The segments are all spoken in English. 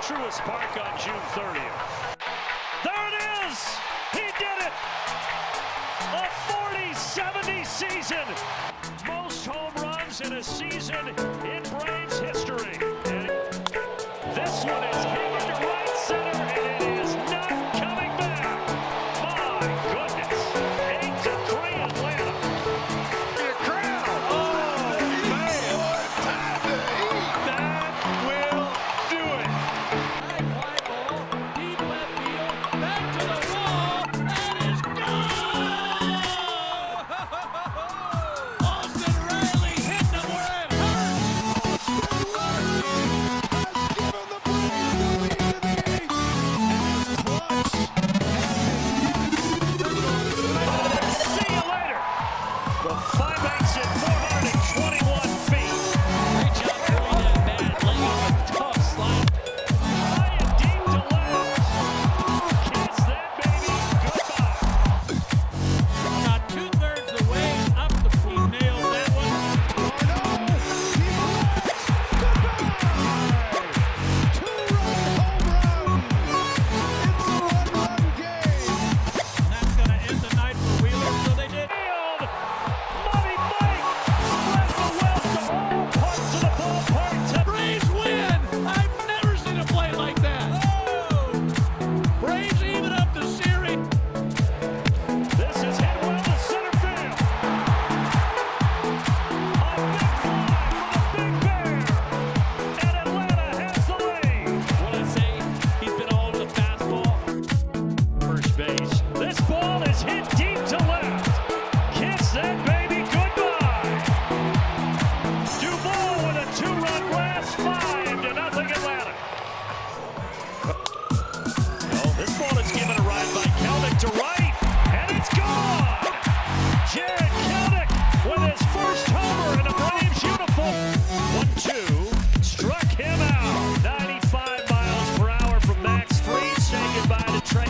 Truist Park on June 30th. There it is! He did it! A 40-70 season! Most home runs in a season in Braves history. And this one is hammered to right center, and it is not coming back. My goodness. 8-3 Atlanta. The crowd. Oh, man. What time to eat. That will do it. High fly ball, deep left field, back to the wall, and it's gone! Austin Riley hit them where it hurts. Austin Riley has given the Braves the lead in the eighth. See you later. The 5/8 at 421 feet. Great job throwing that bat, laying off a tough slide. High and deep to left. Kiss that baby goodbye. About 2/3 the way up the field. Nailed that one. And that's going to end the night for Wheeler, so they did. Field. Money Mike spread the wealth to all parts of the ballpark. Braves win! I've never seen a play like that. Oh! Braves even up the series. This is hit well to center field. A big fly for the Big Bear. And Atlanta has the lead. What I say, he's been all over the fastball. First base. This ball is hit deep to left. Kiss that baby goodbye. Duval with a 2-run blast, 5-0 Atlanta. Oh, this ball is given a ride by Kelnick to right, and it's gone. Jared Kelnick with his first homer in a Braves uniform. 1-2, struck him out. 95 miles per hour from Max Fried. Say goodbye to Trey.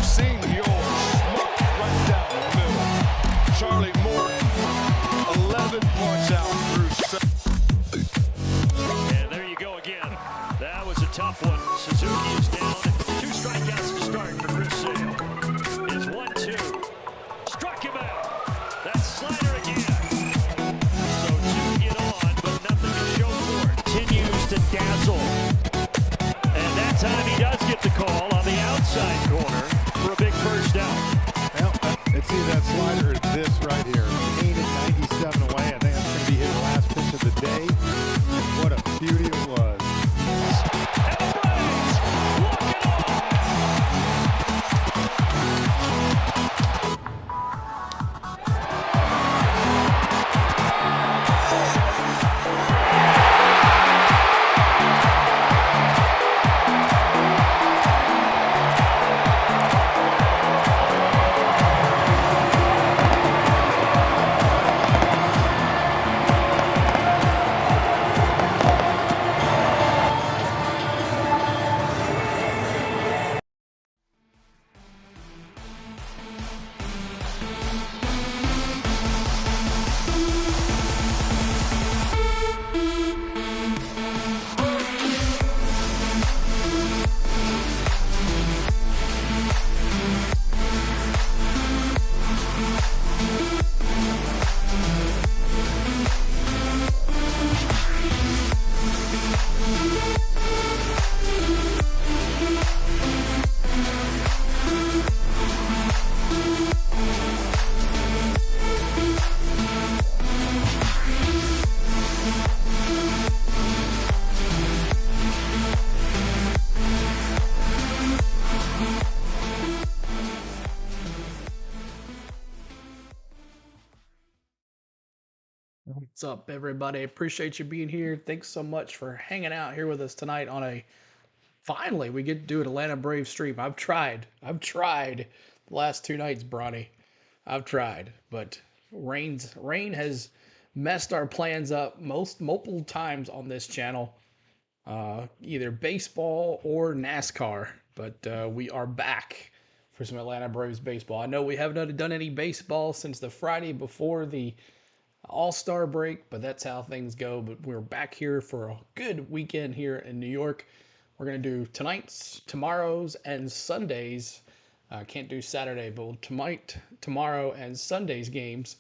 Senior smoked right down the middle. Charlie Morton, 11 points out through 7. And there you go again. That was a tough one. Suzuki is down. 2 strikeouts to start for Chris Sale. Is 1-2. Struck him out. That slider again. So 2 get on, but nothing to show for it. Continues to dazzle. And that time he does get the call on the outside corner for a big first down. Well, it's either that slider or this right here. 8 and 97 away. I think that's going to be his last pitch of the day. What a beauty it was. And the Braves walk it off. What's up, everybody? Appreciate you being here. Thanks so much for hanging out here with us tonight on a finally we get to do an Atlanta Braves stream. I've tried the last 2 nights, Bronny. I've tried, but rain has messed our plans up multiple times on this channel. Either baseball or NASCAR, but we are back for some Atlanta Braves baseball. I know we haven't done any baseball since the Friday before the All-Star break, but that's how things go. But we're back here for a good weekend here in New York. We're going to do tonight's, tomorrow's, and Sunday's. Can't do Saturday, but tomorrow, and Sunday's games.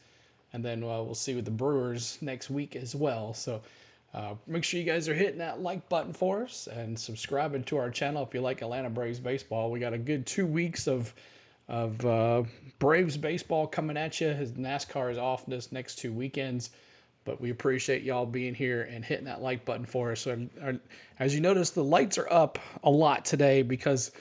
And then we'll see with the Brewers next week as well. So make sure you guys are hitting that like button for us and subscribing to our channel if you like Atlanta Braves baseball. We got a good 2 weeks of Braves baseball coming at you. His NASCAR is off this next 2 weekends, but we appreciate y'all being here and hitting that like button for us. So, as you notice, the lights are up a lot today because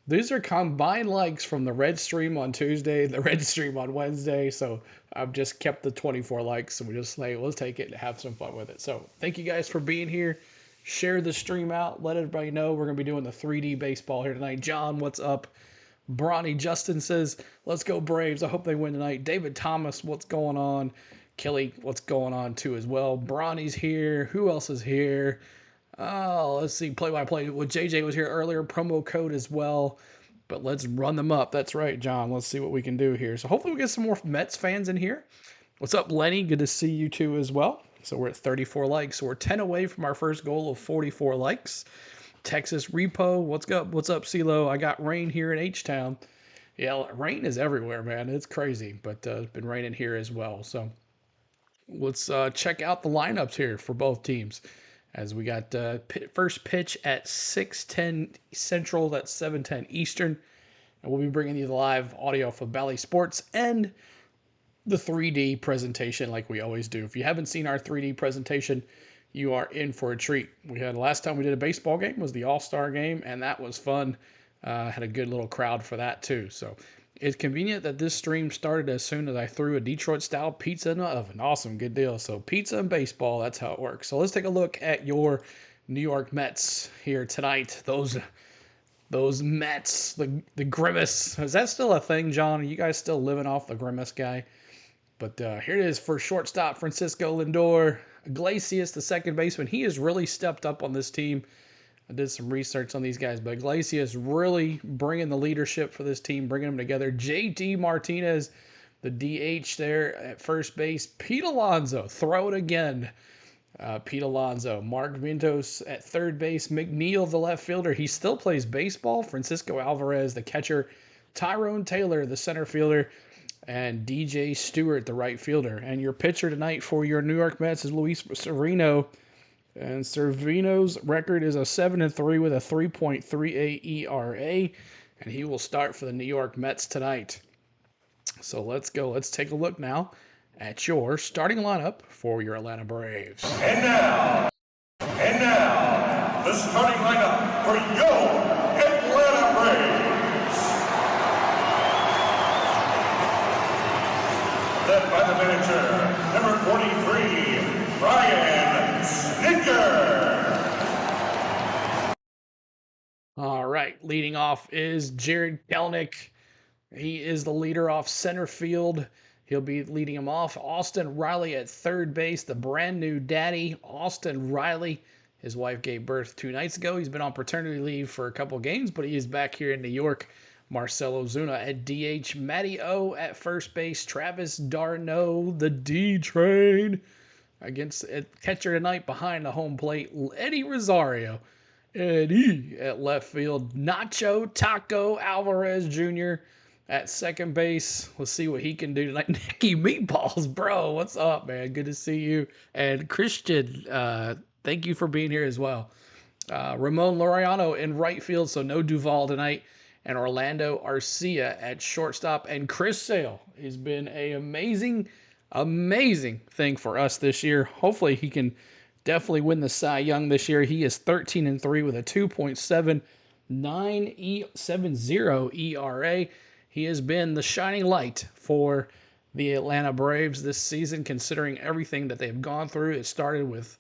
these are combined likes from the red stream on Tuesday, the red stream on Wednesday. So I've just kept the 24 likes, and we just like, let's take it and have some fun with it. So thank you guys for being here. Share the stream out. Let everybody know we're going to be doing the 3D baseball here tonight. John, what's up? Bronny Justin says, let's go Braves. I hope they win tonight. David Thomas, what's going on? Kelly, what's going on too as well? Bronny's here. Who else is here? Oh, let's see. Play-by-play. Well, JJ was here earlier. Promo code as well. But let's run them up. That's right, John. Let's see what we can do here. So hopefully we get some more Mets fans in here. What's up, Lenny? Good to see you too as well. So we're at 34 likes. So we're 10 away from our first goal of 44 likes. Texas Repo, what's up? What's up, CeeLo? I got rain here in H-Town. Yeah, rain is everywhere, man. It's crazy, but it's been raining here as well. So let's check out the lineups here for both teams. As we got first pitch at 6:10 Central, that's 7:10 Eastern. And we'll be bringing you the live audio for Bally Sports and the 3D presentation like we always do. If you haven't seen our 3D presentation, you are in for a treat. Last time we did a baseball game was the All-Star game, and that was fun. Had a good little crowd for that too. So it's convenient that this stream started as soon as I threw a Detroit-style pizza in the oven. Awesome, good deal. So pizza and baseball, that's how it works. So let's take a look at your New York Mets here tonight. Those Mets, the grimace. Is that still a thing, John? Are you guys still living off the grimace guy? But here it is for shortstop Francisco Lindor. Iglesias, the second baseman, he has really stepped up on this team. I did some research on these guys, but Iglesias really bringing the leadership for this team, bringing them together. JD Martinez, the DH there at first base. Pete Alonso, throw it again. Pete Alonso. Mark Vientos at third base. McNeil, the left fielder. He still plays baseball. Francisco Alvarez, the catcher. Tyrone Taylor, the center fielder. And DJ Stewart, the right fielder. And your pitcher tonight for your New York Mets is Luis Severino. And Severino's record is a 7-3 with a 3.38 ERA. And he will start for the New York Mets tonight. So let's go. Let's take a look now at your starting lineup for your Atlanta Braves. And now, the starting lineup for your Atlanta Braves. Led by the manager, number 43, Ryan Snitker. All right, leading off is Jared Kelenic. He is the leader off center field. He'll be leading him off. Austin Riley at third base, the brand new daddy, Austin Riley. His wife gave birth 2 nights ago. He's been on paternity leave for a couple games, but he is back here in New York. Marcelo Zuna at DH, Matty O at first base, Travis d'Arnaud, the D-Train, against catcher tonight behind the home plate, Eddie Rosario. Eddie at left field, Nacho Taco Alvarez Jr. at second base. Let's see what he can do tonight. Nicky Meatballs, bro, what's up, man? Good to see you. And Christian, thank you for being here as well. Ramon Laureano in right field, so no Duvall tonight. And Orlando Arcia at shortstop. And Chris Sale has been an amazing thing for us this year. Hopefully he can definitely win the Cy Young this year. He is 13-3 with a 2.7970 ERA. He has been the shining light for the Atlanta Braves this season, considering everything that they've gone through. It started with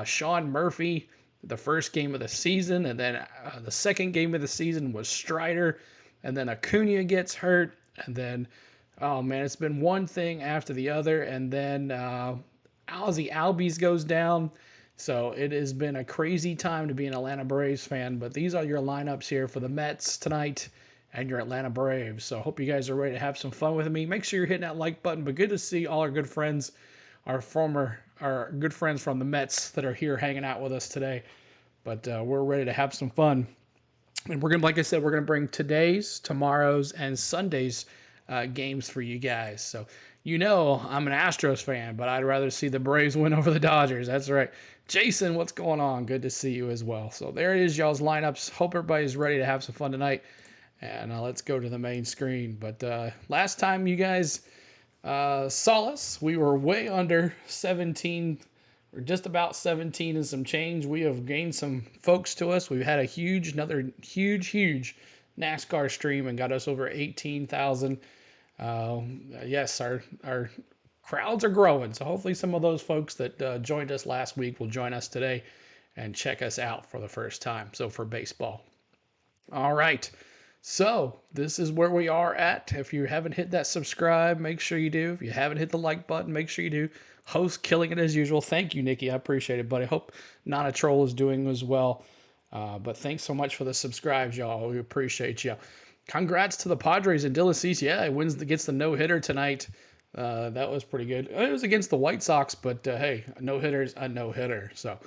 Sean Murphy, the first game of the season, and then the second game of the season was Strider, and then Acuna gets hurt, and then, oh man, it's been one thing after the other, and then Ozzie Albies goes down. So it has been a crazy time to be an Atlanta Braves fan, but these are your lineups here for the Mets tonight and your Atlanta Braves. So I hope you guys are ready to have some fun with me. Make sure you're hitting that like button, but good to see all our good friends our good friends from the Mets that are here hanging out with us today. But we're ready to have some fun. And we're going to, like I said, we're going to bring today's, tomorrow's, and Sunday's games for you guys. So, you know, I'm an Astros fan, but I'd rather see the Braves win over the Dodgers. That's right. Jason, what's going on? Good to see you as well. So there it is, y'all's lineups. Hope everybody's ready to have some fun tonight. And let's go to the main screen. But last time you guys saw us, we were way under 17. We're just about 17 and some change. We have gained some folks to us. We've had another huge NASCAR stream and got us over 18,000. Yes, our crowds are growing. So hopefully some of those folks that joined us last week will join us today and check us out for the first time. So for baseball. All right. So this is where we are at. If you haven't hit that subscribe, make sure you do. If you haven't hit the like button, make sure you do. Host killing it as usual. Thank you, Nikki. I appreciate it, buddy. Hope Not a Troll is doing as well. But thanks so much for the subscribes, y'all. We appreciate you. Congrats to the Padres and Dylan Cease. Yeah, he gets the no-hitter tonight. That was pretty good. It was against the White Sox, but hey, a no-hitter's a no-hitter. So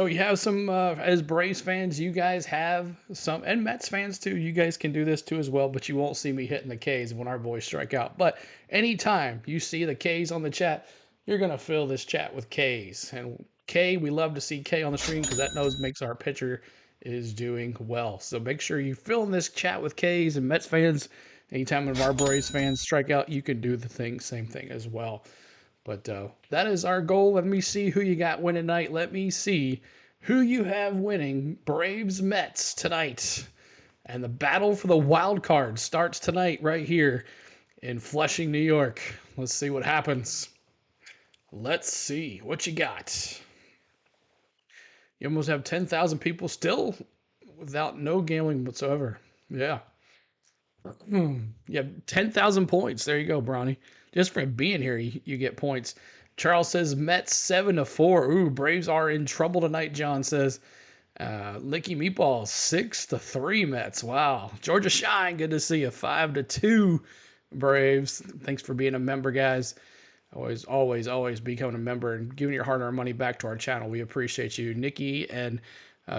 you have some, as Braves fans, you guys have some, and Mets fans too, you guys can do this too as well, but you won't see me hitting the Ks when our boys strike out. But anytime you see the Ks on the chat, you're going to fill this chat with Ks. And K, we love to see K on the stream because that makes our pitcher is doing well. So make sure you fill in this chat with Ks, and Mets fans, anytime one of our Braves fans strike out, you can do the same thing as well. But that is our goal. Let me see who you got winning tonight. Let me see who you have winning Braves-Mets tonight. And the battle for the wild card starts tonight right here in Flushing, New York. Let's see what happens. Let's see what you got. You almost have 10,000 people still without no gambling whatsoever. Yeah. Yeah, 10,000 points. There you go, Bronny. Just for being here, you get points. Charles says Mets 7-4. Ooh, Braves are in trouble tonight, John says. Licky Meatball 6-3 Mets. Wow. Georgia Shine, good to see you. 5-2 Braves. Thanks for being a member, guys. Always becoming a member and giving your hard-earned money back to our channel. We appreciate you. Nikki and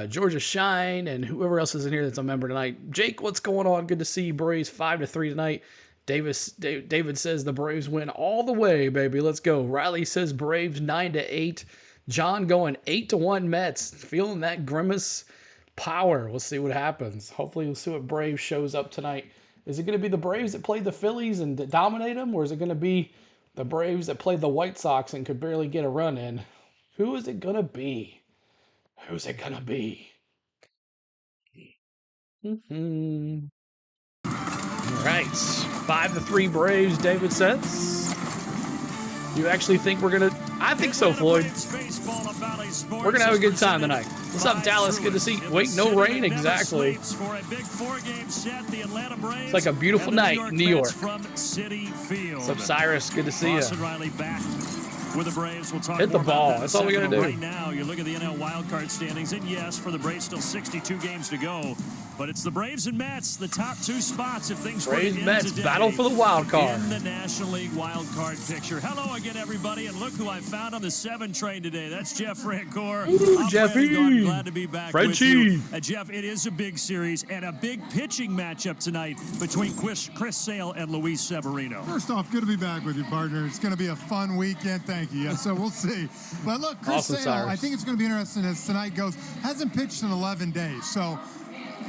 Georgia Shine and whoever else is in here that's a member tonight. Jake, what's going on? Good to see you, Braves 5-3 tonight. David says the Braves win all the way, baby. Let's go. Riley says Braves 9-8. John going 8-1 Mets. Feeling that grimace power. We'll see what happens. Hopefully we'll see what Braves shows up tonight. Is it going to be the Braves that played the Phillies and dominate them? Or is it going to be the Braves that played the White Sox and could barely get a run in? Who is it going to be? Who's it going to be? All right, 5-3 Braves, David says. You actually think we're going to... I think so, Floyd. We're going to have a good time tonight. What's up, Dallas? Good to see you. Wait, no rain? Exactly. It's like a beautiful night in New York. What's up, Cyrus? Good to see you. With the Braves, we'll talk hit the more ball. about that. That's all we got to do. Right now, you look at the NL wildcard standings, and yes, for the Braves, still 62 games to go. But it's the Braves and Mets, the top two spots if things Braves Mets battle for the wild card in the National League wild card picture. Hello again, everybody, and look who I found on the 7 train today. That's Jeff Francoeur. Ooh, Jeffy. Glad to be back Frenchie. with you. Jeff, it is a big series and a big pitching matchup tonight between Chris Sale and Luis Severino. First off, good to be back with you, partner. It's going to be a fun weekend. Thank you. Yeah, so we'll see. But look, Chris Awesome, Sale, Cyrus. I think it's going to be interesting as tonight goes. Hasn't pitched in 11 days, so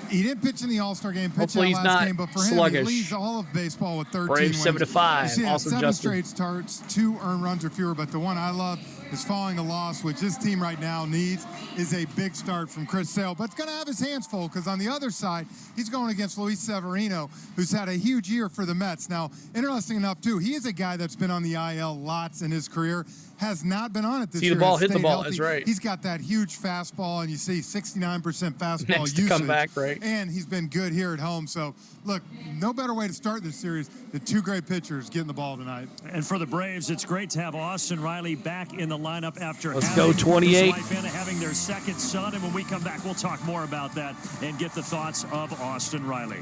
he didn't pitch in the All-Star game, pitch in Hopefully the he's last not game, but for sluggish. him, he leads all of baseball with 13 Braves wins. 7-5. You see that, Awesome, 7 Justin. straight starts, 2 earned runs or fewer, but the one I love is following a loss, which this team right now needs, is a big start from Chris Sale. But it's going to have his hands full because on the other side, he's going against Luis Severino, who's had a huge year for the Mets. Now, interesting enough, too, he is a guy that's been on the IL lots in his career, has not been on it this year. See the ball, has hit the stayed ball. healthy. That's right. He's got that huge fastball, and you see 69% fastball Next to usage. come back, right? And he's been good here at home. So, look, no better way to start this series than 2 great pitchers getting the ball tonight. And for the Braves, it's great to have Austin Riley back in the lineup after Let's go, 28. his wife and having their second son. And when we come back, we'll talk more about that and get the thoughts of Austin Riley.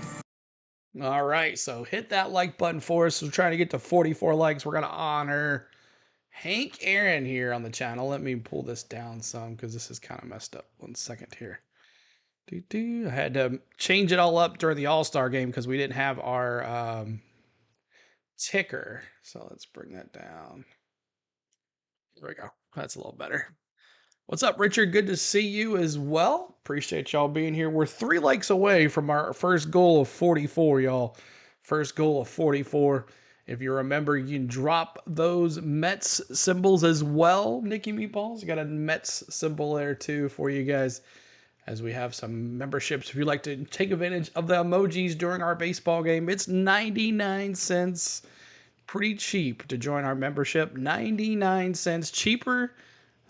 All right, so hit that like button for us. We're trying to get to 44 likes. We're going to honor Hank Aaron here on the channel. Let me pull this down some because this is kind of messed up. 1 second here. I had to change it all up during the All-Star game because we didn't have our ticker. So let's bring that down. There we go. That's a little better. What's up, Richard? Good to see you as well. Appreciate y'all being here. We're 3 likes away from our first goal of 44, y'all. First goal of 44. If you remember, you can drop those Mets symbols as well, Nicky Meatballs. You got a Mets symbol there too for you guys, as we have some memberships. If you'd like to take advantage of the emojis during our baseball game, it's 99 cents. Pretty cheap to join our membership. 99 cents cheaper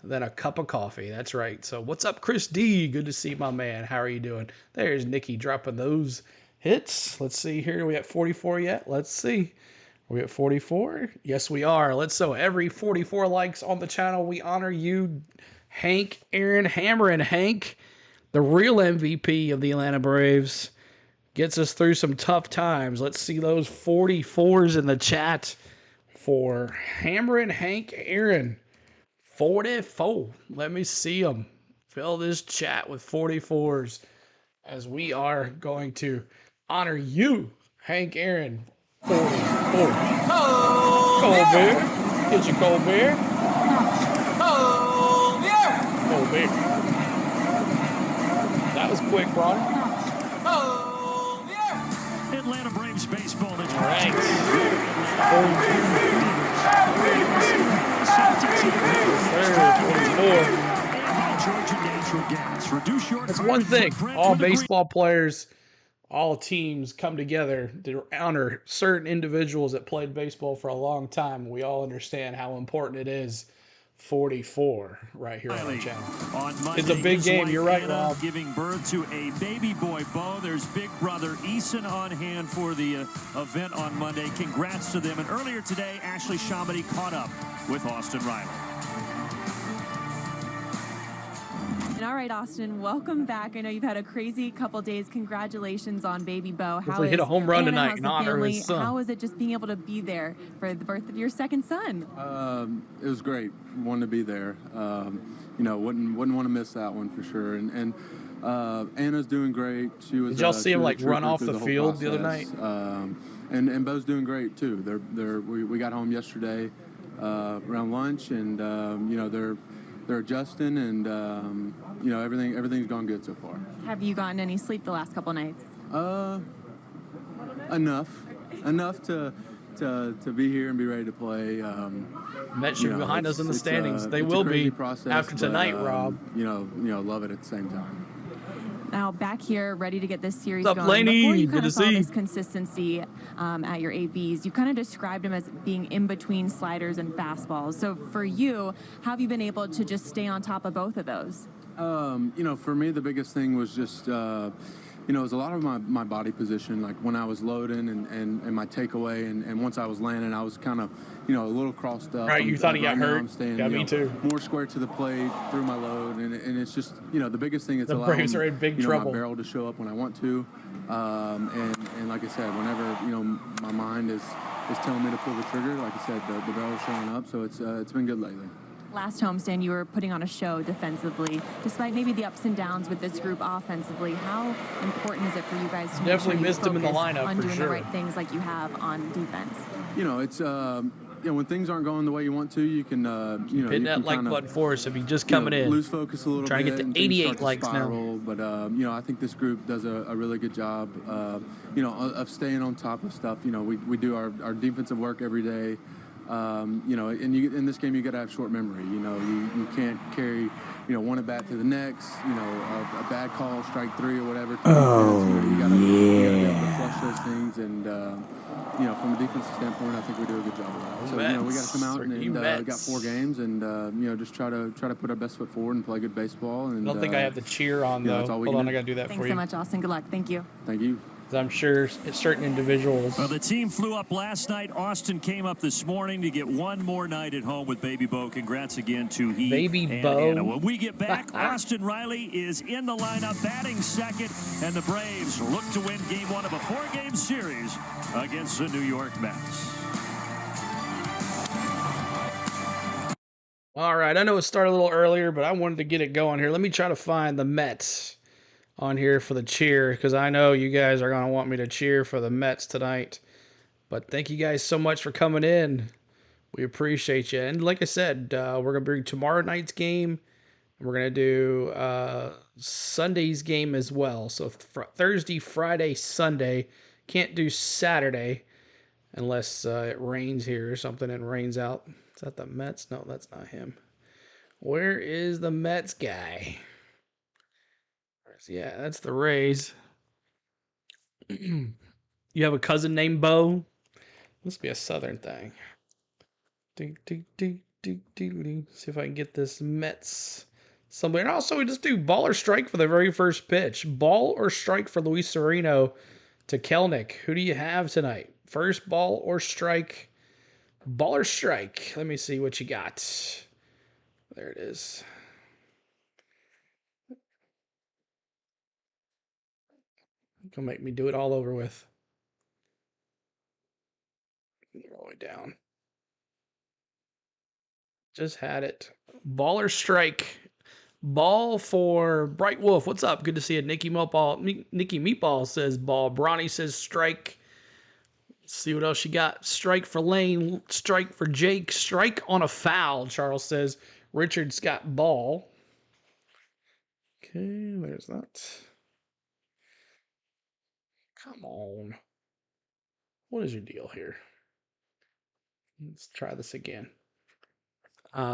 than a cup of coffee. That's right. So what's up, Chris D? Good to see my man. How are you doing? There's Nicky dropping those hits. Let's see here. Are we at 44 yet? Let's see. Are we at 44? Yes, we are. So every 44 likes on the channel, we honor you, Hank Aaron Hammerin. Hank, the real MVP of the Atlanta Braves, gets us through some tough times. Let's see those 44s in the chat for Hammerin Hank Aaron. 44. Let me see them. Fill this chat with 44s as we are going to honor you, Hank Aaron. 44. Cold beer. Get your cold beer. Cold beer. Cold beer. That was quick, Ron. Atlanta Braves baseball. That's All right. That's one thing. All baseball players, all teams come together to honor certain individuals that played baseball for a long time. We all understand how important it is. 44 right here on the channel. It's a big game. You're right, Rob. Giving birth to a baby boy, Bo. There's big brother Eason on hand for the event on Monday. Congrats to them. And earlier today, Ashley Shamedy caught up with Austin Riley. And all right, Austin, welcome back. I know you've had a crazy couple days. Congratulations on baby Bo. How hit a home run tonight in honor of his son. How is it just being able to be there for the birth of your second son? It was great. Wanted to be there. You know, wouldn't want to miss that one for sure. And Anna's doing great. She was. Did y'all see him like run off the field the other night? And Bo's doing great too. We got home yesterday around lunch, and you know they're adjusting, and you know everything's gone good so far. Have you gotten any sleep the last couple nights? Enough to be here and be ready to play. Mets should be behind us in the standings. They will be after tonight, Rob. You know, love it at the same time. Now back here, ready to get this series What's up, going. Laney? Before you Good kind to of saw see. this consistency at your ABs, you kind of described them as being in between sliders and fastballs. So for you, how have you been able to just stay on top of both of those? You know, for me, the biggest thing was just, you know, it was a lot of my body position, like when I was loading and my takeaway, and once I was landing, I was kind of, you know, a little crossed up. Right, you thought he got hurt? I'm staying, Yeah, me too. More square to the plate through my load, and it's just, you know, the biggest thing is The allowing, Braves are in big you know, trouble. my barrel to show up when I want to, and like I said, whenever, you know, my mind is telling me to pull the trigger, like I said, the barrel's showing up, so it's been good lately. Last homestand, you were putting on a show defensively, despite maybe the ups and downs with this group offensively. How important is it for you guys to Definitely missed him in the lineup on for doing sure. the right things like you have on defense? You know, it's you know, when things aren't going the way you want to, you can you know, Hitting you that can like kinda, button for us if he just you know, coming in. lose focus a little Trying to bit. get to and things 88 start to likes now. spiral, but you know, I think this group does a really good job, you know, of staying on top of stuff. You know, we do our defensive work every day. You know, and in this game, you got to have short memory. You know, you can't carry, you know, one at bat to the next. You know, a bad call, strike 3 or whatever. You know, you gotta be able to flush those things, and you know, from a defensive standpoint, I think we do a good job of that. So you know, we got to come out and got 4 games, and you know, just try to put our best foot forward and play good baseball. And I don't think I have the cheer on you know, though. that's all we Hold can on, do. I gotta do that Thanks for so you. much, Austin. Good luck. Thank you. Thank you. I'm sure certain individuals. Well, the team flew up last night. Austin came up this morning to get one more night at home with Baby Bo. Congrats again to he Baby and Bo. Anna. When we get back, Austin Riley is in the lineup, batting second, and the Braves look to win Game 1 of a 4-game series against the New York Mets. All right, I know it started a little earlier, but I wanted to get it going here. Let me try to find the Mets on here for the cheer, because I know you guys are going to want me to cheer for the Mets tonight. But thank you guys so much for coming in. We appreciate you. And like I said, we're going to bring tomorrow night's game. We're going to do Sunday's game as well. So Thursday, Friday, Sunday. Can't do Saturday unless it rains here or something and rains out. Is that the Mets? No, that's not him. Where is the Mets guy? Yeah, that's the Rays. You have a cousin named Bo? Must be a Southern thing. See if I can get this Mets somewhere. And also, we just do ball or strike for the very first pitch. Ball or strike for Luis Sereno to Kelnick. Who do you have tonight? First ball or strike? Ball or strike? Let me see what you got. There it is. Gonna make me do it all over with. All the way down. Just had it. Ball or strike? Ball for Bright Wolf. What's up? Good to see you. Nikki Meatball says ball. Bronny says strike. Let's see what else you got. Strike for Lane. Strike for Jake. Strike on a foul, Charles says. Richard's got ball. Okay, there's that. Come on. What is your deal here? Let's try this again.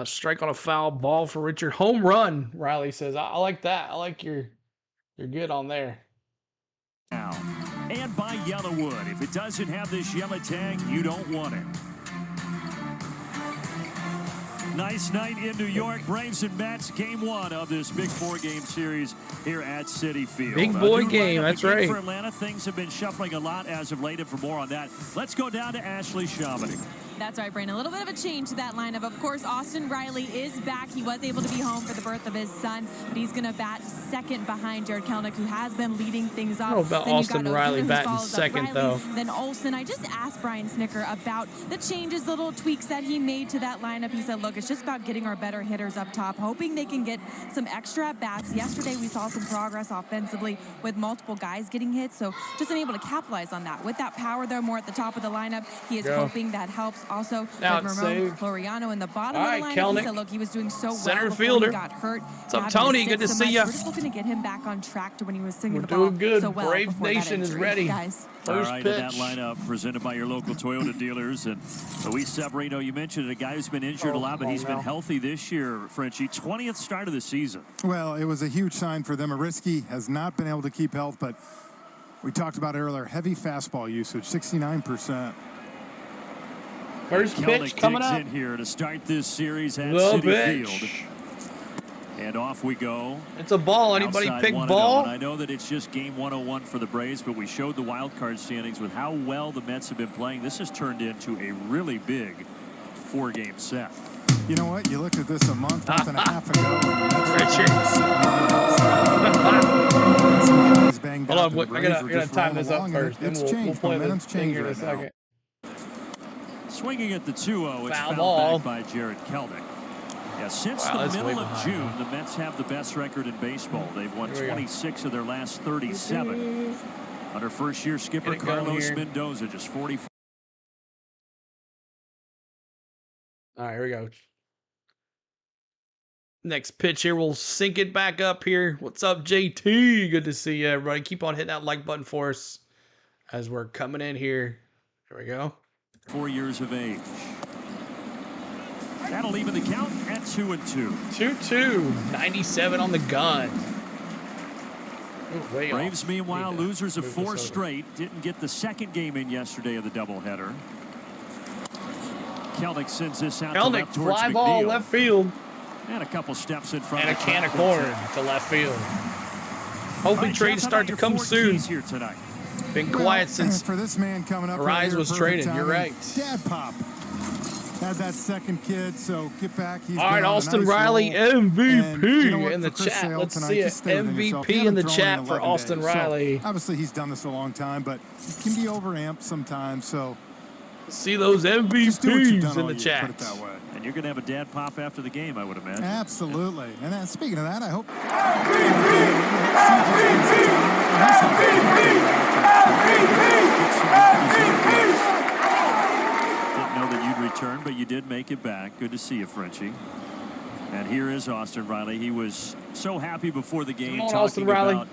Strike on a foul, ball for Richard. Home run, Riley says. I like that. I like you're good on there. Now, and by Yellowwood. If it doesn't have this yellow tag, you don't want it. Nice night in New York. Braves and Mets, game one of this big four-game series here at Citi Field. Big boy game, that's right. For Atlanta, things have been shuffling a lot as of late, and for more on that, let's go down to Ashley Shamani. That's right, Brandon. A little bit of a change to that lineup. Of course, Austin Riley is back. He was able to be home for the birth of his son, but he's going to bat second behind Jared Kelnick, who has been leading things off. I don't know about Austin Riley batting second, though. Then Olsen. I just asked Brian Snicker about the changes, the little tweaks that he made to that lineup. He said, look, it's just about getting our better hitters up top, hoping they can get some extra at-bats. Yesterday, we saw some progress offensively with multiple guys getting hit, so just unable to capitalize on that. With that power, though, more at the top of the lineup, he is hoping that helps. Also, now Ramon Floriano in the bottom of the lineup. Kelnick. He said, look, he was doing so well Center before fielder. He got hurt. What's up, Tony? Good to see you. We're just hoping to get him back on track to when he was singing the We're ball doing good. so well. Brave Nation is ready. Guys. First All right, pitch. in that lineup presented by your local Toyota dealers. And Luis Severino, you mentioned a guy who's been injured a lot, but he's been healthy this year, Frenchie. 20th start of the season. Well, it was a huge sign for them. Ariski has not been able to keep health, but we talked about earlier, heavy fastball usage, 69%. First pitch coming up in here to start this series at Citi Field. And off we go. It's a ball. Anybody pick ball? And I know that it's just game 101 for the Braves, but we showed the wild card standings with how well the Mets have been playing. This has turned into a really big four-game set. You know what? You looked at this a month and a half ago. Hold on, I gotta time this up first. Then we'll play the thing here in a second. Swinging at the 2-0, it's fouled back by Jared Kelnick. Yeah, since the middle of June, the Mets have the best record in baseball. They've won 26 of their last 37. Under first-year skipper Carlos Mendoza, just 44. All right, here we go. Next pitch here, we'll sync it back up here. What's up, JT? Good to see you, everybody. Keep on hitting that like button for us as we're coming in here. Here we go. 4 years of age. That'll even the count at 2-2. 2-2. 97 on the gun. Ooh, Braves, meanwhile, losers of 4 straight. Didn't get the second game in yesterday of the doubleheader. Kelnick sends this out to left towards fly McNeil. ball left field. And a couple steps in front and of a can of corn to left field. Hoping trades start to come soon. Here tonight. Been quiet since for this man coming up. Rise was traded. You're right. Dad Pop had that second kid, so get back. He's all right, Austin Riley, MVP in the chat. Let's see it. MVP in the chat for Austin Riley. So, obviously, he's done this a long time, but he can be overamped sometimes. So See those Just do what you've done MVPs in all the year, chat. put it that way. And you're going to have a dad pop after the game, I would imagine. Absolutely. And speaking of that, I hope. Didn't know that you'd return, but you did make it back. Good to see you, Frenchie. And here is Austin Riley. He was so happy before the game Come on, talking Austin Riley. about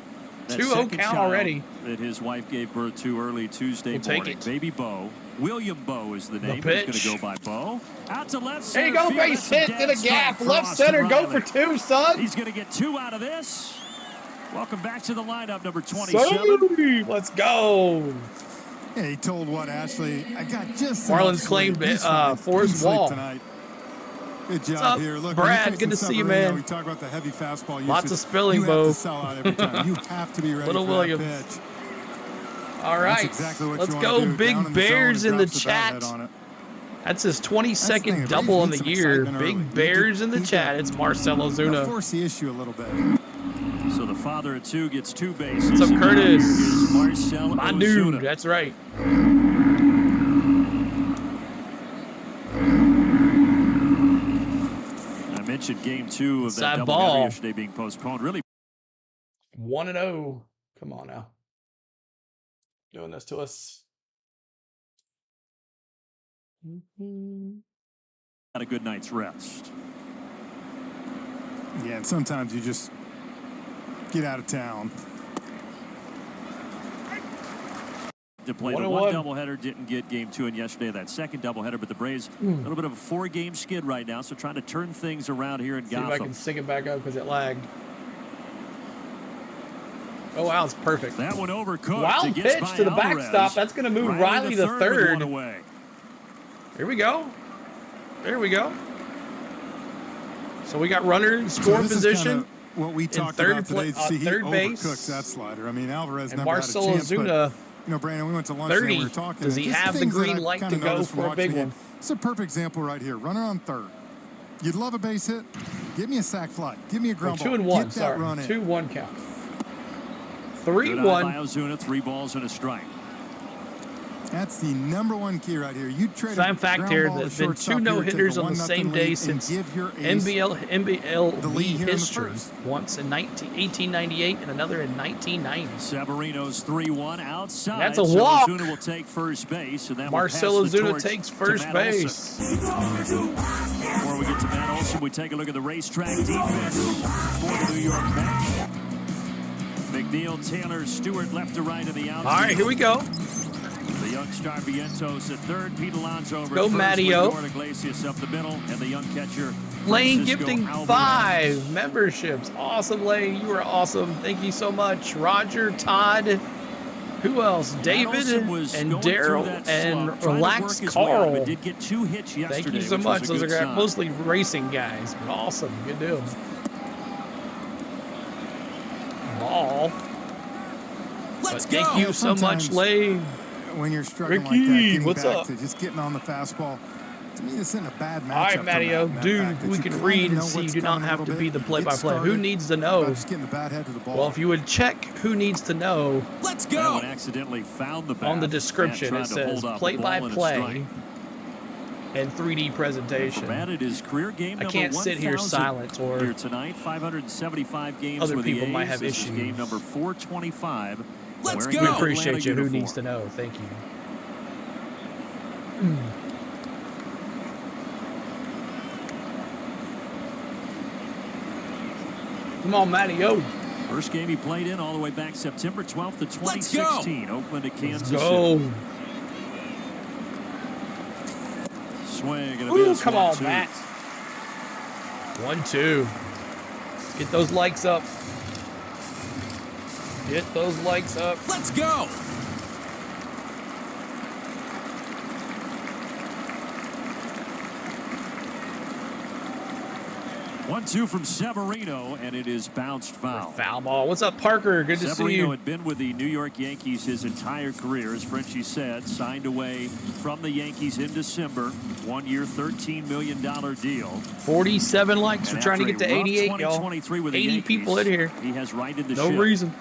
that 2-0 second count child already. that his wife gave birth to early Tuesday We'll take morning. it. Baby Bo. William Bo is the name. He's pitch. going to go by Bo. Out to left There center. you go, field. base That's hit to the dead gap. strike for Left Austin center, go Riley. for 2, son. He's going to get 2 out of this. Welcome back to the lineup, number 27. Let's go. Yeah, he told what, Ashley? I got just Marlins claimed Forrest Wall. Tonight. Good job up, here. Look, Brad? Good to see you, man. We talk about the heavy fastball usage. Lots of spilling, you Bo. have to sell out every time. You have to be ready Little for Williams. that pitch. All right. That's exactly what Let's you go, wanna do. Big Down in the Bears zone in and the drops bat chat. head on it. That's his That's the thing, 22nd the double in Braves the need some year. excitement early. Big Bears in the Need chat. to- It's Marcelo They'll Zuna. force the issue a little bit. So the father of 2 gets 2 bases. What's up, And Curtis? here is Marcel My Ozuna. dude. That's right. I mentioned game 2 of that Inside doubleheader ball. yesterday being postponed. Really 1-0. Come on now. Doing this to us. had a good night's rest. Yeah, and sometimes you just get out of town. To play the one doubleheader, didn't get game 2 in yesterday, that second doubleheader, but the Braves a little bit of a 4-game skid right now, so trying to turn things around here in See Gotham. if I can sync it back up because it lagged. Oh, wow, it's perfect. That one overcooked. Wild pitch to the backstop. That's going to move Riley to third. Away. Here we go. There we go. So we got runner in scoring position. What we talked third about today. See, he third base. overcooks that slider. I mean, Alvarez And never Marcelo had a chance. Ozuna, You know, Brandon, we went to lunch 30. and we were talking. Does he just have the things that green I've light kinda to go noticed from for a big watching him. one? It's a perfect example right here. Runner on third. You'd love a base hit. Give me a sac fly. Give me a ground ball. 2-1. Get Sorry, that run in. 2-1 count. Good eye by 3-1. Ozuna, 3 balls and a strike. That's the #1 key right here. You trade Fun fact here, there's been 2 no-hitters on the same day since MLB history. Once in 1898 and another in 1990. Severino's 3-1 outside. That's a walk. So Ozuna will take first base. And that Marcelo will pass the Ozuna torch takes to first Matt base. Olson. Before we get to Matt Olson, we take a look at the racetrack defense for the New York Mets. McNeil, Taylor, Stewart left to right in the outfield. All right, here we go. The young star Vientos at third, Pete Alonso over Go, at first, Matteo. Lindor Iglesias up the middle, and the young catcher Lane Francisco gifting Alvarez. 5 memberships. Awesome, Lane. You are awesome. Thank you so much. Roger, Todd. Who else? David Olsen was and going through Daryl that and slump, trying to Relax work his way out of Carl. it. Did get 2 hits yesterday. Thank you so which much. was a Those good are sign. mostly racing guys. But awesome. Good deal. Ball. Let's But go. thank you so much, Lane. When you're struggling Ricky, like that, getting what's back up? to just getting on the fastball. To me, this isn't a bad matchup. All right, Matteo. from that Dude, fact that we you can kinda read and know see. You what's do not coming a have to little be bit. the Get play-by-play. Who started needs to by know? just getting the bat head to the ball. Well, if you would check who needs to know Let's That go. one accidentally found the bat. on the description, Matt it tried to says hold off the ball and a play-by-play strike. and 3D presentation. For Matt, it is career game I number can't sit here 1,000 silent or here tonight. 575 games other with people the might A's. have This is issues. game number 425. Let's wearing go. we the appreciate Atlanta you. Who uniform. needs to know? Thank you. Come on, Matteo. First game he played in all the way back September 12th to Let's go. 2016. Oakland at Kansas Go. City. Swing and a Ooh, miss. come on, 1-2. Matt. 1-2. Get those likes up. Get those likes up. Let's go. One-two from Severino, and it is bounced foul. Foul ball. What's up, Parker? Good to see Severino you. had been with the New York Yankees his entire career, as Frenchie said, signed away from the Yankees in December. 1 year, $13 million deal. 47 likes. We're And trying to after get to a rough 88, y'all. 2023 with the 80 Yankees, people in here. He has righted the No ship reason.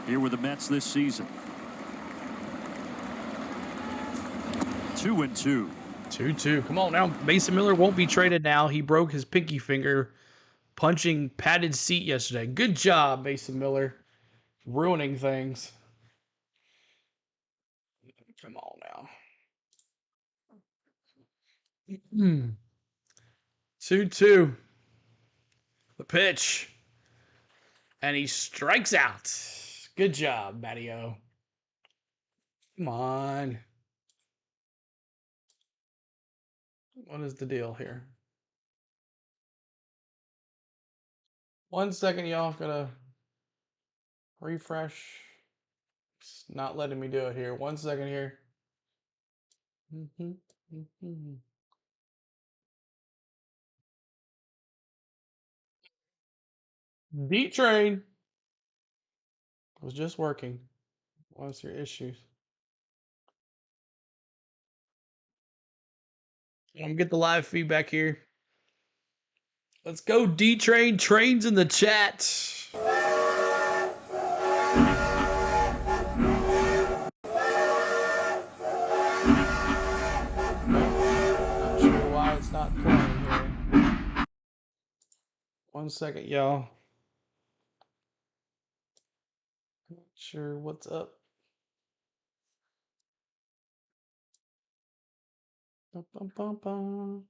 here with the Mets this season. 2-2. 2-2. Come on now. Mason Miller won't be traded now. He broke his pinky finger punching padded seat yesterday. Good job, Mason Miller. Ruining things. Come on now. 2-2. The pitch. And he strikes out. Good job, Matteo. Come on. What is the deal here? 1 second, y'all. Gonna refresh. It's not letting me do it here. 1 second here. D-Train was just working. What's your issues? I'm gonna get the live feedback here. Let's go, D-Train. Trains in the chat. Not sure why it's not playing here. 1 second, y'all. Not sure what's up. Bum, bum, bum, bum.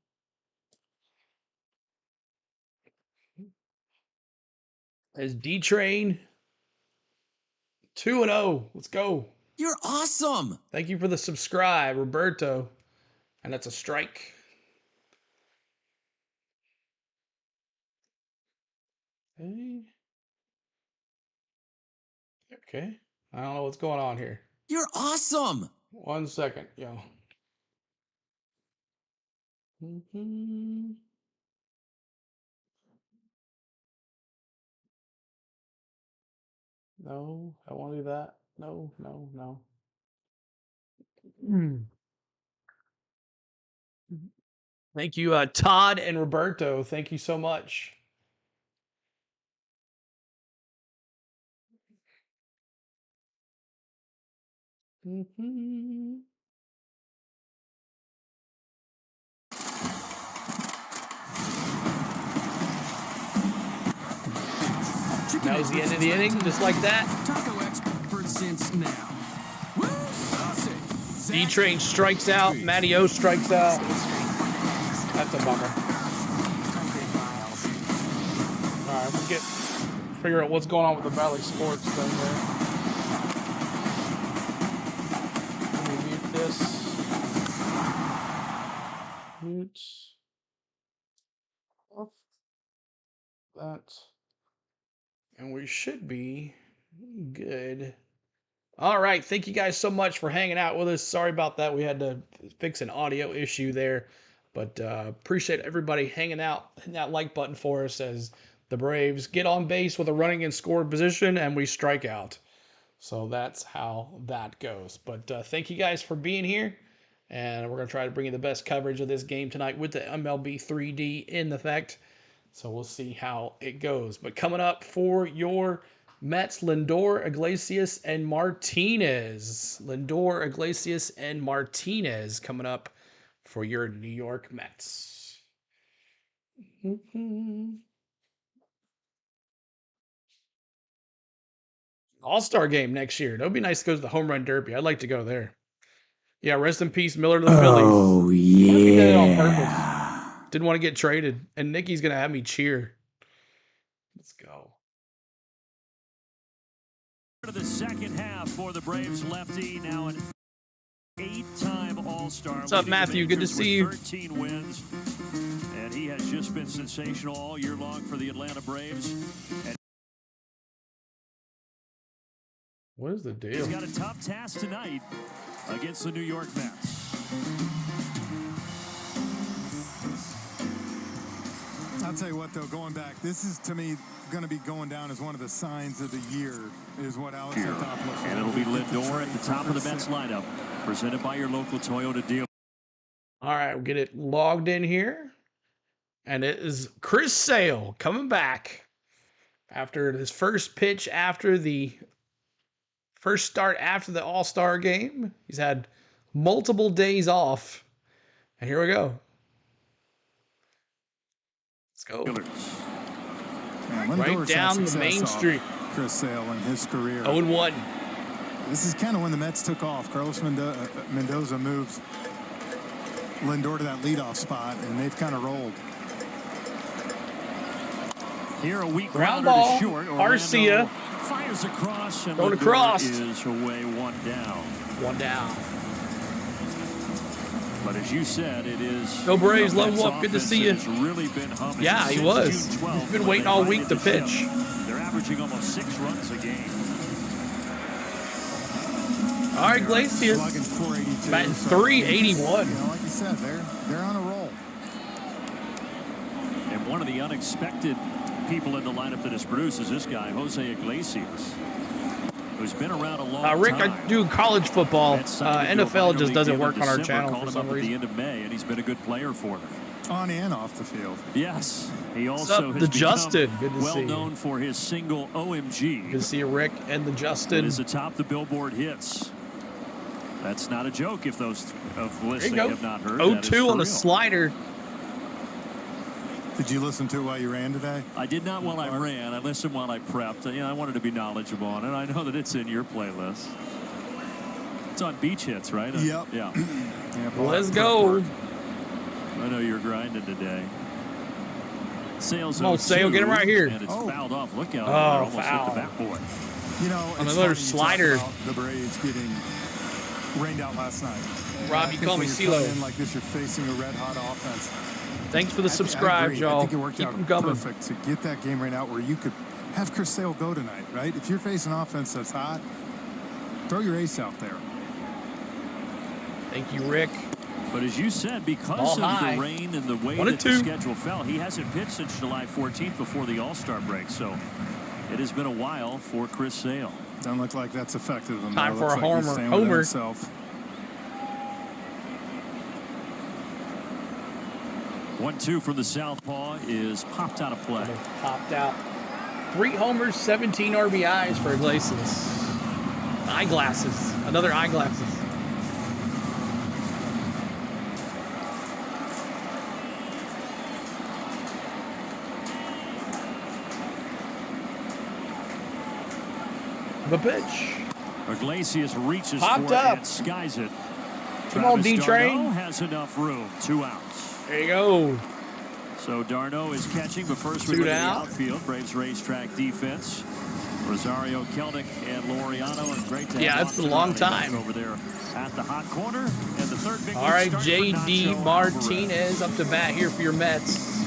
There's D-Train. 2-0. Let's go. You're awesome. Thank you for the subscribe, Roberto. And that's a strike. Okay. I don't know what's going on here. You're awesome. 1 second, yo. No, I won't do that. No. Thank you, Todd and Roberto. Thank you so much. That was the end of the inning, just like that. Taco expert since now. D-Train strikes out. Matteo strikes out. That's a bummer. All right, we'll figure out what's going on with the Valley Sports thing there. Let me mute this. Mute. Off. That. And we should be good. All right. Thank you guys so much for hanging out with us. Sorry about that. We had to fix an audio issue there. But appreciate everybody hanging out, hitting that like button for us as the Braves get on base with a running and scoring position and we strike out. So that's how that goes. But thank you guys for being here. And we're going to try to bring you the best coverage of this game tonight with the MLB 3D in effect. So we'll see how it goes. But coming up for your Mets, Lindor, Iglesias, and Martinez. Lindor, Iglesias, and Martinez coming up for your New York Mets. All-Star game next year. That would be nice to go to the Home Run Derby. I'd like to go there. Yeah, rest in peace, Miller to the Phillies. Oh, yeah. He did it on purpose. Didn't want to get traded. And Nikki's going to have me cheer. Let's go. To the second half for the Braves lefty, now an 8-time All-Star. What's up, Matthew? Good to see you. 13 wins, and he has just been sensational all year long for the Atlanta Braves. And what is the deal? he's got a tough task tonight against the New York Mets. I'll tell you what, though, going back, this is, to me, going to be going down as one of the signs of the year, is what Alex looks like. And it'll be Lindor at the top of the Mets lineup, presented by your local Toyota dealer. All right, we'll get it logged in here. And it is Chris Sale coming back after his first pitch after the first start after the All-Star game. He's had multiple days off. And here we go. Let's go. Right down the main street. Chris Sale in his career. 0-1. This is kind of when the Mets took off. Carlos Mendoza moved Lindor to that leadoff spot, and they've kind of rolled. Here a weak ground grounder ball. to short. Arcia fires across and going Lindor across. is away, 1 down. 1 down. But as you said, it is. Go Braves, the love Mets walk. Good to offense see you. has really been humming Yeah, he since was. June 12th, He's been when waiting they all righted week to the ship. pitch. They're averaging almost 6 runs a game. All right, Glacier. Slugging 482. Batting so, 381. You know, like you said, they're on a roll. And one of the unexpected people in the lineup that has produced is this guy, Jose Iglesias, who's been around a long Rick, time. I do college football. NFL just doesn't work on our December, channel called for him some up at reason. the end of May, and he's been a good player for them. On and off the field. Yes, he What's also up, has the become Justin? Good to well see you. known for his single OMG. Good to see you, Rick, and the That Justin. is atop the Billboard hits. That's not a joke if those of There listening you go. have not heard. That is 0-2 for on the real. slider. Did you listen to it while you ran today? I did not while I ran. I listened while I prepped. You know, I wanted to be knowledgeable on it. I know that it's in your playlist. It's on Beach Hits, right? Yep. Yeah. Yeah, boy, Let's prep go. work. I know you're grinding today. Sales Come on, 0-2, Sale, get him right here. And it's fouled off. Look out. Oh, Almost foul. hit the backboard. You know, it's Another funny you talk slider. about the Braves getting rained out last night. Rob, I you think call me when you're CeeLo. coming in like this, you're facing a red-hot offense. Thanks for the I subscribe, agree. y'all. I think it worked Keep out them coming. perfect to get that game right out where you could have Chris Sale go tonight, right? If you're facing offense that's hot, throw your ace out there. Thank you, Rick. But as you said, because Ball of high. the rain and the way 1-2. that the schedule fell, he hasn't pitched since July 14th before the All-Star break. So it has been a while for Chris Sale. Doesn't look like that's affected him. Time though. for Looks a like he's homer. staying with Homer. himself. 1-2 from the southpaw is popped out of play. Popped out. 3 homers, 17 RBIs for Iglesias. Eyeglasses. Another eyeglasses. The pitch. Iglesias reaches Popped for it up. and skies it. Come on, Travis D-Train. d'Arnaud has enough room. 2 outs. There you go. So d'Arnaud is catching, but first we Two look at the down. outfield. Braves racetrack defense. Rosario, Kelnick, and Laureano. And great to Yeah, have it's been a Austin long Riley back time. over there at the hot corner. And the third big All league right, start for J.D. Nacho Martinez up to bat here for your Mets.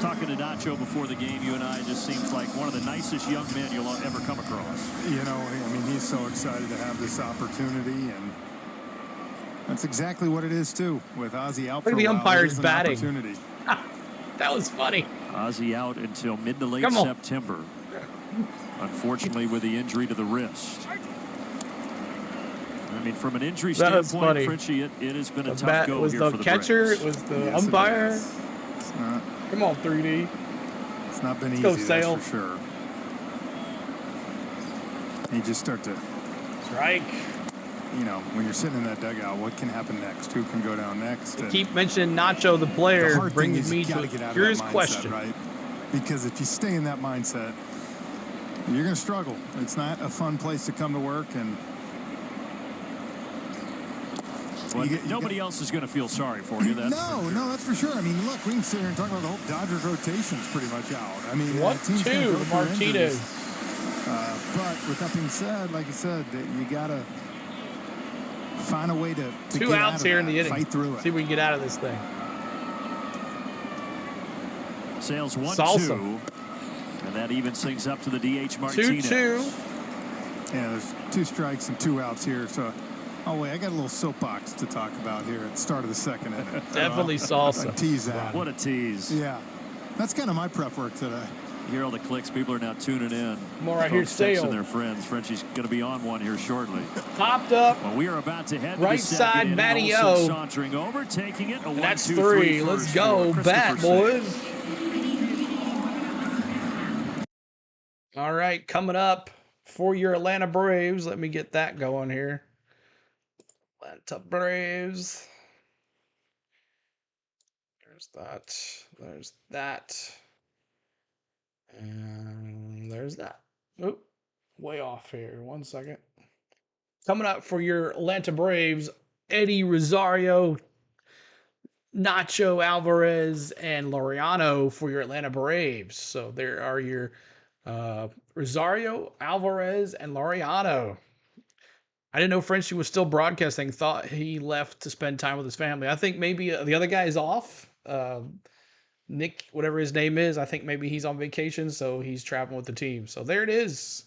Talking to Nacho before the game, you and I, just seems like one of the nicest young men you'll ever come across. You know, I mean, he's so excited to have this opportunity, and that's exactly what it is, too, with Ozzie out Look for at the a while. umpires It is an batting. opportunity. That was funny. Ozzie out until mid to late Come on. September. Unfortunately, with the injury to the wrist. I mean, from an injury That was standpoint, funny. Frenchie, it has been a The tough bat go was here the for the catcher. Braves. It was the Yes, it umpire. is. It's not, Come on, 3D. it's not been Let's easy, go, that's Sale. for sure. You just start to, Strike. you know, when you're sitting in that dugout, what can happen next? Who can go down next? And Keep mentioning Nacho, the the player, hard thing brings is me you to gotta get out of here's that mindset, question. right? Because if you stay in that mindset, you're going to struggle. It's not a fun place to come to work, and Well, you get- nobody else is going to feel sorry for you. That's no, that's for sure. I mean, look, we can sit here and talk about the whole Dodgers rotation's pretty much out. I mean, teams gonna go 1-2, through Martinez. injuries. But with that being said, like I said, that you got to find a way to 2 get out outs of here that, in the inning. fight through it. See if we can get out of this thing. Sales 1-2. Salsa. And that evens things up to the DH Martinez. 2-2. Yeah, there's 2 strikes and 2 outs here. So, oh wait, I got a little soapbox to talk about here at the start of the second inning. Definitely I salsa. tease that. What a tease. Yeah, that's kind of my prep work today. You hear all the clicks. People are now tuning in. More right here, Folks texting Sale. their friends. Frenchie's going to be on one here shortly. Popped up. Well, we are about to head Right to the second side, inning. Matty Olsen O. sauntering over, taking it. A And that's 1-2-3 3. Let's first go. for Bat, Christopher Sale. boys. All right, coming up. for your Atlanta Braves. Let me get that going here. Atlanta Braves. There's that. There's that. And there's that. Oop, way off here. 1 second. Coming up for your Atlanta Braves, Eddie Rosario, Nacho Alvarez, and Laureano for your Atlanta Braves. So there are your Rosario, Alvarez, and Laureano. I didn't know Frenchie was still broadcasting. Thought he left to spend time with his family. I think maybe the other guy is off. Nick, whatever his name is, I think maybe he's on vacation, so he's traveling with the team. So there it is.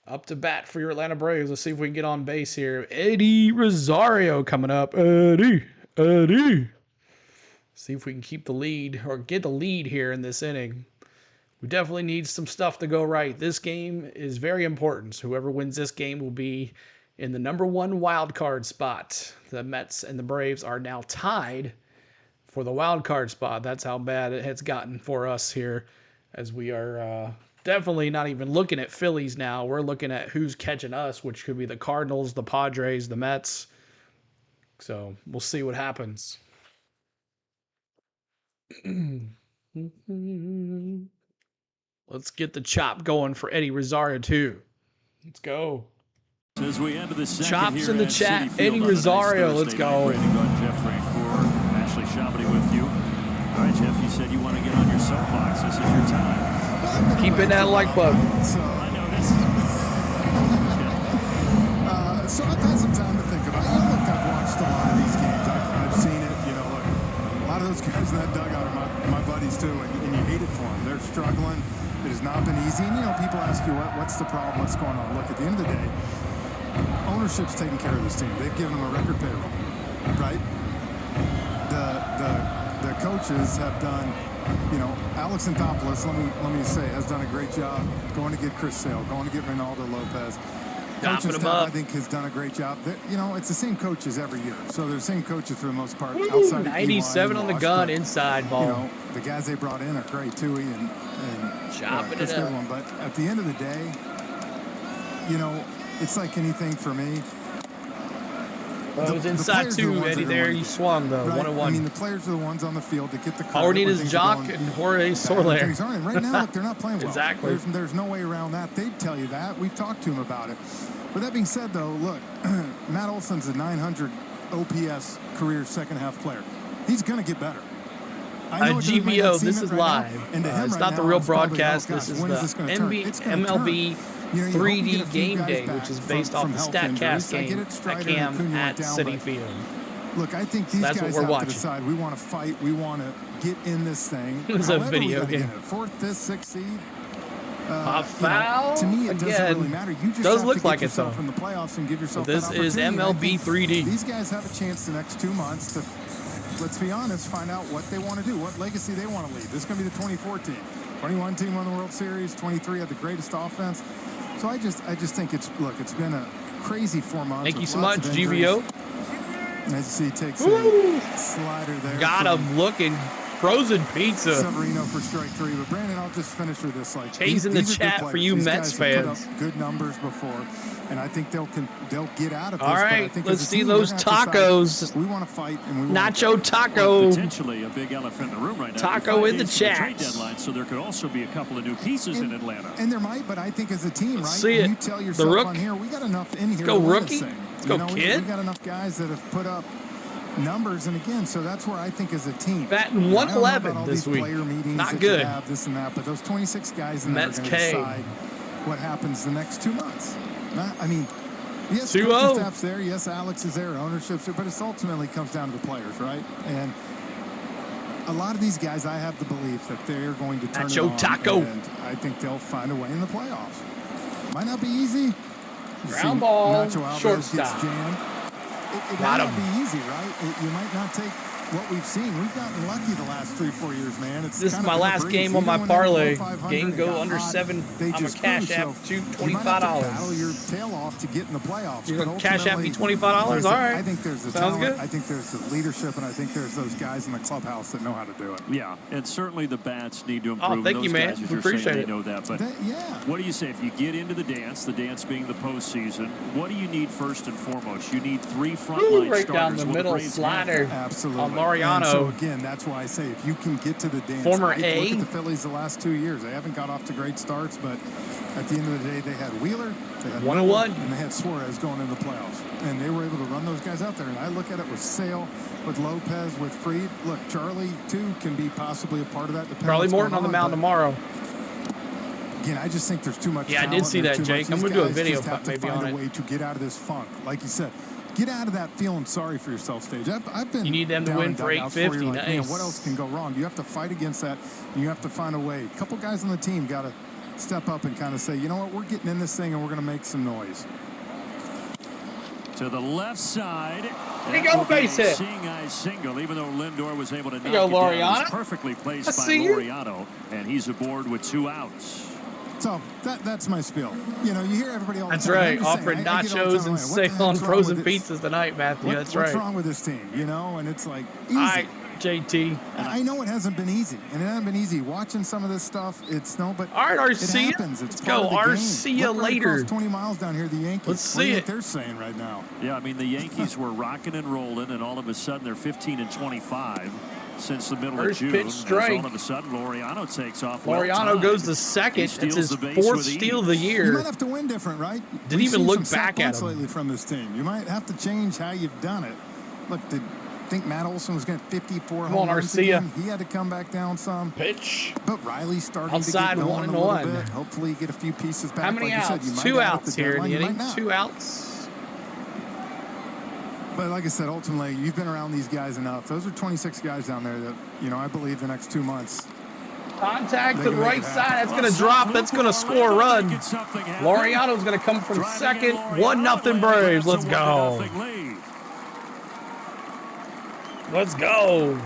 Up to bat for your Atlanta Braves. Let's see if we can get on base here. Eddie Rosario coming up. Eddie. See if we can keep the lead or get the lead here in this inning. We definitely need some stuff to go right. This game is very important. So whoever wins this game will be in the #1 wild card spot. The Mets and the Braves are now tied for the wild card spot. That's how bad it has gotten for us here, as we are definitely not even looking at Phillies now. We're looking at who's catching us, which could be the Cardinals, the Padres, the Mets. So we'll see what happens. Let's get the chop going for Eddie Rosario too. Let's go. As we enter the second Chops here in the at chat. Citi Field Eddie on a nice Rosario, let's Thursday go. night. Brandon Gunn, Jeff Francoeur, Ashley Shabody with you. All right, Jeff, you said you want to get on your soapbox. This is your time. Keep in that like button. I know this. So I've had some time to think about it. Look, I've watched a lot of these games. I've seen it. You know, look, a lot of those guys in that dugout are my buddies too, and you hate it for them. They're struggling. It has not been easy. And, you know, people ask you, what's the problem? What's going on? Look, at the end of the day, ownership's taking care of this team. They've given them a record payroll, right? The coaches have done, you know, Alex Anthopoulos, let me say, has done a great job going to get Chris Sale, going to get Ronaldo Lopez. Coaching staff, I think, has done a great job. You know, it's the same coaches every year. So they're the same coaches for the most part. Outside 97 of on the gun, inside ball. You know, the guys they brought in are great, Tui and chopping Chris it up. Goodwin. But at the end of the day, you know, it's like anything for me. Well, it was inside too, Eddie. There you swung though, right? 1-1. I mean, the players are the ones on the field that get the credit. All we need when is things are Jock going and Jorge Soler. things aren't. Right now, look, they're not playing well. Exactly. There's no way around that. They'd tell you that. We've talked to them about it. With that being said, though, look, Matt Olson's a 900 OPS career second-half player. He's going to get better. GBO, this is live. It's not the real broadcast. This is the MLB 3D game day, which is based off the StatCast game at Cam at Citi Field. Look, I think these guys have to decide. We want to fight. We want to get in this thing. It was a video game. 4th, 5th, 6th seed. A foul, to me, it doesn't really matter. You just have look to like get it's yourself in the playoffs and give yourself this that is opportunity. MLB 3D. These guys have a chance the next 2 months to, let's be honest, find out what they want to do, what legacy they want to leave. This is going to be the 24 team. 21 team won the World Series. 23 had the greatest offense. So I just think it's been a crazy 4 months. Thank you so much, GBO. As you see, he takes a slider there. Got him looking. Frozen pizza. Severino for strike 3. But Brandon, I'll just finish with this. Like, Hayes in the chat for you Mets fans. Put up good numbers before, and I think they'll get out of this. All right, let's see those tacos. We want to fight, and we Nacho taco. Potentially a big elephant in the room right now. Taco in the chat. Trade deadline, so there could also be a couple of new pieces in Atlanta. And there might, but I think as a team, right? See it. You tell yourself on here, we got enough in here. Let's go, to win rookie. This thing. Let's go, kid. We got enough guys that have put up numbers, and again, so that's where I think as a team, batting 111 this week. Not good. Have this and that, but those 26 guys in there are going to decide what happens the next 2 months. I mean, yes, coaching staff's there, yes, Alex is there, ownership's there, but it ultimately comes down to the players, right? And a lot of these guys, I have the belief that they're going to turn it on, and I think they'll find a way in the playoffs. Might not be easy. Ground ball, Nacho Alvarez shortstop. gets jammed. It might not be easy, right? You might not take what we've seen. We've gotten lucky the last 3-4 years, man. It's This is my last game on my parlay. Game go under 7. I'm a cash app $25. Battle your tail off to get in the playoffs. You're gonna cash app me $25? All right. I think there's the Sounds talent. good. I think there's the leadership, and I think there's those guys in the clubhouse that know how to do it. Yeah, and certainly the bats need to improve. Oh, thank you, man. Guys, as you're Appreciate saying, it. they know that. But yeah. what do you say if you get into the dance being the postseason? What do you need first and foremost? You need 3 frontline Right starters. down the middle slider. Absolutely. On Mariano. And so again, that's why I say if you can get to the dance. Former Look A. at the Phillies the last 2 years. They haven't got off to great starts, but at the end of the day, they had Wheeler, they had 101, and they had Suarez going into the playoffs, and they were able to run those guys out there. And I look at it with Sale, with Lopez, with Fried. Look, Charlie too can be possibly a part of that. Charlie Morton on the mound tomorrow. Again, I just think there's too much. Yeah, I did see that, Jake. I'm going to do a video maybe on it. Find a way to get out of this funk, like you said. Get out of that feeling sorry for yourself stage. I've been. You need them to win for 850. Like, nice. Man, what else can go wrong? You have to fight against that. You have to find a way. A couple guys on the team got to step up and kind of say, you know what, we're getting in this thing and we're going to make some noise. To the left side. There you go, base hit. Seeing eye single, even though Lindor was able to knock it go, down. Laureano. It was perfectly placed by Laureano, and he's aboard with 2 outs. So that's my spiel. You know, you hear everybody all the That's time. right. Offering nachos and sale on frozen pizzas tonight, Matthew. That's right. What's wrong with this team? You know, and it's like easy. All right, JT. I know it hasn't been easy, and it hasn't been easy watching some of this stuff. It's no, but all right, Arcia. It happens. It's Let's go, Arcia later. Across 20 miles down here, the Yankees. Let's see what they're saying right now. Yeah, I mean the Yankees were rocking and rolling, and all of a sudden they're 15-25 since the middle of June. Pitch strike. All of a sudden, Laureano takes off. Laureano goes to second. It's his 4th steal of the year. You might have to win different, right? Didn't even look back at him lately from this team. You might have to change how you've done it. Look, I think Matt Olson was getting 54 home runs again. He had to come back down some. Pitch. But Riley's starting outside to get going 1-1. A little bit. Hopefully, get a few pieces back. How many outs? You said, 2 outs here in the inning. 2 outs. But like I said, ultimately, you've been around these guys enough. Those are 26 guys down there that, you know, I believe the next 2 months. Contact to the right side. That's going to drop. That's going to score a run. Laureano's going to come from second. 1-0 Braves. Let's go. Let's go.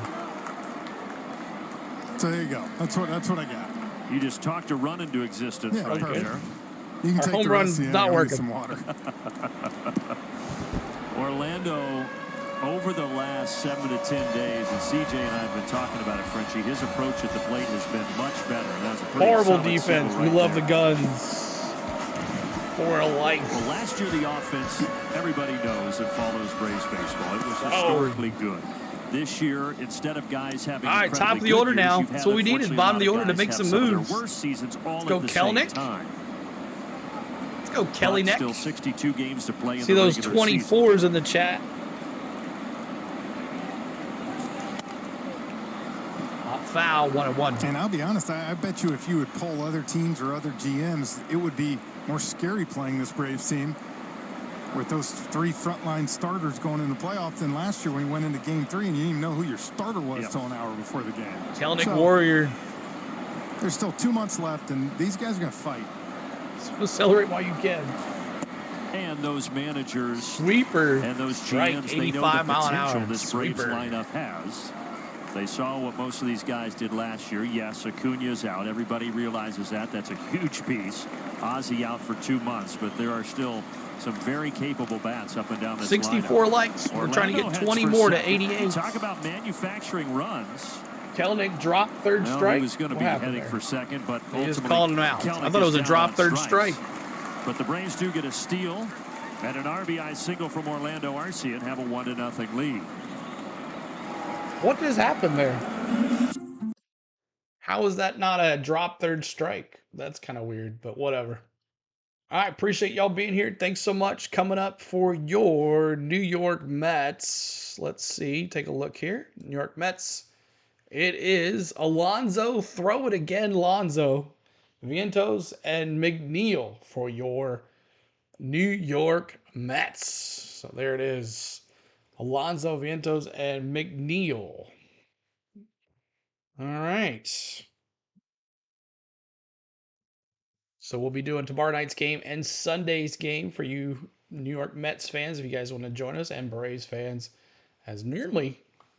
So there you go. That's what I got. You just talked a run into existence right there. You can Our take home the run rest of the not inning, working. some water. Orlando, over the last 7 to 10 days, and CJ and I have been talking about it, Frenchie, his approach at the plate has been much better. That was a pretty horrible solid defense. single We love the guns. For a life. Well, last year the offense, everybody knows that follows Braves baseball. It was historically good. This year, instead of guys having all right, top of the order now. That's what we need is bottom of the order to make some moves. Worst seasons all Let's go, Kelenic. Let's go, Kelly Neck. Still 62 games to play. See those 24s in the chat. Foul, 1-1. And I'll be honest, I bet you if you would poll other teams or other GMs, it would be more scary playing this Braves team with those 3 frontline starters going in the playoffs than last year when you went into Game 3 and you didn't even know who your starter was till an hour before the game. Kelenic Warrior. There's still 2 months left, and these guys are going to fight. Accelerate while you can. And those managers, sweeper, and those GMs, they know the potential this Braves lineup has. They saw what most of these guys did last year. Yes, Acuna's out. Everybody realizes that. That's a huge piece. Ozzie out for 2 months, but there are still some very capable bats up and down this 64 lineup. likes. We're trying to get 20 more to 88. Talk about manufacturing runs. Kelenic dropped third strike. He was going to be heading for second, but he just called him out. Kelenic I thought it was a drop third strike. But the Braves do get a steal and an RBI single from Orlando Arcia and have a 1-0 lead. What just happened there? How is that not a drop third strike? That's kind of weird, but whatever. All right, appreciate y'all being here. Thanks so much. Coming up for your New York Mets. Let's see. Take a look here. New York Mets. It is Alonso. Throw it again, Lonzo. Vientos and McNeil for your New York Mets. So there it is. Alonso, Vientos, and McNeil. All right. So we'll be doing tomorrow night's game and Sunday's game for you New York Mets fans if you guys want to join us, and Braves fans as nearly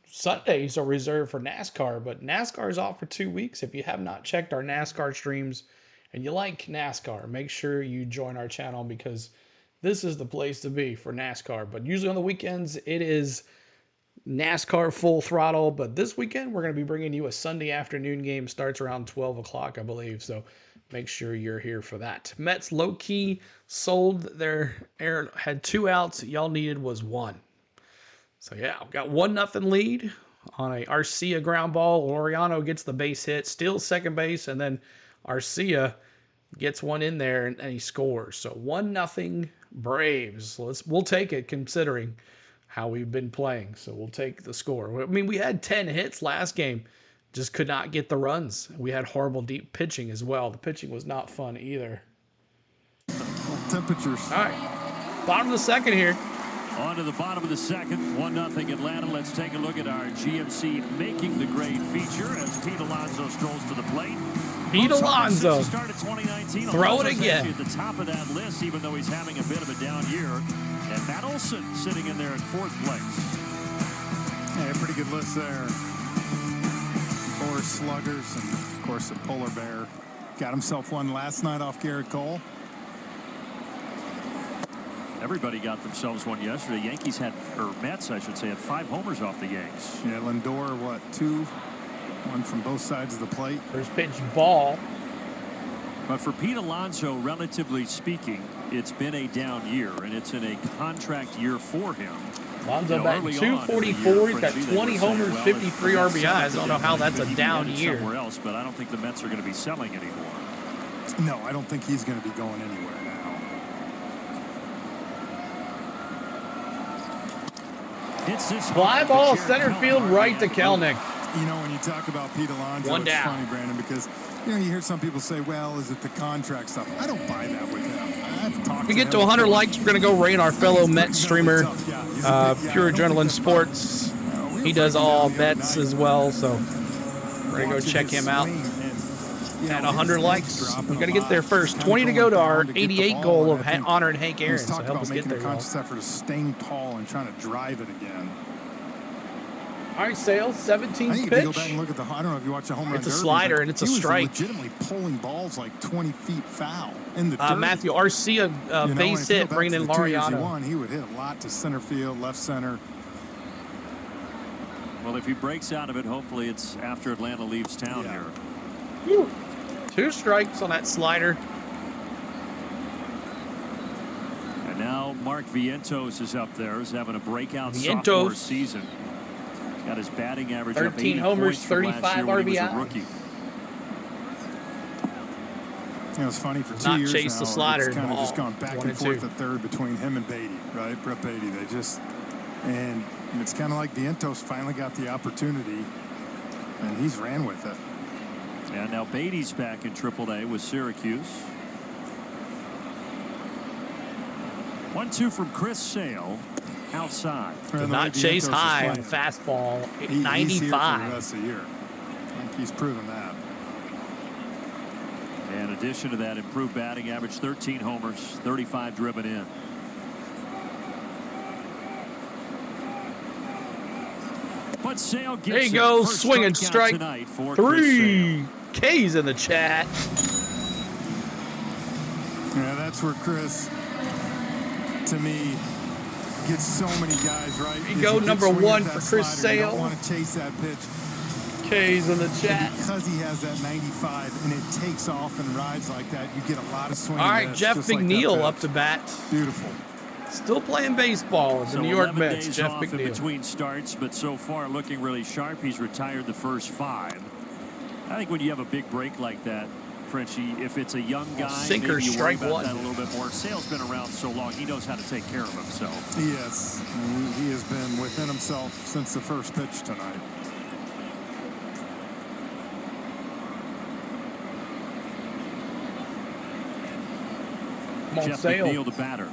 Sundays are reserved for NASCAR, but NASCAR is off for 2 weeks. If you have not checked our NASCAR streams and you like NASCAR, make sure you join our channel because this is the place to be for NASCAR. But usually on the weekends, it is NASCAR full throttle. But this weekend, we're going to be bringing you a Sunday afternoon game. Starts around 12 o'clock, I believe. So make sure you're here for that. Mets low-key sold their air, had 2 outs. Y'all needed was 1. So yeah, got 1-0 lead on a Arcia ground ball. Laureano gets the base hit, steals second base, and then Arcia gets one in there and he scores. So 1-0 Braves. We'll take it considering how we've been playing. So we'll take the score. I mean, we had 10 hits last game, just could not get the runs. We had horrible deep pitching as well. The pitching was not fun either. Temperatures. All right, bottom of the second here. On to the bottom of the second, 1-0 Atlanta. Let's take a look at our GMC Making the Grade feature as Pete Alonso strolls to the plate. Pete Alonso. Started 2019. Throw it again. At the top of that list, even though he's having a bit of a down year. And Matt Olson sitting in there at 4th place. Yeah, pretty good list there. 4 sluggers and, of course, a polar bear. Got himself one last night off Garrett Cole. Everybody got themselves one yesterday. Yankees had, or Mets, I should say, had 5 homers off the Yanks. Yeah, Lindor, what, 2? One from both sides of the plate. First pitch ball. But for Pete Alonso, relatively speaking, it's been a down year, and it's in a contract year for him. Alonso batting 244. He's got 20 homers, 53 RBIs. I don't know how that's a down year. Somewhere else, but I don't think the Mets are going to be selling anymore. No, I don't think he's going to be going anywhere now. Fly ball center field right to Kelnick. You know, when you talk about Pete Alonso, One it's down. funny, Brandon, because you know you hear some people say, "Well, is it the contract stuff?" I don't buy that with him. We get to 100 likes, we're gonna go raid our fellow Mets streamer, Pure Adrenaline Sports. He does all Mets as well, so we're gonna go check him out. At 100 likes, we gotta get there first. 20 to go to our 88 goal of honoring Hank Aaron. So help us get there. Making a conscious effort of staying tall and trying to drive it again. All right, Sales, 17th I think pitch. if you go back and look at the, I don't know if you watch the home run It's a derby, slider and it's a strike. He was legitimately pulling balls like 20 feet foul in the derby. Matthew Arcia, base hit, bringing in Laureano. He would hit a lot to center field, left center. Well, if he breaks out of it, hopefully it's after Atlanta leaves town here. Whew. 2 strikes on that slider. And now Mark Vientos is up there. He's having a breakout Vientos. sophomore season. Got his batting average 13 up 80 homers, points from last 35 year when he was a RBIs. rookie. You know, it's funny for 2 Not years chase now, the slider it's kind of ball. just gone back 1 and and 2. forth at third between him and Beatty, right? Brett Beatty. They just, and it's kind of like Vientos finally got the opportunity, and he's ran with it. And now Beatty's back in AAA with Syracuse. 1-2 from Chris Sale outside. Did not chase high on the fastball. He's 95. here for the rest of the year. I think he's proven that. In addition to that, improved batting average, 13 homers, 35 driven in. But Sale gets There you go, first swinging strikeout strike tonight for Chris 3. Sale. K's in the chat. Yeah, that's where Chris, to me, gets so many guys right. There you go, number 1 for Chris Sale. You Sale. don't want to chase that pitch. K's in the chat. Because he has that 95 and it takes off and rides like that, you get a lot of swing. All right, Jeff McNeil up to bat. Beautiful. Still playing baseball with the So New York 11 Mets. days Jeff off in McNeil. between starts, but so far looking really sharp. He's retired the first 5. I think when you have a big break like that, Frenchie, if it's a young guy, Sinker, maybe you strike worry about 1. that a little bit more. Sale's been around so long, he knows how to take care of himself. Yes, he has been within himself since the first pitch tonight. Come on, Jeff Sale. McNeil, the batter.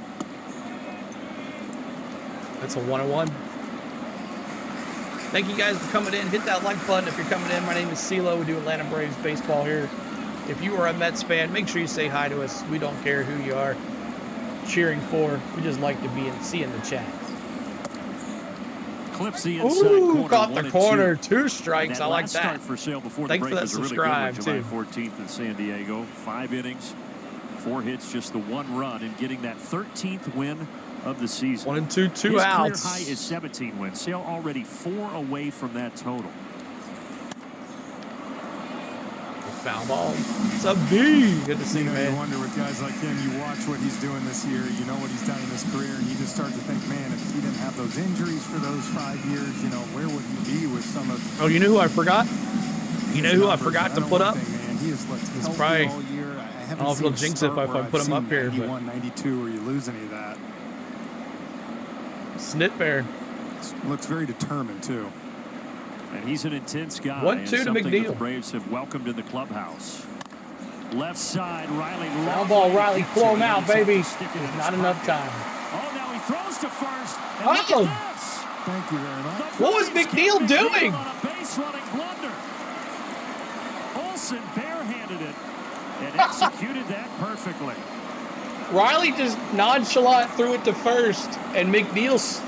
That's a 1-1. Thank you guys for coming in. Hit that like button if you're coming in. My name is CeeLo. We do Atlanta Braves baseball here. If you are a Mets fan, make sure you say hi to us. We don't care who you are cheering for. We just like to be see in the chat. clips the inside Ooh, corner. caught the 1-2. corner. 2 strikes. I like last that. Start for sale before Thanks the for break that was a really subscribe, good one, too. July 14th in San Diego. 5 innings, 4 hits, just the 1 run, and getting that 13th win of the season. 1 and 2, 2 His outs. career high is 17 wins. Sale already 4 away from that total. Foul ball. What's up, D? Good to see you, You man. wonder with guys like him, you watch what he's doing this year, you know what he's done in his career, and you just start to think, man, if he didn't have those injuries for those 5 years, you know, where would he be with some of... Oh, you know who I forgot? You know who I forgot to put up? Man, he has looked healthy probably- all year. I don't know if it'll jinx it if I put him up here, but- 91, 92, or you lose any of that. Snit Bear. Looks very determined, too. And he's an intense guy. 1-2 to something that McNeil. the Braves have welcomed in the clubhouse. Left side, Riley. Foul ball, Riley. Throw him out, baby. Stick it in There's his not enough pocket. time. Oh, now he throws to first. And Oh! look at this. Thank you very much. The What was Braves McNeil keep doing? on a base running blunder. Olsen barehanded it and executed that perfectly. Riley just nonchalant threw it to first, and McNeil's.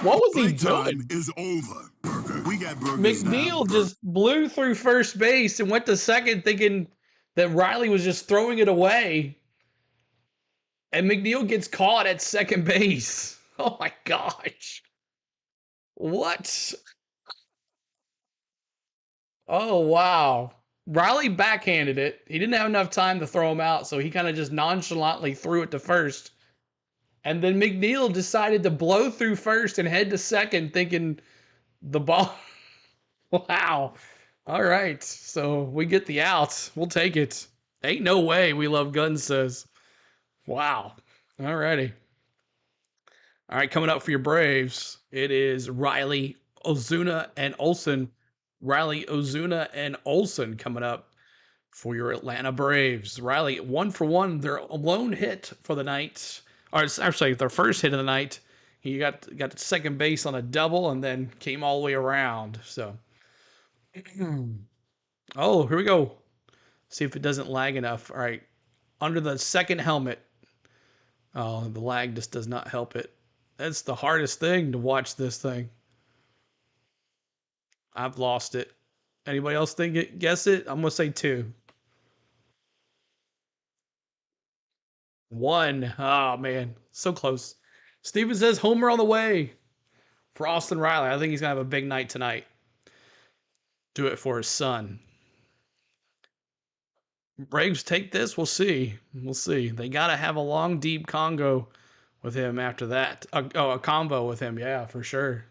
What was he doing? is over. Burger. We got burgers McNeil just blew through first base and went to second, thinking that Riley was just throwing it away. And McNeil gets caught at second base. Oh my gosh. What? Oh, wow. Riley backhanded it. He didn't have enough time to throw him out, so he kind of just nonchalantly threw it to first. And then McNeil decided to blow through first and head to second, thinking the ball. Wow. All right. So we get the outs. We'll take it. Ain't no way we love guns, says. Wow. All righty. All right. Coming up for your Braves, it is Riley, Ozuna, and Olsen. Riley, Ozuna, and Olsen coming up for your Atlanta Braves. Riley, 1 for 1, their lone hit for the night. Or it's actually their first hit of the night. He got to second base on a double and then came all the way around. So, oh, here we go. See if it doesn't lag enough. All right, under the second helmet. Oh, the lag just does not help it. That's the hardest thing to watch this thing. I've lost it. Anybody else think it? Guess it? I'm gonna say 2. 1. Oh man, so close. Steven says homer on the way for Austin Riley. I think he's gonna have a big night tonight. Do it for his son. Braves take this. We'll see. We'll see. They gotta have a long, deep convo with him after that. A combo with him. Yeah, for sure.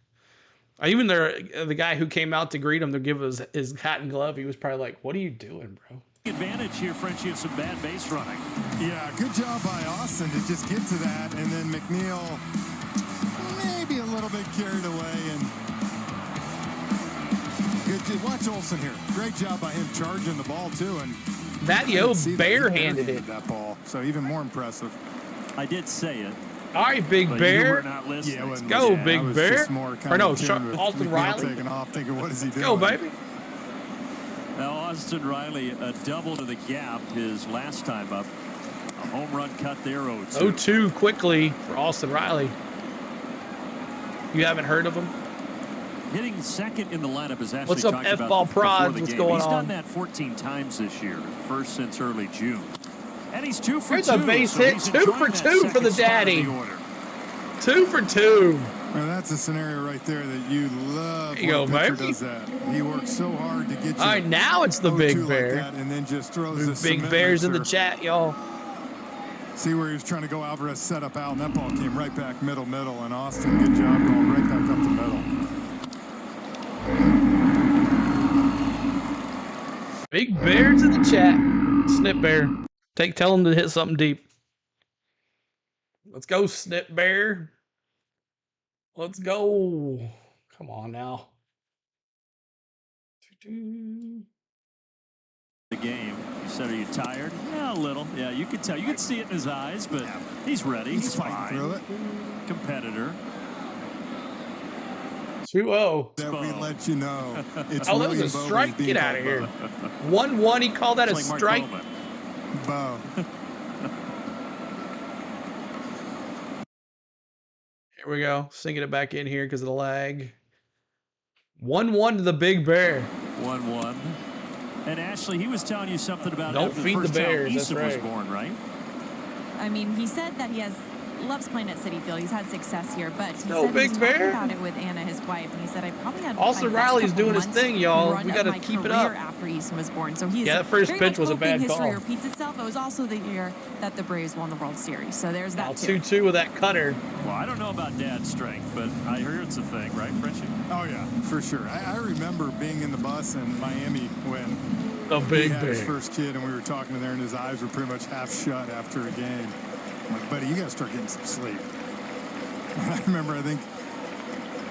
Even the guy who came out to greet him to give his hat and glove, he was probably like, "What are you doing, bro?" Advantage here, Frenchie, of some bad base running. Yeah, good job by Austin to just get to that, and then McNeil maybe a little bit carried away. And watch Olsen here. Great job by him charging the ball too, and Matteo barehanded it. that ball, so even more impressive. I did say it. All right, Big But Bear. you were not listening. Yeah, Let's go, I Big was Bear. just more Or no, in tune with Austin McNeil Riley. taking off, thinking, what is he doing? Go, baby. Now, Austin Riley, a double to the gap his last time up. A home run cut there, 0-2. 0-2 quickly for Austin Riley. You haven't heard of him? Hitting second in the lineup is actually What's up, talked about F-ball before prods? the What's game. going He's on? done that 14 times this year, first since early June. And he's 2 for Here's 2. a base so hit, he's 2 enjoying for that 2 for the second spot of daddy. the order. 2 for 2. Well, that's a scenario right there that you love. There you go, when a pitcher baby. does that. He works so hard to get you. All right, now it's the 0-2 Big like Bear. that, and then just throws a Big cement Bears in the mixer. chat, y'all. See where he was trying to go. Alvarez set up out, and that ball came right back middle, and Austin, good job going right back up the middle. Big Bears in the chat. Snip Bear. Tell him to hit something deep. Let's go, Snip Bear. Let's go. Come on now. The game. You said, are you tired? Yeah, a little. Yeah, you could tell. You could see it in his eyes, but he's ready. He's fine. fighting through it. Competitor. 2-0. That we let you know. It's Oh, that was William a Bowes strike. being Get out of here. 1-1. He called that a It's like strike. Mark Bo. Here we go. Sinking it back in here because of the lag. 1-1 to the Big Bear. 1-1. And Ashley, he was telling you something about Don't after feed the first the child, bears, Easton that's was right. born, right? I mean, he said that he loves playing at Citi Field. He's had success here, but he No said Big he was talking Bear. about it with Anna, his wife, and he said, I probably had Austin my best Riley's couple doing his months thing, y'all. run We of gotta my keep it career up. after Easton was born. So he's Yeah, that first very pitch much was a hoping bad history call. repeats itself. It was also the year that the Braves won the World Series. So there's Now that too. 2-2 with that cutter. Well, I don't know about dad's strength, but I heard it's a thing, right, Frenchie? Oh, yeah, for sure. I remember being in the bus in Miami when The he Big had his Bear. first kid, and we were talking to there, and his eyes were pretty much half shut after a game. I'm like, buddy, you got to start getting some sleep. I remember, I think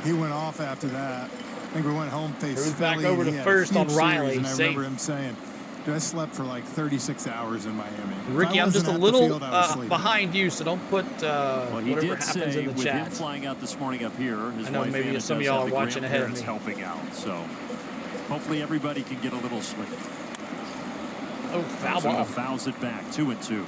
he went off after that. I think we went home, faced It was back Philly, over and to he had a first on huge Riley, series, and I safe. remember him saying, dude, I slept for like 36 hours in Miami. If Ricky, I I'm just wasn't a at the little field, I was sleeping. behind you, so don't put Well, he whatever did happens say in the with him chat. flying out this morning up here, his I know wife maybe Anna some of does y'all have are the watching ahead of grandparents me. helping out. So hopefully everybody can get a little sleep. Oh, foul Ozuna ball. fouls it back, 2-2.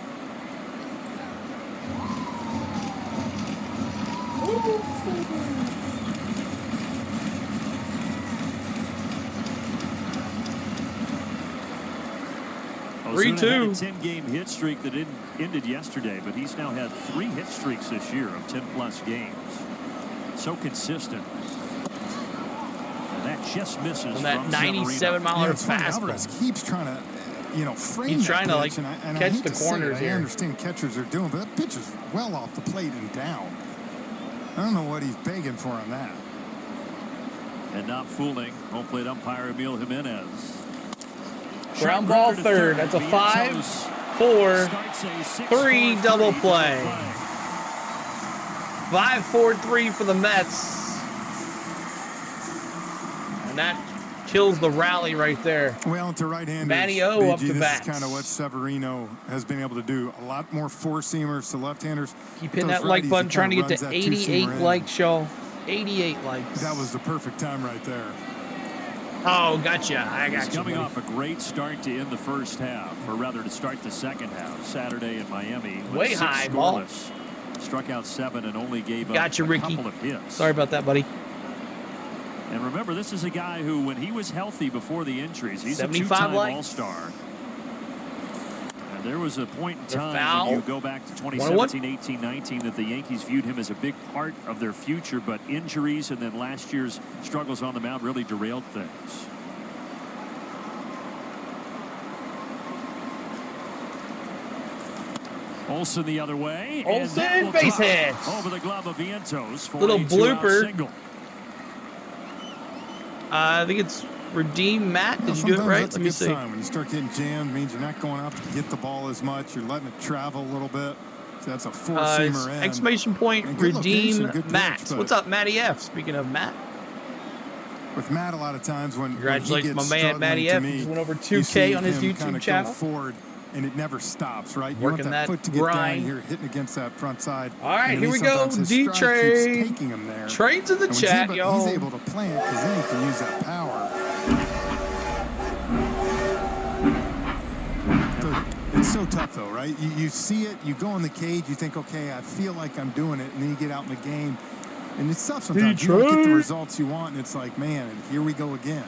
Ozuna had a 10-game hit streak that ended yesterday, but he's now had 3 hit streaks this year of 10-plus games. So consistent. And that just misses And that from 97-mile It's funny, fastball. Alvarez keeps trying to, frame He's that trying to, pitch, like, and I catch hate the to say it, corners I here. understand catchers are doing, but that pitch is well off the plate and down. I don't know what he's begging for on that. And not fooling home plate umpire Emil Jimenez. Ground ball third. That's a 5-4-3 double play. 5-4-3 for the Mets. And that kills the rally right there. Well, to right-handers, Matty O up BG, to this bats. is kind of what Severino has been able to do. A lot more four-seamers to left-handers. Keep hitting that like button, trying to get to 88 likes, y'all. 88 likes. That was the perfect time right there. Oh, gotcha. I got He's you. coming buddy. off a great start to end the first half, or rather to start the second half, Saturday in Miami. Way high, ball. Struck out 7 and only gave up Gotcha, a Ricky. couple of hits. Sorry about that, buddy. And remember, this is a guy who, when he was healthy before the injuries, he's a 75 two-time likes. All-Star. And there was a point in They're time foul. when you go back to 2017, 18, 19 that the Yankees viewed him as a big part of their future, but injuries and then last year's struggles on the mound really derailed things. Olsen the other way. and Olsen, that will base drop hit. over the glove of Vientos for Little a two-out blooper. single. I think it's Redeem Matt. Did you do it Sometimes right? that's Let a me good see. sign. When you start getting jammed, it means you're not going out to get the ball as much. You're letting it travel a little bit. So that's a four-seamer in. Exclamation point, And good Redeem location, good pitch, Matt. but- What's up, Matty F? Speaking of Matt. With Matt, a lot of times when Congratulations, he gets my man, struggling, Matty to F. me, He's went over you 2K see on his him YouTube kinda channel. Go forward, and it never stops, right? You Working want that foot to get grind. down here, hitting against that front side. All right, And here we then go. sometimes his stride D-Trade. keeps taking him there. Trades in the And when chat, he's y'all. able to plant because then he can use that power. So it's so tough, though, right? You see it, you go in the cage, you think, okay, I feel like I'm doing it, and then you get out in the game, and it's tough sometimes. You don't get the D-Trade. results you want, and it's like, man, here we go again.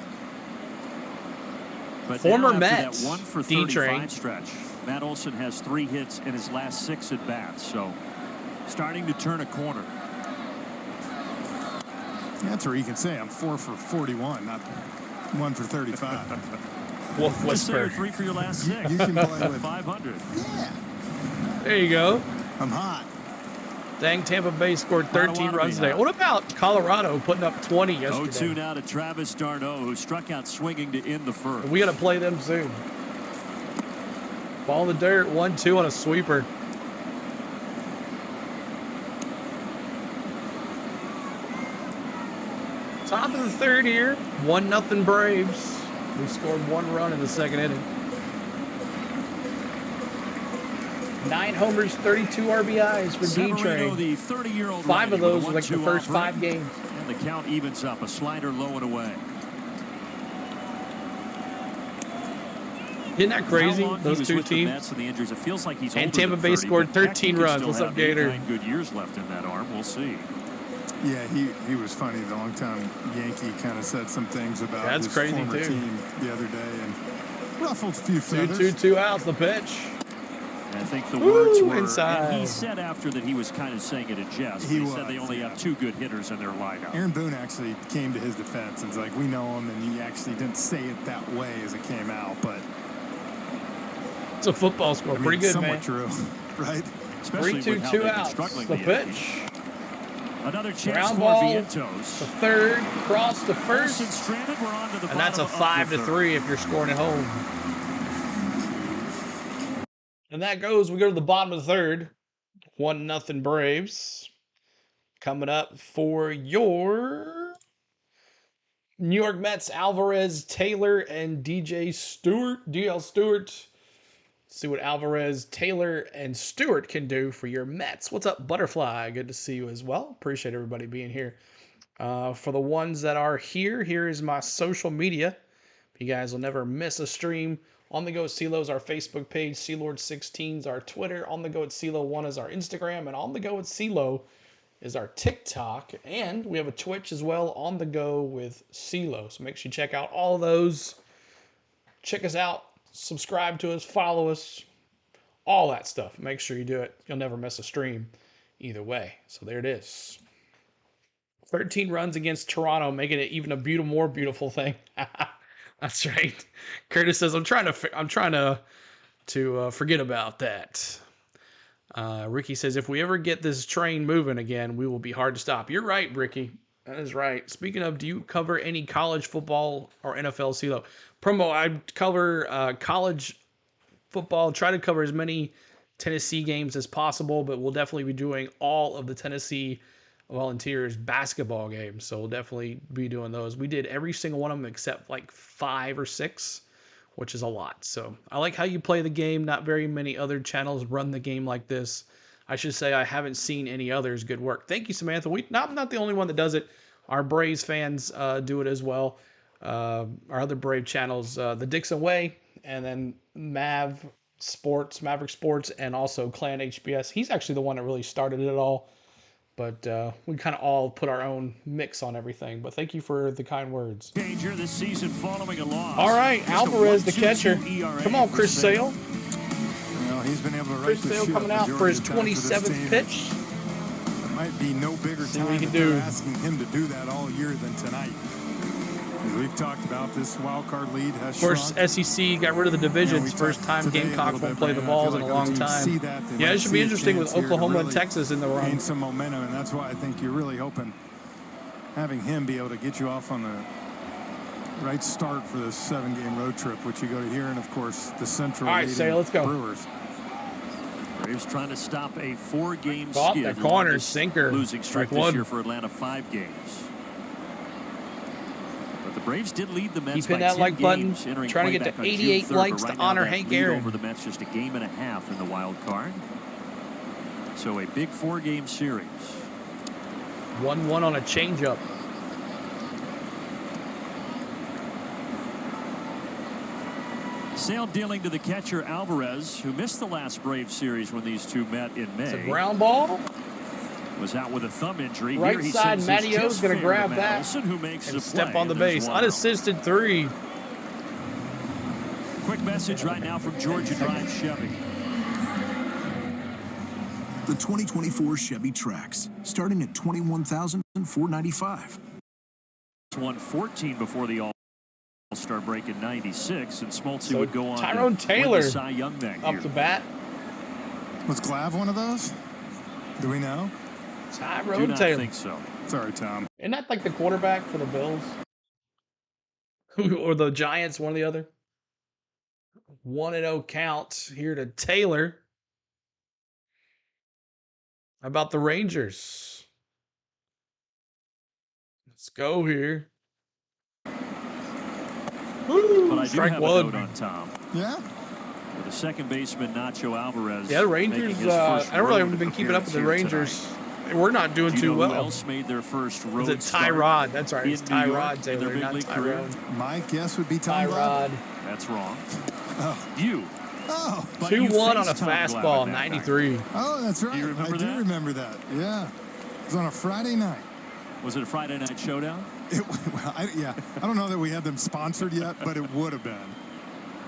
But Former now after Mets, that 1 for D-Train. 35 stretch, Matt Olson has 3 hits in his last 6 at bats, so starting to turn a corner. That's where you can say I'm 4 for 41, not 1 for 35. Wolf Just say you're Whisper. 3 for your last 6. You can play with 500. Yeah, There you go. I'm hot. Dang, Tampa Bay scored 13 runs today. What about Colorado putting up 20 yesterday? 0-2 now to Travis d'Arnaud, who struck out swinging to end the first. We got to play them soon. Ball in the dirt, 1-2 on a sweeper. Top of the third here, 1-0 Braves. We scored 1 run in the second inning. 9 homers, 32 RBIs for Severino, D-Train. the 30-year-old 5 of righty with those a were like the 1-2 first offering. 5 games. And the count evens up, a slider low and away. Isn't that crazy? How long Those he was two with the teams. Mets and the injuries, it feels like he's And older Tampa than Bay 30, scored but heck, 13 he could runs. still What's have up, Gator? 8-9 good years left in that arm. We'll see. Yeah, he was funny. The longtime Yankee kind of said some things about his former team the other day and ruffled a few feathers. 2 outs, the pitch. And I think the words were, inside. and he said after that he was kind of saying it in jest. He said they only have 2 good hitters in their lineup. Aaron Boone actually came to his defense and was like, we know him, and he actually didn't say it that way as it came out, but it's a football score. I mean, pretty good, somewhat man. True, right? Especially 3-2, 2 outs. The pitch. Another chance Ground for ball Vientos. to third, cross to first, Stranded, we're on to the and that's a bottom of 5-3 if you're scoring at home. And that goes. We go to the bottom of the third. 1-0 Braves. Coming up for your New York Mets, Alvarez, Taylor, and DL Stewart. See what Alvarez, Taylor, and Stewart can do for your Mets. What's up, Butterfly? Good to see you as well. Appreciate everybody being here. For the ones that are here, here is my social media. You guys will never miss a stream. On the Go at CeeLo is our Facebook page. Sealord16 is our Twitter. On the Go at CeeLo1 is our Instagram. And On the Go at CeeLo is our TikTok. And we have a Twitch as well, On the Go with CeeLo. So make sure you check out all of those. Check us out. Subscribe to us. Follow us. All that stuff. Make sure you do it. You'll never miss a stream either way. So there it is. 13 runs against Toronto, making it even a more beautiful thing. That's right. Curtis says, I'm trying to forget about that. Ricky says, if we ever get this train moving again, we will be hard to stop. You're right, Ricky. That is right. Speaking of, do you cover any college football or NFL, CeeLo? Promo, I cover college football. Try to cover as many Tennessee games as possible, but we'll definitely be doing all of the Tennessee Volunteers basketball games, so we'll definitely be doing those. We did every single one of them except like 5 or 6, which is a lot. So I like how you play the game. Not very many other channels run the game like this. I should say I haven't seen any others. Good work. Thank you, Samantha. I'm not the only one that does it. Our Braves fans do it as well. Our other Brave channels, the Dixon Way, and then Maverick Sports, and also Clan HBS. He's actually the one that really started it all. But we kind of all put our own mix on everything. But thank you for the kind words. Danger this season following a loss. All right, Alvarez, the catcher. Come on, Chris Sale. Well, he's been able to Chris Sale coming out for his 27th pitch. There might be no bigger time what he can do. Asking him to do that all year than tonight. As we've talked about, this wild card lead has First shrunk. SEC got rid of the divisions. First time Gamecocks won't play the balls in a long time. Yeah, it should be interesting with Oklahoma and Texas in the run. Gain some momentum, and that's why I think you're really hoping having him be able to get you off on the right start for this 7-game road trip, which you go to here, and of course the Central. All right, Say, let's go. Brewers. Braves trying to stop a 4-game Caught skid. the corner, sinker. Losing streak Strike this year for Atlanta, 5 games. The Braves did lead the Mets Keep by 10 like button, games, trying to get to 88 likes to honor Hank Aaron. Over the Mets, just a game and a half in the wild card. So a big 4-game series. 1-1 on a changeup. Sale dealing to the catcher Alvarez, who missed the last Braves series when these two met in May. It's a ground ball. Was out with a thumb injury. Right Here side, Mattio's going to grab that who makes and a step play, on the base. Unassisted 3. Quick message right now from Georgia Drive Chevy. The 2024 Chevy Trax, starting at $21,495. 114 before the All-Star break in '96, and Smoltz would go on Tyrone to Taylor win the Cy Young that up year. the bat. Was Glav one of those? Do we know? Tyrone Taylor. Taylor. Think so. Sorry, Tom. Isn't that like the quarterback for the Bills? Or the Giants, one or the other? 1-0 count here to Taylor. How about the Rangers? Let's go here. Woo, But I do strike have one. a note on Tom. Yeah? With the second baseman Nacho Alvarez. Yeah, the Rangers. making his first I don't really road haven't been keeping up with the appearance here Rangers. tonight. We're not doing Do you too know well. Who else made their first road Is it start Tyrod? That's right. It's in New York Tyrod in Taylor, their big not league career? Tyrone. My guess would be Tom Tyrod. That's wrong. Oh. You. Oh. But you 2-1 on a faced Tom Glavine fastball, that 93. night. Oh, that's right. Do you remember I do that? remember that. Yeah. It was on a Friday night. Was it a Friday Night Showdown? I don't know that we had them sponsored yet, but it would have been.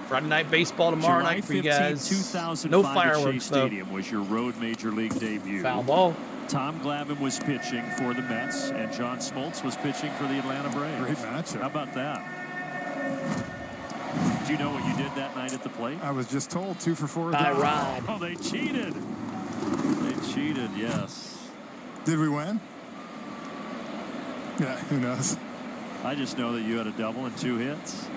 Friday Night Baseball tomorrow July night for you guys. 2005 No at fireworks, Shea though. Stadium was your road major league debut. Foul ball. Tom Glavine was pitching for the Mets, and John Smoltz was pitching for the Atlanta Braves. Great matchup. How about that? Do you know what you did that night at the plate? I was just told 2 for 4. I ride. Oh, they cheated. They cheated, yes. Did we win? Yeah, who knows? I just know that you had a double and 2 hits.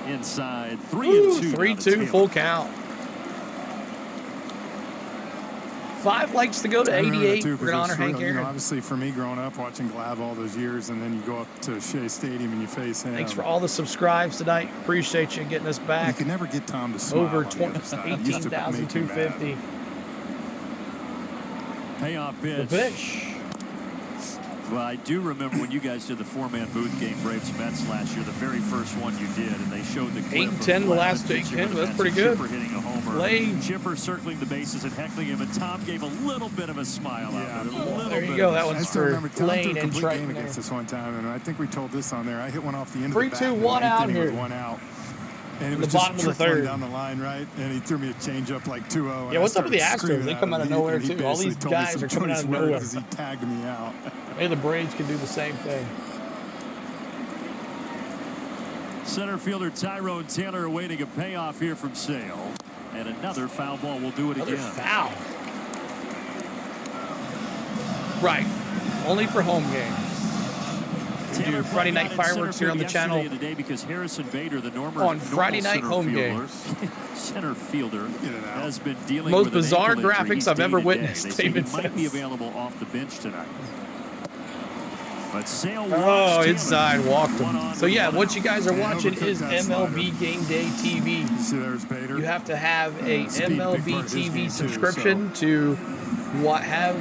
Inside, 3-2. 3-2, full count. 5 likes to go to 88. We're going to honor Hank Aaron. Obviously, for me growing up, watching Glav all those years, and then you go up to Shea Stadium and you face him. Thanks for all the subscribes tonight. Appreciate you getting us back. You can never get Tom to smile. Over 18,250. Payoff pitch. The pitch. Well, I do remember when you guys did the 4-man booth game, Braves-Mets last year, the very first one you did, and they showed the clip 8-10 the last 8 games. That's pretty good. Chipper hitting a homer. Lane. Chipper circling the bases and heckling him, and Tom gave a little bit of a smile out of it. There you go. That one's for Lane and Triton Triton. Against us one time, and I think we told this on there. I hit one off the end of the 3-2-1 out here. With 1 out. And it the was bottom of the third. Down the line, right? And he threw me a changeup like 2-0. Yeah, what's up with the Astros? They come out of nowhere, too. All these guys are coming out of nowhere. Because he tagged me out. Maybe the Braves can do the same thing. Center fielder Tyrone Taylor awaiting a payoff here from Sale. And another foul ball will do it Another again. Foul. Right. Only for home games. We do Friday night fireworks here on the channel today because Harrison Bader, the on Friday night home games. Center fielder has been dealing Most with bizarre an ankle injury. graphics I've ever witnessed. They say he might be available off the bench tonight. But Sale inside walked him. So yeah, what you guys are watching is MLB Game Day TV. See, there's Bader. You have to have a MLB TV subscription to have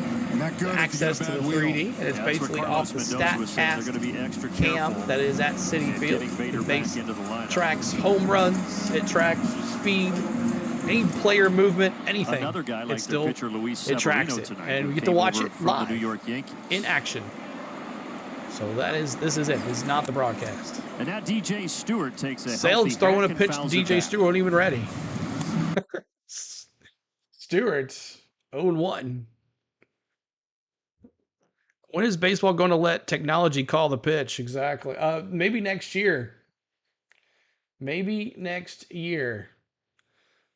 access to the 3D, and it's basically off the StatCast cam that is at Citi Field. It tracks home runs, it tracks speed, any player movement, anything. Another guy like still, pitcher Luis it tracks it, and we get to watch it live the New York Yankees in action. So this is it. This is not the broadcast. And now DJ Stewart takes a Sale's throwing a pitch to DJ Stewart, wasn't even ready. Stewart, 0-1. When is baseball going to let technology call the pitch? Exactly. Maybe next year. Maybe next year.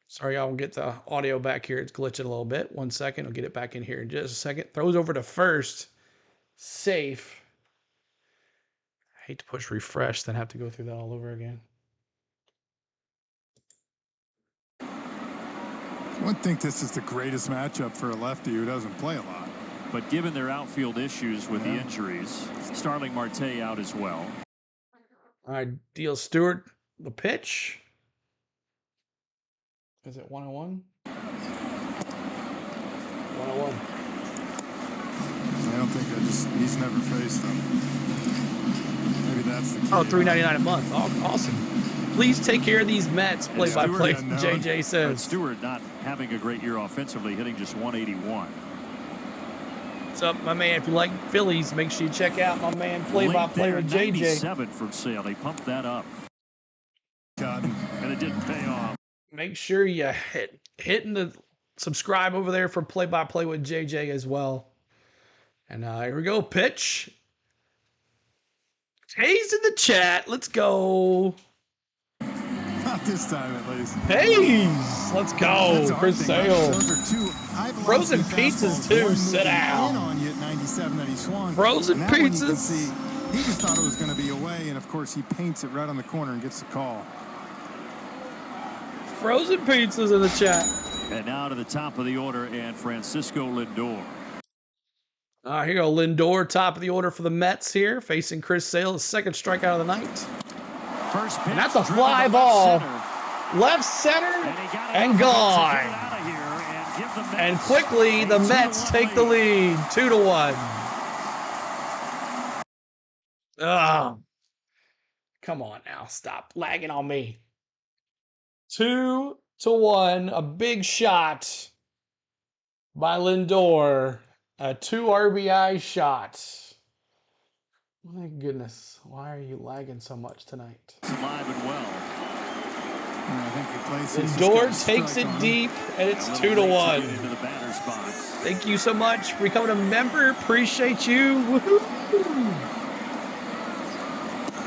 Sorry, I'll get the audio back here. It's glitching a little bit. 1 second. I'll get it back in here in just a second. Throws over to first. Safe. I hate to push refresh, then have to go through that all over again. I would think this is the greatest matchup for a lefty who doesn't play a lot. But given their outfield issues with the injuries, Starling Marte out as well. All right, deal Stewart the pitch. Is it 101? 101. I don't think he's never faced them. Maybe that's the key. Oh, $3.99 a month. Oh, awesome. Please take care of these Mets. Play-by-play, JJ says. But Stewart not having a great year offensively, hitting just 181. What's up, my man? If you like Phillies, make sure you check out my man play-by-play with JJ. 97 from Sale. They pumped that up. And it didn't pay off. Make sure you hitting the subscribe over there for play-by-play with JJ as well. And here we go. Pitch. Hayes in the chat. Let's go. Not this time, at least. Hayes. Let's go. Chris Sale. Frozen pizzas, too. Sit down. On you at 97 that he swung. Frozen pizzas. He just thought it was going to be away, and of course he paints it right on the corner and gets the call. Frozen pizzas in the chat. And now to the top of the order, and Francisco Lindor. All right, here you go. Lindor, top of the order for the Mets here, facing Chris Sale, the second strikeout of the night. First pitch, and that's a fly ball. Left center and gone. And quickly, the Mets take the lead, 2-1. Oh, come on now. Stop lagging on me. 2-1, a big shot by Lindor. A 2 RBI shot. My goodness, why are you lagging so much tonight? Alive and well. Lindor takes it deep, and it's 2-1. Into the batter's box. Thank you so much for becoming a member. Appreciate you. Woohoo!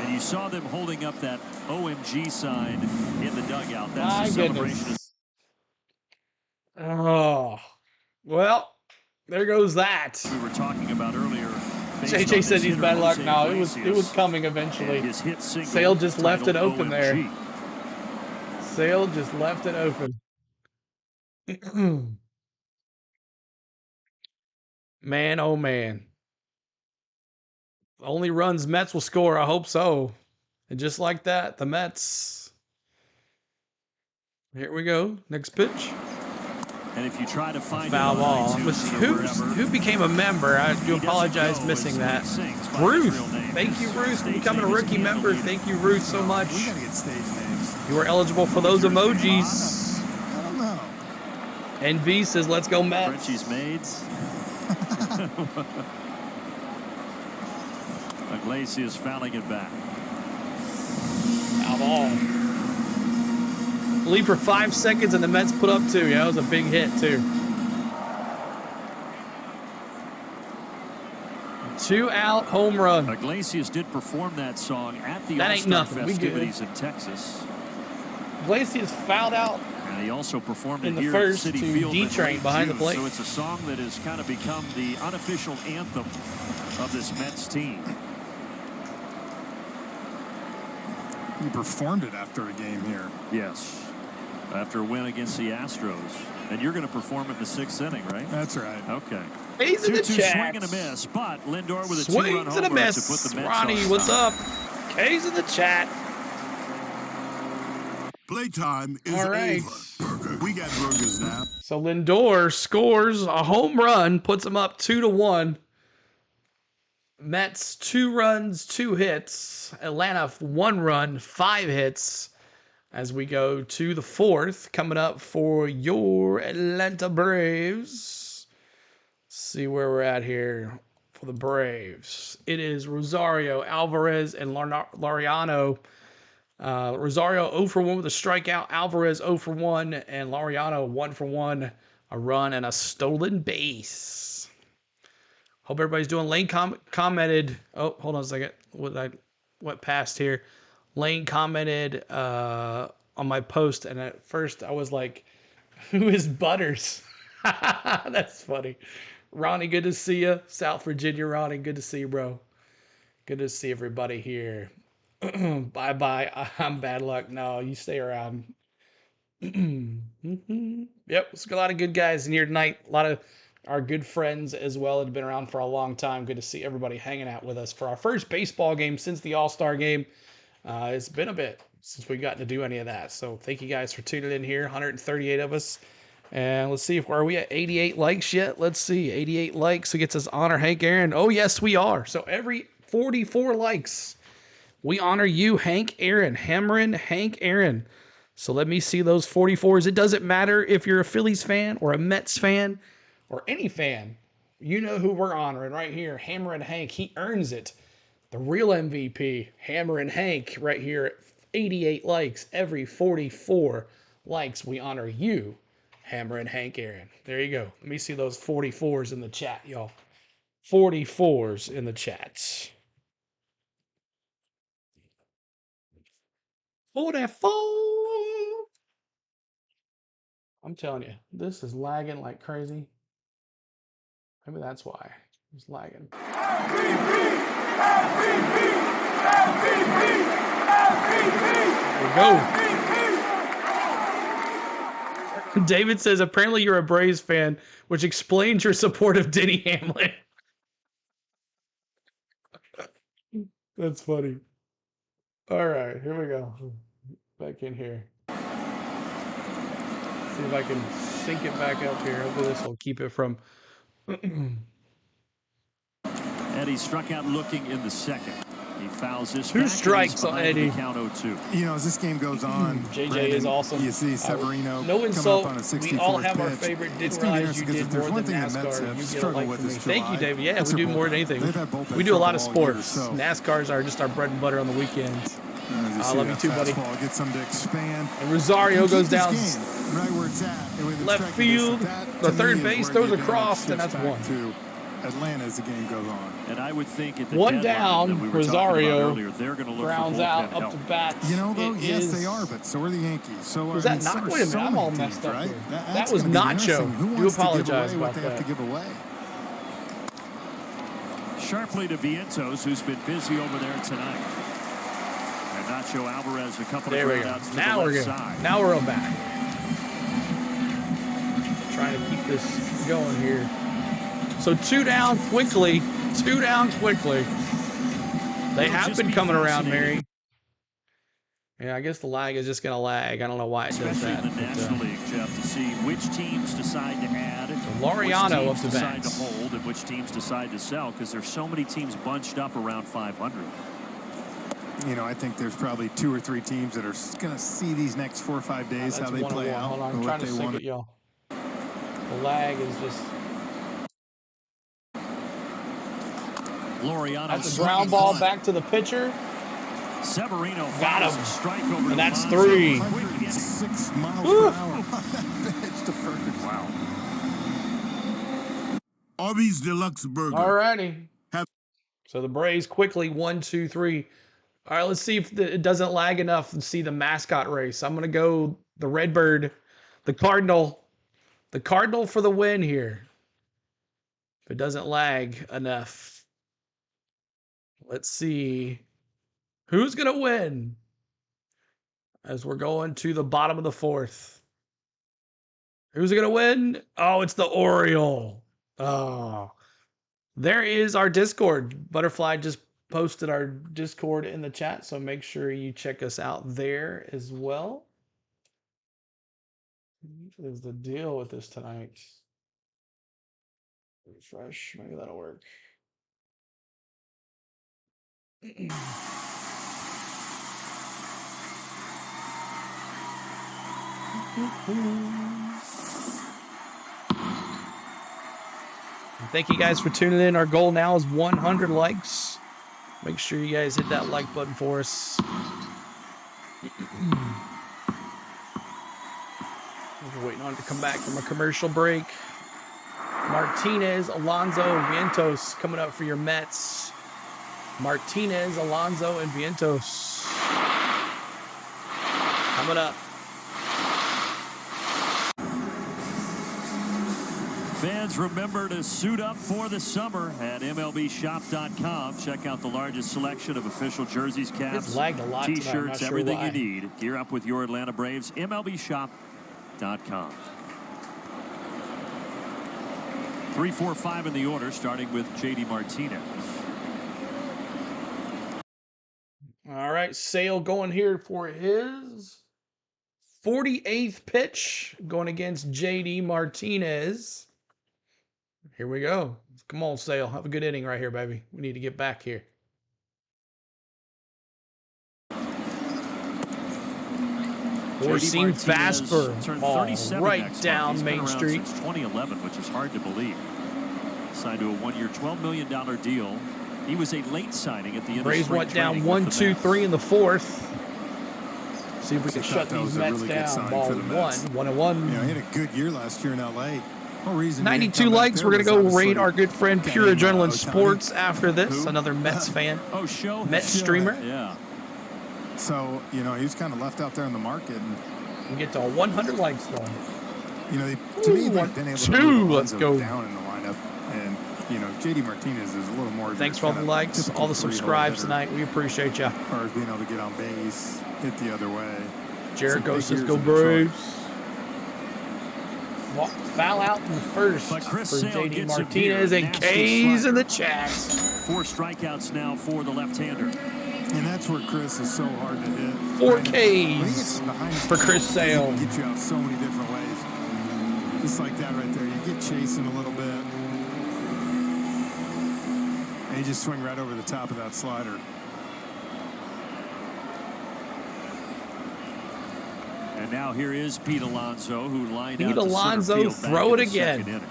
And you saw them holding up that OMG sign in the dugout. That's My the celebration. goodness. Oh, well, there goes that. We were talking about earlier. JJ said he's bad luck. No, it was coming eventually. Sale just left it open there. Sale just left it open. Man, oh man. Only runs Mets will score. I hope so. And just like that, the Mets. Here we go. Next pitch. And if you try to find foul ball. Who became a member? I do apologize missing that. Ruth. Thank you, Ruth, for becoming a rookie member. Thank you, Ruth, so much. We gotta get stage names. You are eligible for those emojis. I don't know. And V says, let's go Mets. Frenchie's maids. Iglesias fouling it back. Foul ball. Lead for 5 seconds, and the Mets put up 2. Yeah, that was a big hit, too. 2-out home run. Iglesias did perform that song at the That ain't All-Star nothing. We good. festivities in Texas. Iglesias fouled out And he also performed in it the here first at to Citi Field D-Train behind the plate. So it's a song that has kind of become the unofficial anthem of this Mets team. He performed it after a game here. Yes. After a win against the Astros. And you're going to perform it in the 6th inning, right? That's right. Okay. He's in the 2-2 chat. swing and a miss, but Lindor with a Swings two-run and a homer to miss. put the Mets Ronnie, on what's top. up? K's in the chat. Playtime is All right. over. We got burgers now. So Lindor scores a home run, puts him up 2-1. Mets 2 runs, 2 hits. Atlanta 1 run, 5 hits. As we go to the 4th, coming up for your Atlanta Braves. See where we're at here for the Braves. It is Rosario, Alvarez, and Laureano. Rosario 0 for 1 with a strikeout. Alvarez 0 for 1, and Laureano 1 for 1. A run and a stolen base. Hope everybody's doing. Lane commented. Oh, hold on a second. I went past here. Lane commented on my post, and at first I was like, "Who is Butters?" That's funny. Ronnie, good to see you. South Virginia, Ronnie, good to see you, bro. Good to see everybody here. Bye-bye. I'm bad luck. No, you stay around. Yep, it's a lot of good guys in here tonight. A lot of our good friends as well have been around for a long time. Good to see everybody hanging out with us for our first baseball game since the All-Star game. It's been a bit since we've gotten to do any of that. So thank you guys for tuning in here. 138 of us. And let's see if are we at 88 likes yet? Let's see. 88 likes. Who gets us honor Hank Aaron? Oh, yes, we are. So every 44 likes, we honor you, Hank Aaron. Hammering Hank Aaron. So let me see those 44s. It doesn't matter if you're a Phillies fan or a Mets fan or any fan. You know who we're honoring right here. Hammering Hank. He earns it. The real MVP, Hammering Hank, right here at 88 likes. Every 44 likes, we honor you, Hammering Hank Aaron. There you go. Let me see those 44s in the chat, y'all. 44s in the chats. 44. I'm telling you, this is lagging like crazy. Maybe that's why it's lagging. There we go. David says, apparently you're a Braves fan, which explains your support of Denny Hamlin. That's funny. All right, here we go. Back in here. See if I can sync it back up here. Hopefully this will keep it from... And he struck out looking in the 2nd. He fouls this 2 strikes on Eddie. Count 0-2. You know, as this game goes on, JJ Brandon, is awesome. You see Severino no insult. coming up on a 64th We all have our pitch. favorite. It's Didn't gonna be realize you interesting did because more if than there's one thing the Mets NASCAR. have You get a struggled like with from me. is Thank you, July. David. Yeah, It's we do their more than bullpen. anything. They've had bullpen We do a lot of trouble all year, sports. so- NASCAR's are just our bread and butter on the weekends. I love you too, buddy. Get some to expand. And Rosario And goes keep this down game right where it's at. And with left striking distance, field. that, The to third me, is base where throws the advantage across, and shifts that's back one. to Atlanta as the game goes on. And I would think at the One deadline down, that we were talking Rosario about earlier, they're going to look grounds for out bullpen up help. to bat. You know, though, It yes, is- they are, but so are the Yankees. So Was I that mean, so not? are Wait a minute, so I'm many all teams, messed up right? here. That's That was gonna be Nacho. interesting. Who Do wants to give apologize away what about they have that. to give away? Sharply to Vientos, who's been busy over there tonight. And Nacho Alvarez, a couple There of we go. groundouts to Now the we're left good. side. Now we're all back. Trying to keep this going here. So 2 down quickly. 2 down quickly. They It'll have just been be coming around, fascinating. Mary. Yeah, I guess the lag is just going to lag. I don't know why it does Especially that. in the National League, Jeff, to see which teams decide to add, Laureano which up teams to decide bat. to hold, and which teams decide to sell, because there's so many teams bunched up around 500. You know, I think there's probably 2 or 3 teams that are going to see these next 4 or 5 days how they play out. Hold on, I'm and trying what to they sync want it, y'all. The lag is just... Laureano That's a ground ball back to the pitcher. Severino Got fouls him. a strike over And that's to 3. 106 miles Woo. per hour on that pitch to first. Wow. Arby's Deluxe Burger. Alrighty. Have- So the Braves quickly 1, 2, 3. All right, let's see if it doesn't lag enough and see the mascot race. I'm gonna go the Redbird, the Cardinal for the win here. If it doesn't lag enough, let's see who's gonna win as we're going to the bottom of the 4th. Who's gonna win? Oh, it's the Oriole. Oh. There is our Discord. Butterfly just posted our Discord in the chat, so make sure you check us out there as well. What is the deal with this tonight? Refresh. Maybe that'll work. Thank you guys for tuning in. Our goal now is 100 likes. Make sure you guys hit that like button for us. We're waiting on it to come back from a commercial break. Martinez, Alonso, and Vientos coming up for your Mets. Martinez, Alonso, and Vientos coming up. Fans, remember to suit up for the summer at MLBshop.com. Check out the largest selection of official jerseys, caps, It's lagged a lot tonight, I'm T-shirts, not sure everything why. you need. Gear up with your Atlanta Braves. MLBshop.com. 3, 4, 5 in the order, starting with J.D. Martinez. All right, Sale going here for his 48th pitch, going against J.D. Martinez. Here we go. Come on, Sale. Have a good inning right here, baby. We need to get back here. Four-seam fastball, ball right down Main Street. Since 2011, which is hard to believe. Signed to a 1-year, $12 million deal. He was a late signing at the end Braves of spring went down training 1, with the 2, Mets. 3 in the 4th. See if we can I shut thought that these was a Mets really good down. sign Ball for the Mets. 1-1. You know, he had a good year last year in L.A. No reason. he didn't 92 come back likes. there We're going to was go obviously raid our good friend getting, Pure Adrenaline Ohtani. Sports after this. Who? Another Mets fan. Oh, show. Mets Show. streamer. Yeah. So, you know, he was kind of left out there in the market. And, We get to 100 likes going. you know, to me, Ooh, they've been able to 1-2. move Let's Alonso go. down in the lineup. And, you know, J.D. Martinez is a little more. Thanks for all the likes, all the subscribes tonight. We appreciate you. As far as being able to get on base, hit the other way. Jericho Some says big go years in Detroit. Braves. Foul out in the first But Chris for Sale J.D. gets it Martinez here. and Nasty K's in slider. the chat. 4 strikeouts now for the left-hander. And that's where Chris is so hard to hit. 4 When he gets Ks behind the for Chris plate, he Sale. can get you out so many different ways. Just like that right there. You get chasing a little bit. And you just swing right over the top of that slider. And now here is Pete Alonso, who lined Pete out to Alonso, center field throw back it in the second again. inning.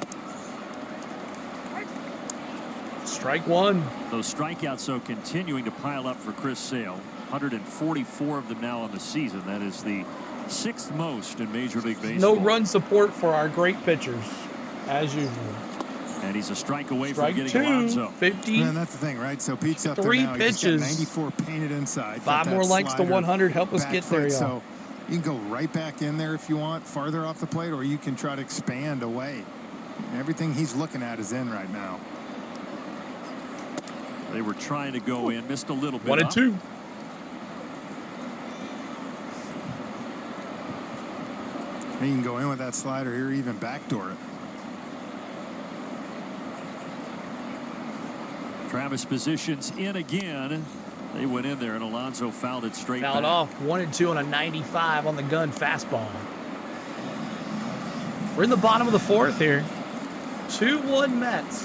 Strike one. Those strikeouts, though, continuing to pile up for Chris Sale. 144 of them now on the season. That is the 6th most in Major League Baseball. No run support for our great pitchers, as usual. And he's a strike away Strike from getting Alonso. 50. And that's the thing, right? So Pete's up there 3 now. He's got pitches. 94 painted inside. 5 more likes to 100. Help us get there, y'all. So you can go right back in there if you want, farther off the plate, or you can try to expand away. Everything he's looking at is in right now. They were trying to go in, missed a little bit. 1 and 2. You can go in with that slider here, even backdoor it. Travis positions in again. They went in there, and Alonso fouled it straight Fouled back. off. 1 and 2 on a 95 on the gun fastball. We're in the bottom of the 4th here. 2-1 Mets.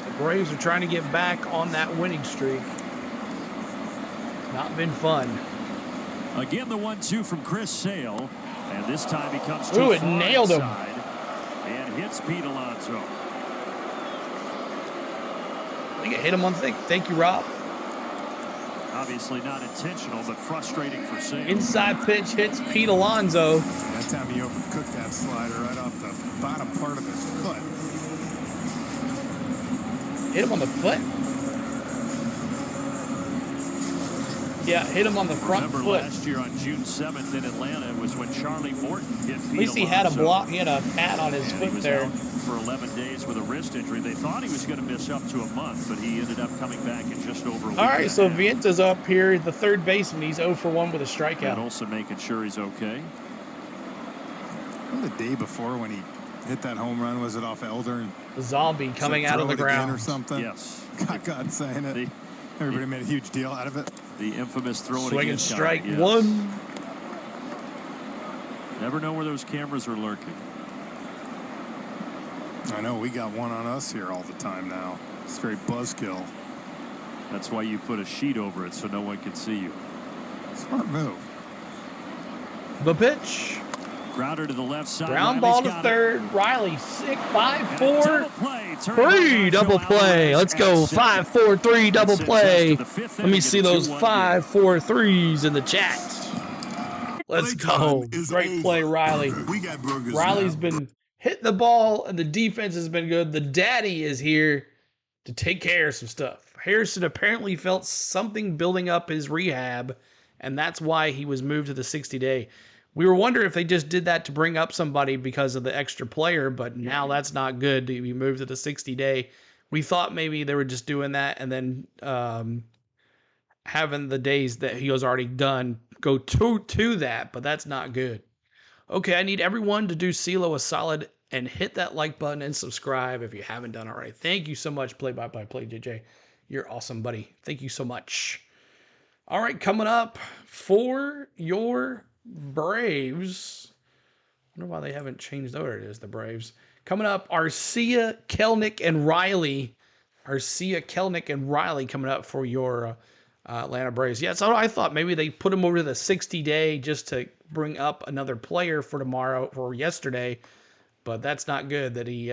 The Braves are trying to get back on that winning streak. Not been fun. Again, the 1-2 from Chris Sale. And this time he comes too Ooh, it far nailed him. inside and hits Pete Alonso. I think it hit him on the thing. Thank you, Rob. Obviously not intentional, but frustrating for Sale. Inside pitch hits Pete Alonso. That time he overcooked that slider right off the bottom part of his foot. Hit him on the foot? Yeah, hit him on the front Remember foot. last year on June 7th in Atlanta was when Charlie Morton hit Pete At least he had a Alonso. block. He had a pad on his And foot he was there. out for 11 days with a wrist injury. They thought he was going to miss up to a month, but he ended up coming back in just over a week. All right, so and a half. Vienta's up here, the third baseman. He's 0 for 1 with a And strikeout. also making sure he's okay. The day before when he hit that home run, was it off Elder? And The zombie coming said, out of the "Throw it again," ground. or something. Yes. God saying it. Everybody made a huge deal out of it. The infamous throw it Swing again and strike comment, yes. 1. Never know where those cameras are lurking. I know, we got one on us here all the time now. Straight buzzkill. That's why you put a sheet over it so no one can see you. Smart move. The pitch. Grounder to the left side. Ground Riley's ball to got third. Riley, 6, 5, it. 4, Double play. Turn 3. it Double over. play. Let's go. 5, 4, 3. Double Sends us play. to the fifth Let me inning see in a those 2-1 5, 4, 3s in the chat. Let's go. Playtime is Great over. play, Riley. We got burgers Riley's now. been hitting the ball, and the defense has been good. The daddy is here to take care of some stuff. Harrison apparently felt something building up his rehab, and that's why he was moved to the 60-day. We were wondering if they just did that to bring up somebody because of the extra player, but now that's not good to be moved to the 60-day. We thought maybe they were just doing that and then having the days that he was already done go to that, but that's not good. Okay, I need everyone to do CeeLo a solid and hit that like button and subscribe if you haven't done already. Thank you so much, Play-by-Play JJ. You're awesome, buddy. Thank you so much. All right, coming up for your Braves. I wonder why they haven't changed. There it is, the Braves. Coming up, Arcia, Kelnick, and Riley. Arcia, Kelnick, and Riley coming up for your Atlanta Braves. Yeah, so I thought maybe they put him over to the 60-day just to bring up another player for tomorrow, for yesterday. But that's not good that he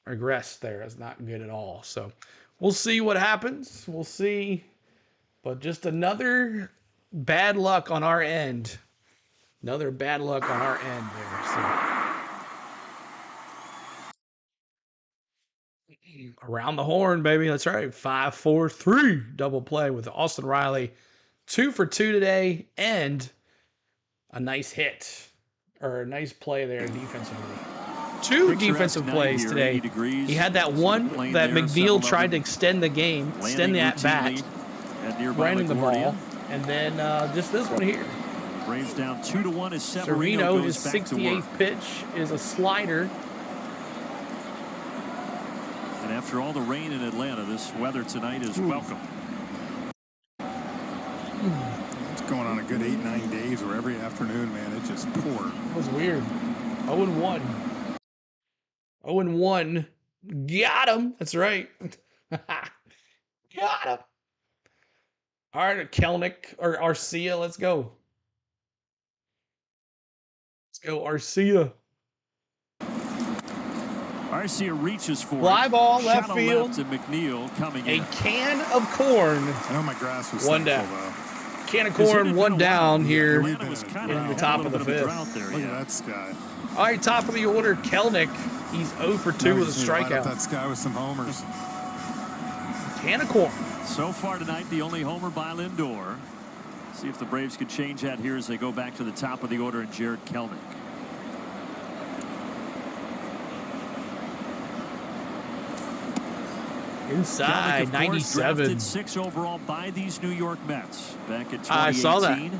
regressed there. It's not good at all. So we'll see what happens. We'll see. But just another bad luck on our end. Another bad luck on our end there. So around the horn, baby. That's right. 5, 4, 3. Double play with Austin Riley. 2 for 2 today. And a nice hit. Or a nice play there defensively. 2 defensive plays here, today. He had that one that McNeil tried to extend the game, extend the at-bat, running the ball. And then just this one here. Braves down 2-1 as Sereno, his goes back to work. 68th pitch is a slider. And after all the rain in Atlanta, this weather tonight is welcome. It's going on a good 8-9 days where every afternoon, man, it just poured. That was weird. 0-1. 0-1. Got him. That's right. Got him. All right, Kelnick or Arcia, let's go. Go Arcia. Arcia reaches for fly it. ball, left Shallow field. left, and McNeil coming in. A can of corn. I know my grass was One thankful, down. though. Can of corn, one down here Atlanta was kinda in the had a top little of the bit of a fifth. There, Look at that sky. All right, top of the order, Kelnick. He's 0 for 2 Now we with a just need to light up strikeout. that sky with some homers. Can of corn. So far tonight, the only homer by Lindor. See if the Braves could change that here as they go back to the top of the order and Jared Kelnick. Inside, Kelnick, of course, 97. drafted 6 overall by these New York Mets back in 2018. I saw that.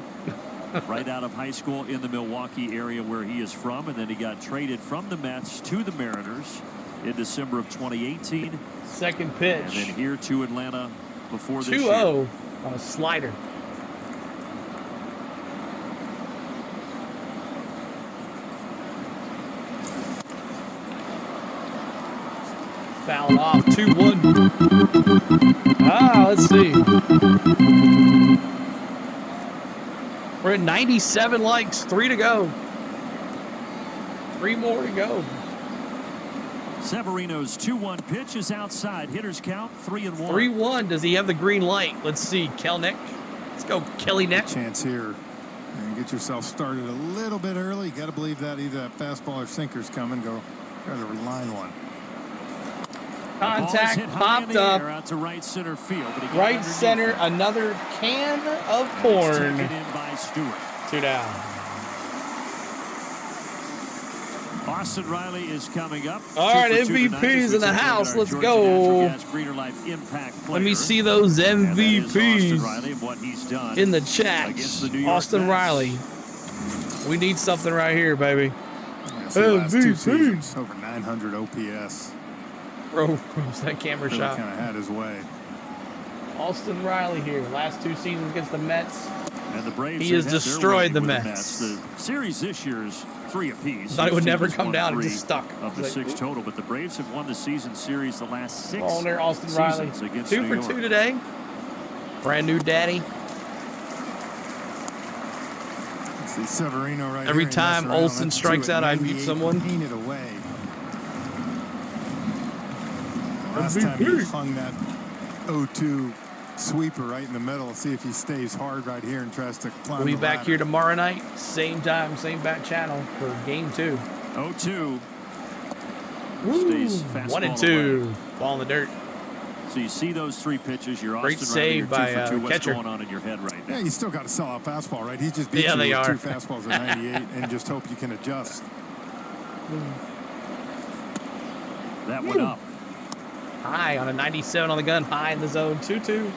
Right out of high school in the Milwaukee area where he is from, and then he got traded from the Mets to the Mariners in December of 2018. Second pitch. And then here to Atlanta before this 2-0 year. on a slider. Foul off, 2-1. Let's see. We're at 97 likes, 3 to go. 3 more to go. Severino's 2-1 pitch is outside. Hitters count 3-1. 3-1. Does he have the green light? Let's see. Kelnick. Let's go, Kelly Neck. Chance here. And get yourself started a little bit early. You got to believe that either that fastball or sinker's coming. Go try to line one. Contact popped up. Out to right center field. But he got Right center, it. another can of corn. Taken in by Stewart. 2 down. Austin Riley is coming up. All right, MVPs in the house. Let's go. Let me see those MVPs in the chat. Austin Riley. We need something right here, baby. MVPs. Over 900 OPS. Bro, that camera Really shot. kind of had his way. Austin Riley here. Last 2 seasons against the Mets. And the Braves He has destroyed the Mets. The series this year is 3 apiece. Thought it would never come down. It just stuck. Of the 6 total, but the Braves have won the season series the last 6 on there, Austin Riley. 2 for 2 today. Brand new daddy. See Severino right Every here. time Olsen strikes out, I mute someone. Painted away. Last time he hung that 0-2 sweeper right in the middle. See if he stays hard right here and tries to climb. We'll be the back ladder. here tomorrow night, same time, same bat channel for game 2. 0-2. Stays 1 and 2. Ball in the dirt. So you see those 3 pitches. You're Great Austin save Riley, by 2 for 2. What's catcher. going on in your head right now? Yeah, you still got to sell out fastball, right? He just beat you they with are. 2 fastballs at 98 and just hope you can adjust. That went up. High on a 97 on the gun. High in the zone. 2-2.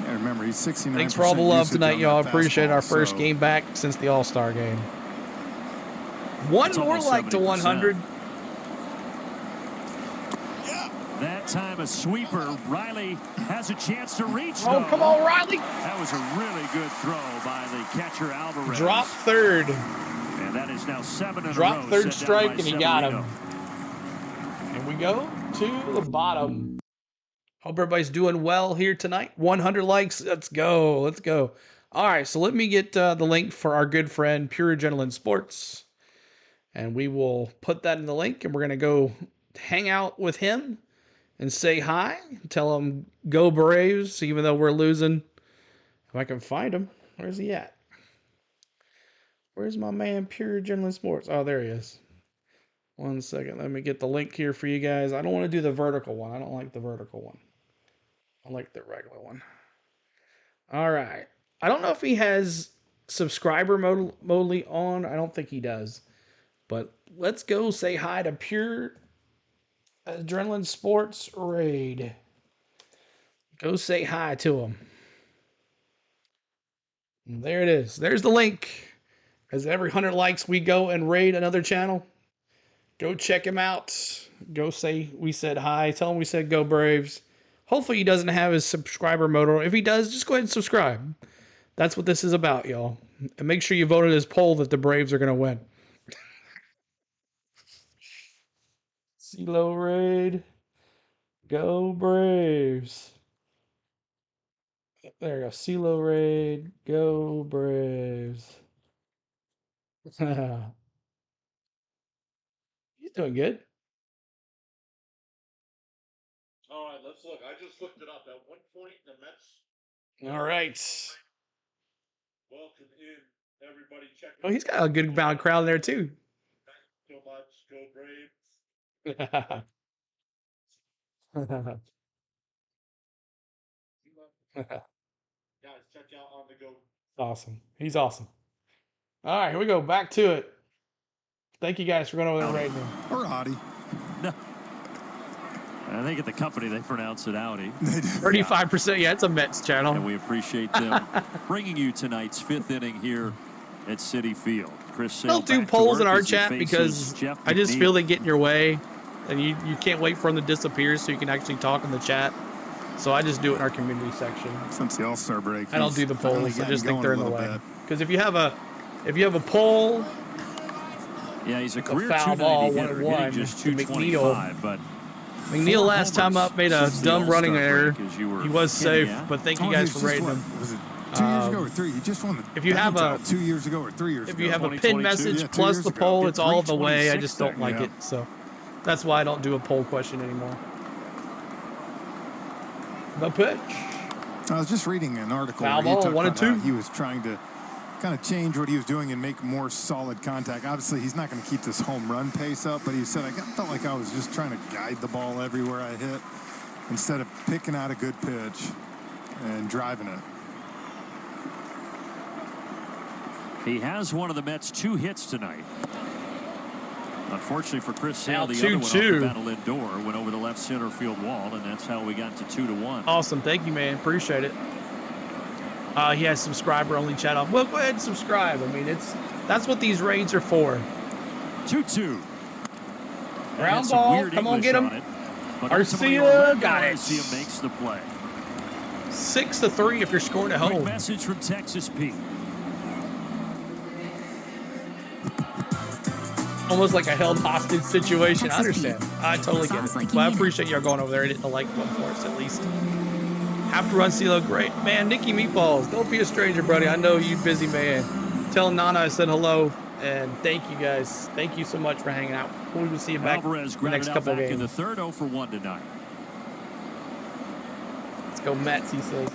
Yeah, remember, he's 69%. Thanks for all the love usage tonight, on y'all. that Appreciate our fastball, first so- game back since the All-Star game. One That's more almost like to 70%. 100. That time a sweeper. Riley has a chance to reach. Oh, though. come on, Riley. That was a really good throw by the catcher Alvarez. Drop third. And that is now 7 in a row. Drop third set down strike, by and he got him. Severino. And we go to the bottom. Hope everybody's doing well here tonight. 100 likes. Let's go. Let's go. All right, so let me get the link for our good friend Pure Adrenaline Sports. And we will put that in the link, and we're going to go hang out with him and say hi. Tell him go Braves, even though we're losing. If I can find him. Where's he at? Where's my man Pure Adrenaline Sports? Oh, there he is. 1 second. Let me get the link here for you guys. I don't want to do the vertical one. I don't like the vertical one. I like the regular one. All right. I don't know if he has subscriber modally on. I don't think he does. But let's go say hi to Pure Adrenaline Sports Raid. Go say hi to him. And there it is. There's the link. As every 100 likes, we go and raid another channel. Go check him out. Go say we said hi. Tell him we said go Braves. Hopefully he doesn't have his subscriber mode on. If he does, just go ahead and subscribe. That's what this is about, y'all. And make sure you vote in his poll that the Braves are going to win. CeeLo Raid. Go Braves. There you go. CeeLo Raid. Go Braves. Doing good. All right, let's look. I just looked it up. At one point, the Mets. All right. Welcome in, everybody. Check. Oh, he's got a good amount of crowd there too. Thank you so much. Go Braves. Guys, check out on the go. Awesome. He's awesome. All right, here we go. Back to it. Thank you guys for going over there right now. Or Audi. No. I think at the company they pronounce it Audi. 35%. Yeah, it's a Mets channel. And we appreciate them bringing you tonight's 5th inning here at Citi Field. Chris Sale Don't do polls in our chat because I just feel they get in your way, and you can't wait for them to disappear so you can actually talk in the chat. So I just do it in our community section. Since the All-Star break, I don't do the polls. I just think they're in the way. Because if you have a poll, yeah, he's a career foul ball 1-1 just 225, but McNeil last time up made a dumb running error. He was safe, but thank you guys for rating him. Was it 2 years ago or 3? He just won the if you have a 2 years ago or 3 years ago. If you have a pinned message plus the poll, it's all the way. I just don't like it. So that's why I don't do a poll question anymore. The pitch. I was just reading an article Foul where he ball, talked 1-2. about how he was trying to kind of change what he was doing and make more solid contact. Obviously, he's not going to keep this home run pace up, but he said, I felt like I was just trying to guide the ball everywhere I hit instead of picking out a good pitch and driving it. he has one of the Mets' 2 hits tonight. Unfortunately for Chris Sale, Now the other one off the 2-2. battle Lindor went over the left center field wall, and that's how we got to 2-1. Awesome. Thank you, man. Appreciate it. He has subscriber-only chat on. Well, go ahead and subscribe. I mean, that's what these raids are for. 2-2. Ground ball. Come on, get him. Arcia got it. Arcia makes the play. 6-3 if you're scoring at Quick home. message from Texas Pete. Almost like a held hostage situation. I understand. I totally get it. But I appreciate y'all going over there and hitting the like button for us at least. Have to run CeeLo. Great. Man, Nicky Meatballs, don't be a stranger, buddy. I know you busy man. Tell Nana I said hello. And thank you guys. Thank you so much for hanging out. We will see you back Alvarez the next couple of games. in the third, 0 for 1 tonight. Let's go Mets, he says.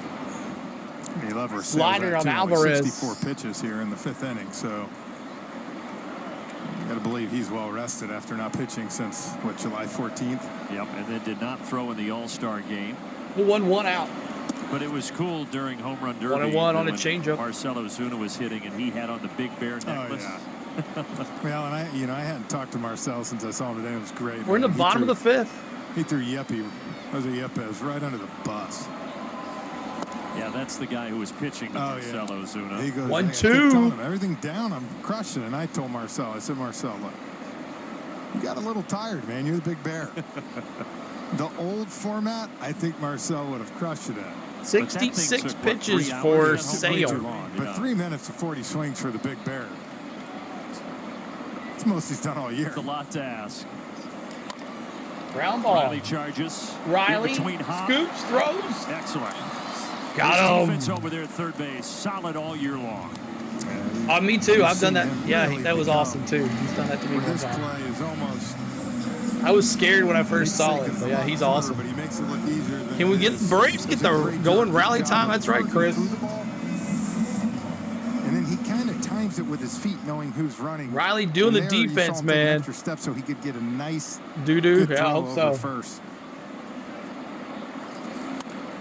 You love our Slider on Alvarez. 64 pitches here in the 5th inning, so you got to believe he's well rested after not pitching since, what, July 14th? Yep, and then did not throw in the All-Star game. 1-1 out. But it was cool during Home Run Derby. 1-1 on a changeup. Marcelo Zuna was hitting, and he had on the Big Bear necklace. Oh, yeah. Well, and I hadn't talked to Marcel since I saw him today. It was great. We're in the bottom of the 5th. He threw Jose Yepes right under the bus. Yeah, that's the guy who was pitching to Marcelo Zuna. He goes, 1-2. Everything down, I'm crushing it. And I told Marcel, I said, Marcel, look, you got a little tired, man. You're the Big Bear. The old format, I think Marcel would have crushed it at. 66 pitches for Sale. But 3 minutes to 40 swings for the Big Bear. It's most he's done all year. It's a lot to ask. Ground ball. Riley charges. Riley scoops, throws. Excellent. Got him. Defense over there at third base, solid all year long. Me too. I've done that. Yeah, that was awesome too. He's done that to me one This time. play is almost. I was scared when I first saw it, but yeah, he's awesome. But he makes it look easier than Can we get the Braves get the going rally time? That's right, Chris. And then he kind of times it with his feet, knowing who's running. Riley doing the And there you defense, saw him take an man. extra step so he could get a nice Doo-doo. good Yeah, I throw hope over so. first.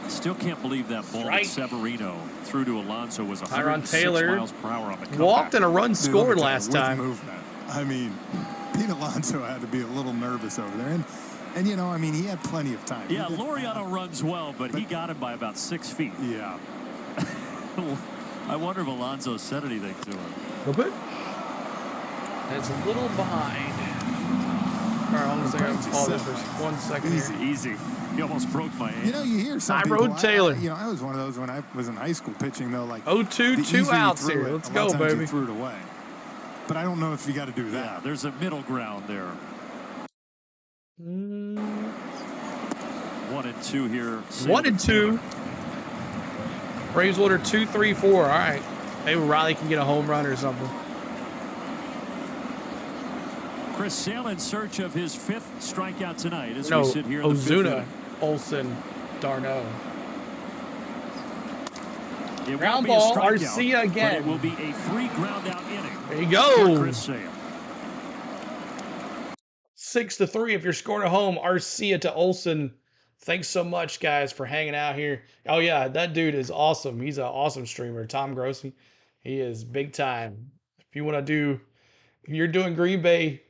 Still can't believe that ball that Severino threw to Alonso was 106 Taylor miles per hour on the comeback. walked and a run Dude, scored look at last that with time. movement. I mean, Pete Alonso had to be a little nervous over there. And you know, I mean, he had plenty of time. Yeah, Laureano runs well, but he got him by about 6 feet. Yeah. I wonder if Alonso said anything to him. Okay. It's a little behind. All right, hold on a second. I'll pause this for 1 second here. Easy. You almost broke my hand. You know, you hear some Tyrone people. Taylor. I was one of those when I was in high school pitching, though. Like 0-2, the 2 easier you outs threw here. it, Let's a lot go, of times baby. you threw it away. But I don't know if you got to do that. Yeah, there's a middle ground there. 1-2 here. 1-2. Braves order 2, 3, 4. All right. Maybe Riley can get a home run or something. Chris Sale in search of his 5th strikeout tonight as No, we sit here in the 5th Ozuna, inning. Olsen, Darno. It Ground won't be a ball, strikeout, Arcia but again. it will be a 3 ground-out inning. There you go. For Chris Sale. 6-3 if you're scoring at home. Arcia to Olsen. Thanks so much, guys, for hanging out here. Oh, yeah, that dude is awesome. He's an awesome streamer. Tom Grossi. He is big time. If you want to do, if you're doing Green Bay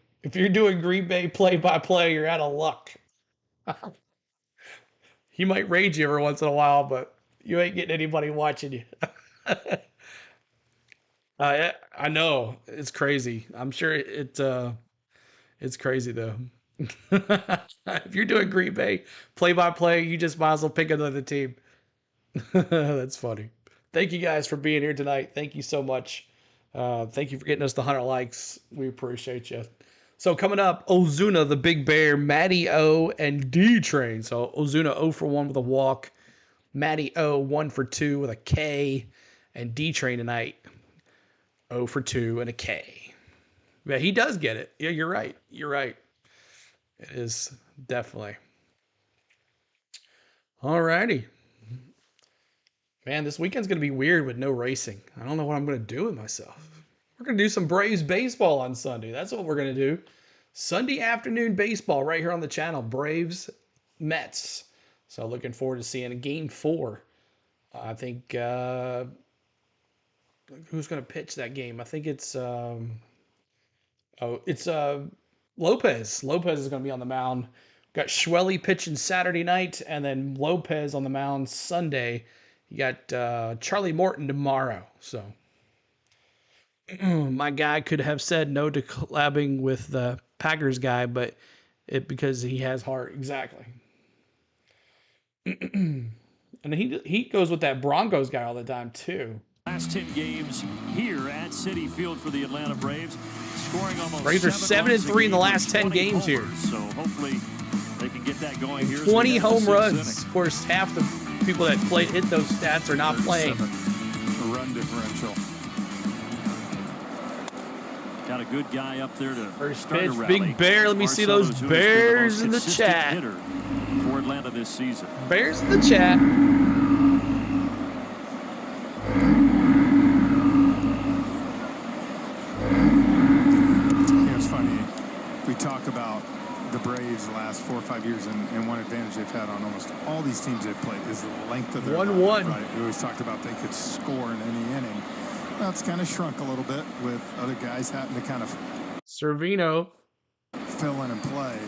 play-by-play, you're out of luck. He might rage you every once in a while, but you ain't getting anybody watching you. I know. It's crazy. I'm sure it's crazy, though. If you're doing Green Bay play-by-play, you just might as well pick another team. That's funny. Thank you guys for being here tonight. Thank you so much. Thank you for getting us the 100 likes. We appreciate you. So coming up, Ozuna, the Big Bear, Matty O, and D-Train. So Ozuna 0 for 1 with a walk. Matty O 1 for 2 with a K. And D-Train tonight 0 for 2 and a K. Yeah, he does get it. Yeah, you're right. You're right. It is definitely. Alrighty. Man, this weekend's going to be weird with no racing. I don't know what I'm going to do with myself. We're going to do some Braves baseball on Sunday. That's what we're going to do. Sunday afternoon baseball right here on the channel. Braves-Mets. So looking forward to seeing Game 4. I think, who's going to pitch that game? I think it's, Lopez. Lopez is going to be on the mound. Got Schwelly pitching Saturday night, and then Lopez on the mound Sunday. You got Charlie Morton tomorrow. So my guy could have said no to collabing with the Packers guy, but because he has heart. Exactly. And he goes with that Broncos guy all the time too. Last 10 games here at Citi Field for the Atlanta Braves, scoring almost. Braves are 7-3 in the last 10 games here. So hopefully they can get that going here. 20 home runs. Of course, half the people that hit those stats are not playing. Run differential. Got a good guy up there to first start pitch. a rally. Big Bear. Let me see those Bears in the chat. Hitter for Atlanta this season. Bears in the chat. It's funny. We talk about the Braves the last 4 or 5 years, and one advantage they've had on almost all these teams they've played is the length of their 1-1. Right. We always talked about they could score in any inning. Well, it's kind of shrunk a little bit with other guys having to kind of Servino fill in and play.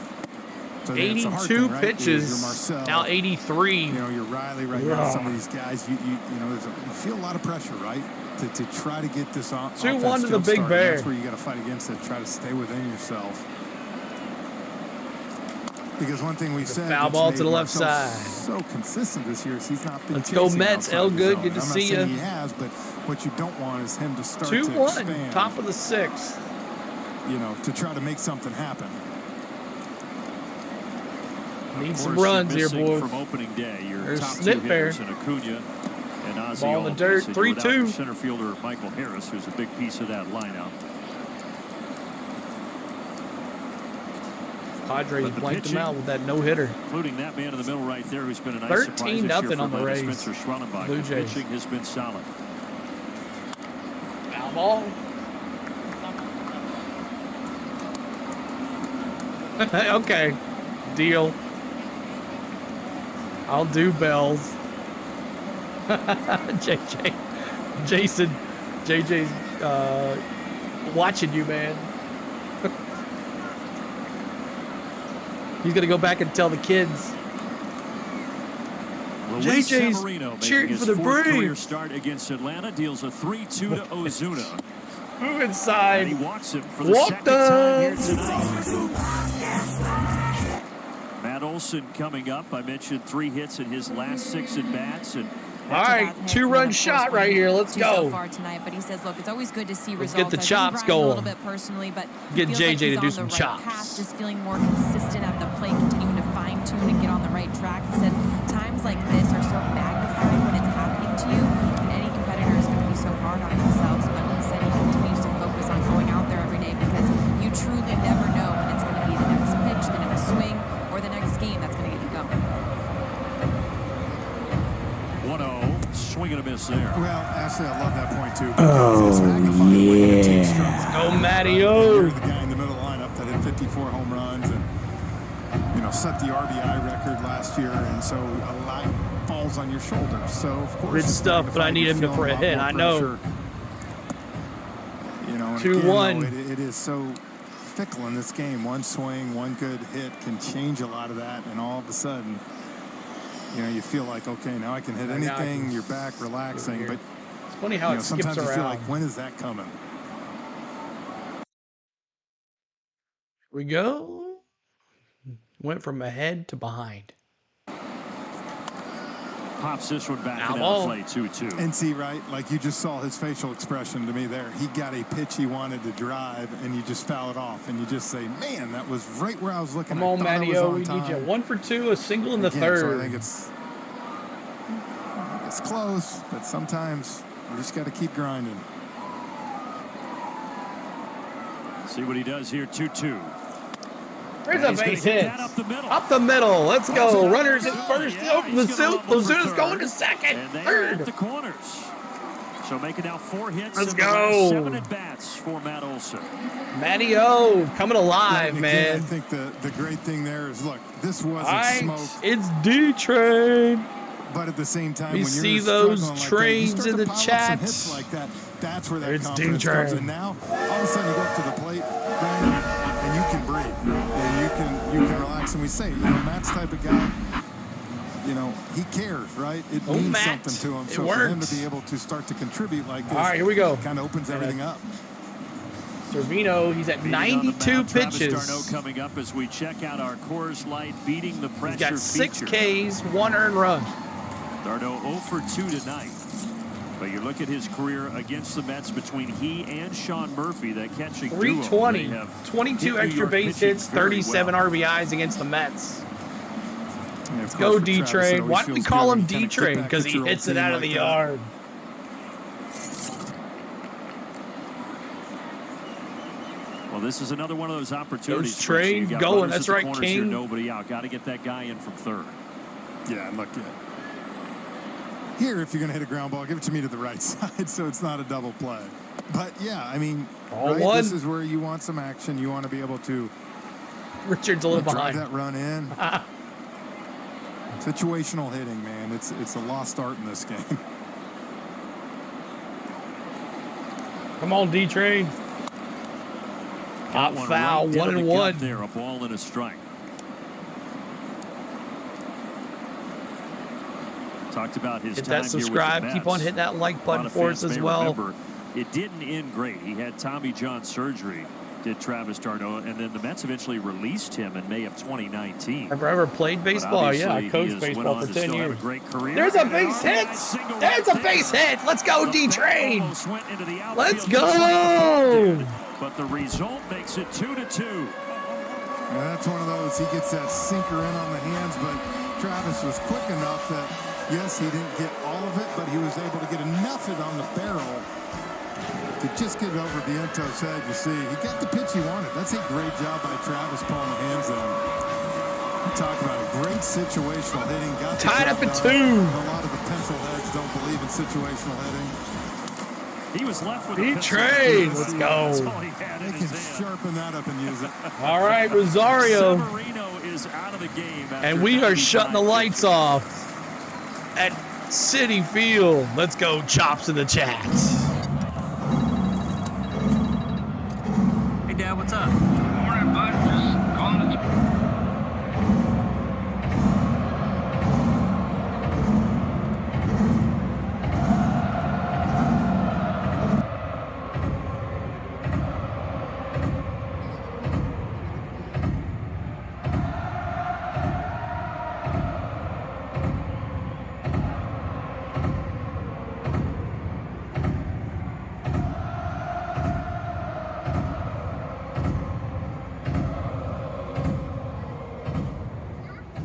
So 82 thing, right? pitches. You're Marcel, now 83. You know, you're Riley right now. Some of these guys, you know, you feel a lot of pressure, right? To try to get this on. 2-1 to the Big Bear. That's where you got to fight against it. Try to stay within yourself. Because one thing we've said, foul ball to the left side. So consistent this year is he's not been. Let's go Mets. El good. Good to see you. He has, but what you don't want is him to start 2-1. to expand. Top of the 6th. You know, to try to make something happen. Need some runs here, boys. From opening day, your There's top Snip two Bear. hitters in Acuna and Ozzie Ball in the dirt. Albies, 3-2. Center fielder Michael Harris, who's a big piece of that lineup. Padres blanked him out with that no-hitter. Including that man in the middle right there, who's been a nice surprise this year 13-0 on the for Rays. Spencer Schwellenbach. Blue The Jays. pitching has been solid. Foul ball. Okay, deal. I'll do bells. JJ's watching you, man. He's gonna go back and tell the kids. Luis JJ's Severino cheering making for his the fourth career Braves. start against Atlanta, deals a 3-2 to Ozuna. Move inside. And he walks him for the Walk second time here done. tonight. Matt Olson coming up. I mentioned 3 hits in his last 6 at-bats. And all right, 2-run shot right here. Let's go. So far tonight, but he says, look, it's always good to see Let's results. get the chops a going. little bit personally, but Get feels JJ like he's to do on some the right chops. path, just feeling more consistent at the plate, continuing to fine-tune and get on the right track. He said times like this are so magnified when it's happening to you, and any competitor is going to be so hard on themselves. But he said he continues to focus on going out there every day because you truly never know swing and a miss there. Well, actually, I love that point, too. It's magnifying when your team struggles. Go, Matty-O. You're the guy in the middle of the lineup that hit 54 home runs and, set the RBI record last year, and so a lot falls on your shoulders. So, of course, Good stuff, but I need him for a hit. I know. 2-1. It is so fickle in this game. One swing, one good hit can change a lot of that, and all of a sudden, you feel like, okay, now I can hit anything. You're back, relaxing, but it's funny how it skips sometimes you feel around. like, when is that coming? Here we go. Went from ahead to behind. Pops this one back and Now out play 2-2. And see, right, like you just saw his facial expression to me there. He got a pitch he wanted to drive, and you just foul it off, and you just say, man, that was right where I was looking. Come on, Matty-O, we need you. 1 for 2, a single in the third. So I think it's close, but sometimes you just got to keep grinding. See what he does here, 2-2. There's a base hit. Up the middle. Let's go. Runners at first. Lazuna's going to second. And they are Third. at the corners. So making now 4 hits. Let's in go. The last 7 at bats for Matt Olson. Matty-O coming alive, man. I think the great thing there is, look, this wasn't smoke. It's D-Train. But at the same time, We when see you're those like trains that, you in the start to pile up some chat. hits like that. That's where that It's confidence D-Train. comes. And now, all of a sudden, you go up to the plate, Brandon, and you can breathe, and you can relax. And we say, Matt's the type of guy, he cares, right? It means Matt. something to him. It So for worked. him to be able to start to contribute like this, All right, here we go. Kind of opens everything up. Servino, he's at Beating on the 92 mound, Travis pitches. d'Arnaud coming up as we check out our Coors Light beating the pressure He's got 6 feature. Ks, 1 earned run. d'Arnaud 0 for 2 tonight. But you look at his career against the Mets between he and Sean Murphy, that catching duo. 320, They have 22 hit New extra York base pitching hits, very 37 well. RBIs against the Mets. And Let's of go, course, for Travis, it D-Train. always Why do we feels call good him when you kinda D-Train? get back Because at he your hits old it out team of the like that. yard. Well, this is another one of those opportunities. Those trains You got going. runners That's at the right, corners here, King. nobody out. Got to get that guy in from third. Yeah, look, here, if you're going to hit a ground ball, give it to me to the right side so it's not a double play. But, yeah, I mean, All right, one. this is where you want some action. You want to be able to Richard's a little drive behind. that run in. Situational hitting, man. It's a lost art in this game. Come on, D-Train. Hot One foul, right down 1 the and gut 1. there, a ball and a strike. Talked about his Hit time that subscribe. Here with the Keep on Mets. hitting that like A lot button of for fans us as may well. remember, it didn't end great. He had Tommy John surgery, did Travis d'Arnaud, and then the Mets eventually released him in May of 2019. Have I ever played baseball? Yeah, I coached baseball for 10 years. There's a base hit. There's a base hit. Let's go, D-Train. Let's go. But the result makes it 2-2. Yeah, that's one of those. He gets that sinker in on the hands, but Travis was quick enough that, yes, he didn't get all of it, but he was able to get enough of it on the barrel to just get it over Viento's head. You see, he got the pitch he wanted. That's a great job by Travis pulling the hands in. You talk about a great situational hitting. Got the Tied job up at done. 2. A lot of the pencil heads don't believe in situational hitting. He was left with D-Train. Let's go. They can sharpen that up and use it. All right, Rosario. Severino is out of the game. And we are shutting the lights off at Citi Field. Let's go, Chops in the chat. Hey, Dad, what's up? Morning, bud. Just calling to...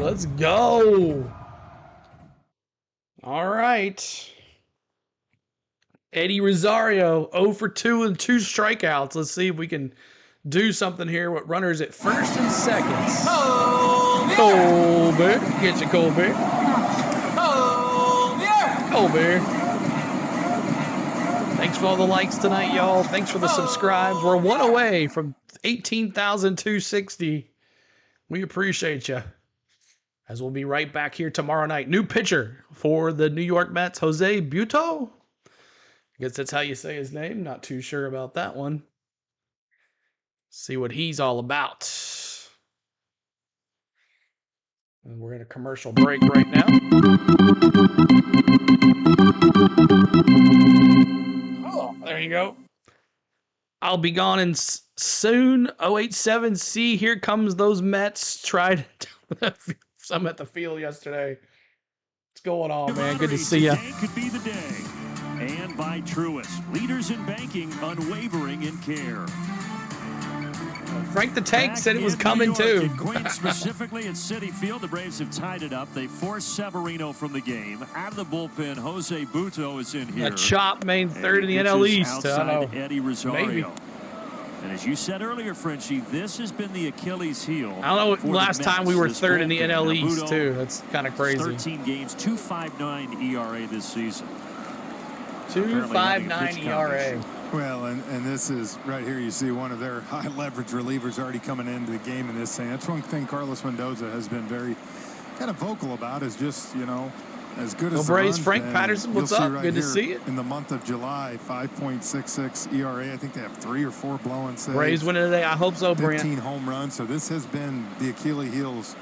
Let's go. All right. Eddie Rosario, 0 for 2 and 2 strikeouts. Let's see if we can do something here with runners at first and second. Colbert. Get you, Colbert. Colbert. for all the likes tonight, y'all. Thanks for the subscribes. We're one away from 18,260. We appreciate you. As we'll be right back here tomorrow night. New pitcher for the New York Mets, Jose Butto. I guess that's how you say his name. Not too sure about that one. See what he's all about. And we're in a commercial break right now. Oh, there you go. I'll be gone in soon. 087C. Here comes those Mets. Tried some at the field yesterday. What's going on, man? Good to see you. Today could be the day. And by Truist, leaders in banking, unwavering in care. Frank the Tank said it was coming too. Queens, specifically at Citi Field, the Braves have tied it up. They forced Severino from the game. Out of the bullpen, Jose Butto is in here. A chop main third in the NL East. Outside Eddie Rosario. Maybe. And as you said earlier, Frenchie, this has been the Achilles heel. I don't know. Last time we were third in the NL East too. That's kind of crazy. 13 games, 2.59 ERA this season. 2.59 ERA. Well, and this is right here. You see one of their high leverage relievers already coming into the game in this thing. That's one thing Carlos Mendoza has been very kind of vocal about, is just, you know, as good as the Braves. runs, Frank Patterson, what's up? Right, good to see it. In the month of July, 5.66 ERA. I think they have 3 or 4 blown saves. Braves winning today. I hope so, Brent. 15 home runs. So this has been the Achilles heels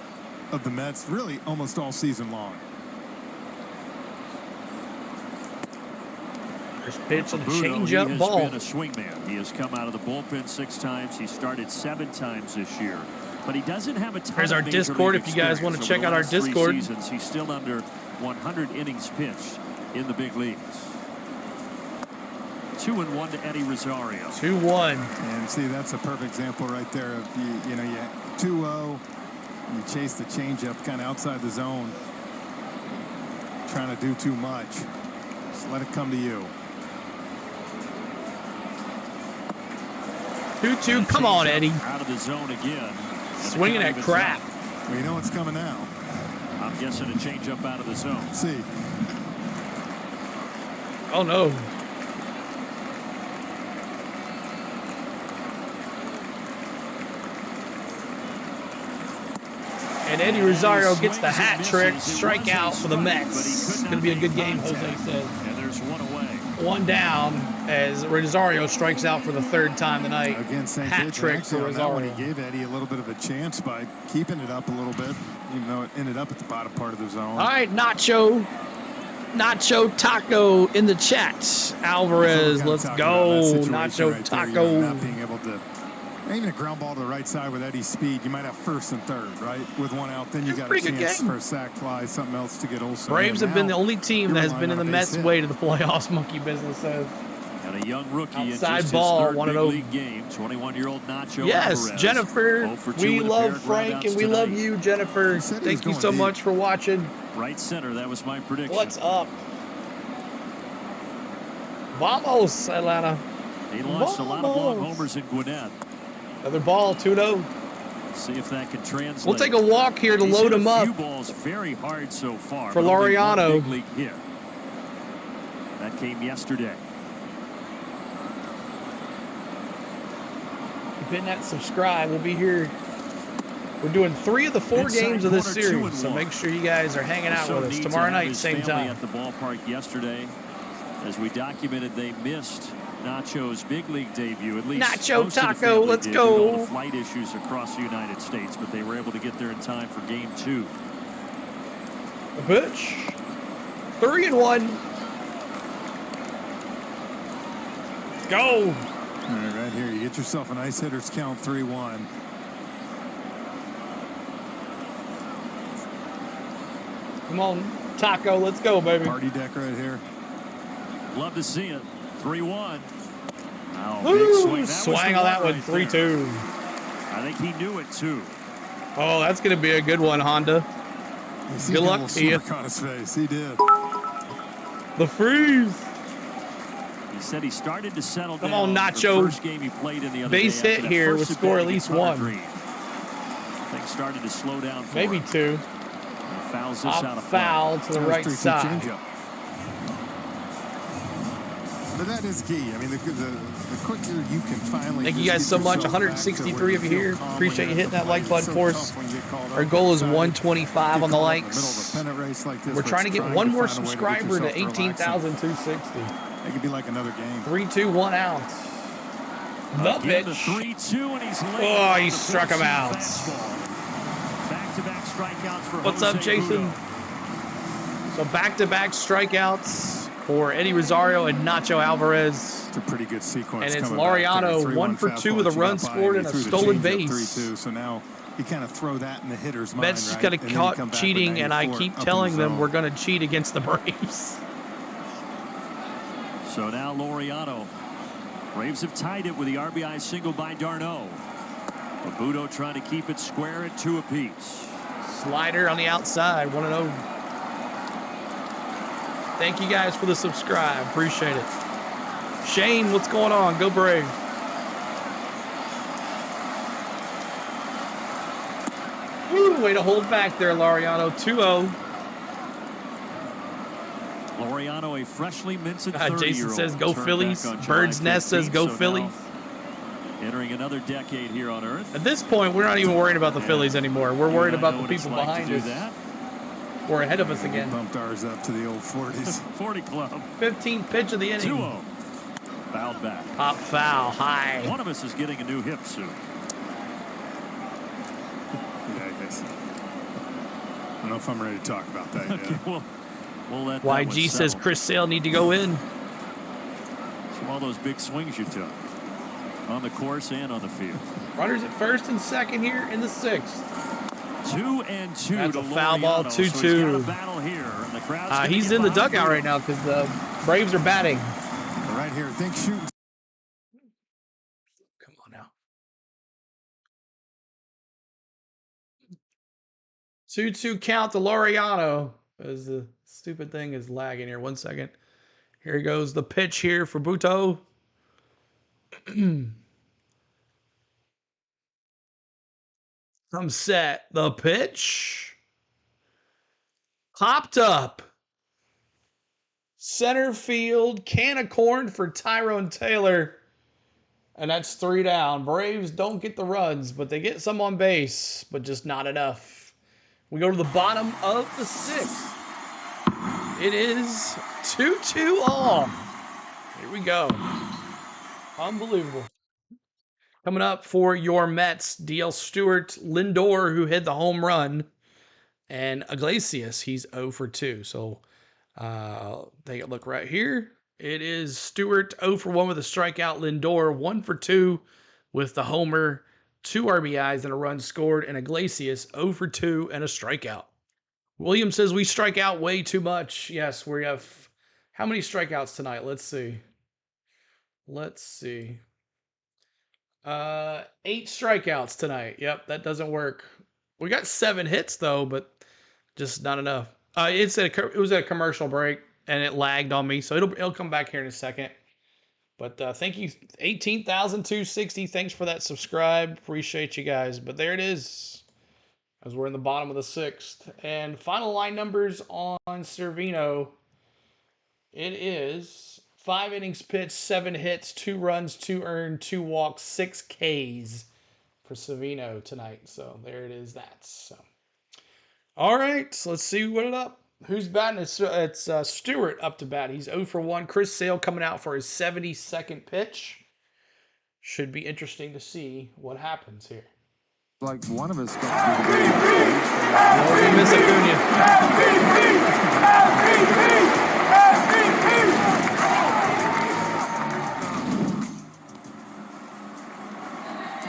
of the Mets really almost all season long. First pitch on the changeup ball. He has been a swingman. He has come out of the bullpen 6 times. He started 7 times this year. But he doesn't have a ton There's our of major Discord league if you guys want to experience. check Over out the our last 3 Discord. seasons, he's still under 100 innings pitched in the big leagues. 2-1 to Eddie Rosario. 2-1. And see, that's a perfect example right there of you know, you 2-0, you chase the changeup kind of outside the zone, trying to do too much. Just let it come to you. 2-2. Come on, Eddie. Out of the zone again. Swinging at crap. Well, you know what's coming now. I'm guessing a changeup out of the zone. Let's see. Oh, no. And Eddie Rosario gets the hat trick, strikeout for the Mets. It's going to be a good game, Jose says. And there's 1 away. 1 down as Rosario strikes out for the 3rd time tonight. Again, same hat pitch. trick for Rosario. He gave Eddie a little bit of a chance by keeping it up a little bit, even though it ended up at the bottom part of the zone. All right, Nacho Taco in the chat. Alvarez, let's go. Nacho right Taco. Not being able to, even a ground ball to the right side with Eddie's speed, you might have 1st and 3rd, right? With 1 out, then you got a chance for a sack fly, something else to get Olsen. Braves have been the only team that has been in the Mets' way to the playoffs, Monkey Business says. And a young rookie Outside in just ball, his 3rd 1-0. big league game, 21-year-old Nacho Yes, Alvarez. Jennifer, 0 for 2 we with a pair love of Frank and groundouts we love tonight. you, Jennifer. Thank you so much for watching. Right center, that was my prediction. What's up? Vamos, Atlanta. He lost a lot of long homers in Gwinnett. Another ball, 2-0. See if that can translate. We'll take a walk here to He's load hit him a up. few balls very hard so far. For but only Laureano. one big league hit. That came yesterday. Hit that subscribe. We'll be here. We're doing 3 of the 4 Inside games of this corner, 2 series, and so 1. make sure you guys are hanging out So with us neat tomorrow to have night, his same family time. at the ballpark yesterday. As we documented, they missed Nacho's big league debut. At least Nacho most of the Taco, family let's did go. due to all the flight issues across the United States, but they were able to get there in time for game 2. A pitch. 3-1. Let's go. All right here, you get yourself a nice hitter's count, 3-1. Come on, Taco, let's go, baby. Party deck right here. Love to see it. 3-1. Oh, Woo! big swing. That Swang was on the that one, right 3-2. there. I think he knew it too. Oh, that's going to be a good one, Honda. Good luck to you. On his face. He did. The freeze. He said he started to settle Come down. on, Nacho. The first game he played in the other Base day hit after that here first would score at at-bat least against 1. Green. Things started to slow down for Maybe him. 2. He fouls this out of Foul to the right side. But that is key. I mean, the quicker you can finally. Thank you guys so much. 163 of you here. Appreciate you hitting that like button for us. Our goal is 125 on the likes. We're trying to get one more subscriber to 18,260. It could be like another game. 3-2-1 out. The pitch. 3-2, and he's oh, he struck him out. Back-to-back strikeouts for What's up, Jason? So back-to-back strikeouts for Eddie Rosario and Nacho Alvarez. It's a pretty good sequence. And it's Laureano 1 for 2 with a run scored and a stolen base. So now you kind of throw that in the hitter's mind. Mets just got caught cheating, and I keep telling them we're going to cheat against the Braves. So now Laureano. Braves have tied it with the RBI single by d'Arnaud. Babuto trying to keep it square at 2 apiece. Slider on the outside, 1-0. Thank you guys for the subscribe. Appreciate it. Shane, what's going on? Go Brave. Woo, way to hold back there, Laureano. 2-0. Laureano, a freshly minted 30-year-old. Jason says, go Phillies. Bird's Nest says, go Phillies. Entering another decade here on Earth. At this point, we're not even worried about the Phillies anymore. We're worried about the people behind us. Or ahead of us again. Bumped ours up to the old 40s. 40 club. 15th pitch of the inning. 2-0. Fouled back. Pop foul, high. One of us is getting a new hip soon. Yeah, I guess. I don't know if I'm ready to talk about that yet. Okay, we'll let YG says Chris Sale need to go in. From all those big swings you took on the course and on the field. Runners at first and second here in the 6th. 2-2. That's a foul ball, 2-2. He's in the dugout right now because the Braves are batting. Right here, think shoot. Come on now. 2-2 count to Laureano. As the stupid thing is lagging here. 1 second. Here goes the pitch here for Buto. I'm set. The pitch. Popped up. Center field. Can of corn for Tyrone Taylor. And that's 3 down. Braves don't get the runs, but they get some on base, but just not enough. We go to the bottom of the 6th. It is 2-2 all. Here we go. Unbelievable. Coming up for your Mets, DL Stewart, Lindor, who hit the home run, and Iglesias, he's 0 for 2. So take a look right here. It is Stewart 0 for 1 with a strikeout. Lindor 1 for 2 with the homer, 2 RBIs and a run scored, and Iglesias 0 for 2 and a strikeout. William says we strike out way too much. Yes, we have how many strikeouts tonight? Let's see. 8 strikeouts tonight. Yep, that doesn't work. We got 7 hits though, but just not enough. It was a commercial break and it lagged on me, so it'll come back here in a second. But thank you, 18,260. Thanks for that subscribe. Appreciate you guys. But there it is, as we're in the bottom of the 6th. And final line numbers on Cervino. It is 5 innings pitched, 7 hits, 2 runs, 2 earned, 2 walks, 6 Ks for Cervino tonight. So there it is. So, all right, so let's see what it up. Who's batting? It's Stewart up to bat. He's 0 for 1. Chris Sale coming out for his 72nd pitch. Should be interesting to see what happens here. Like one of us got Miss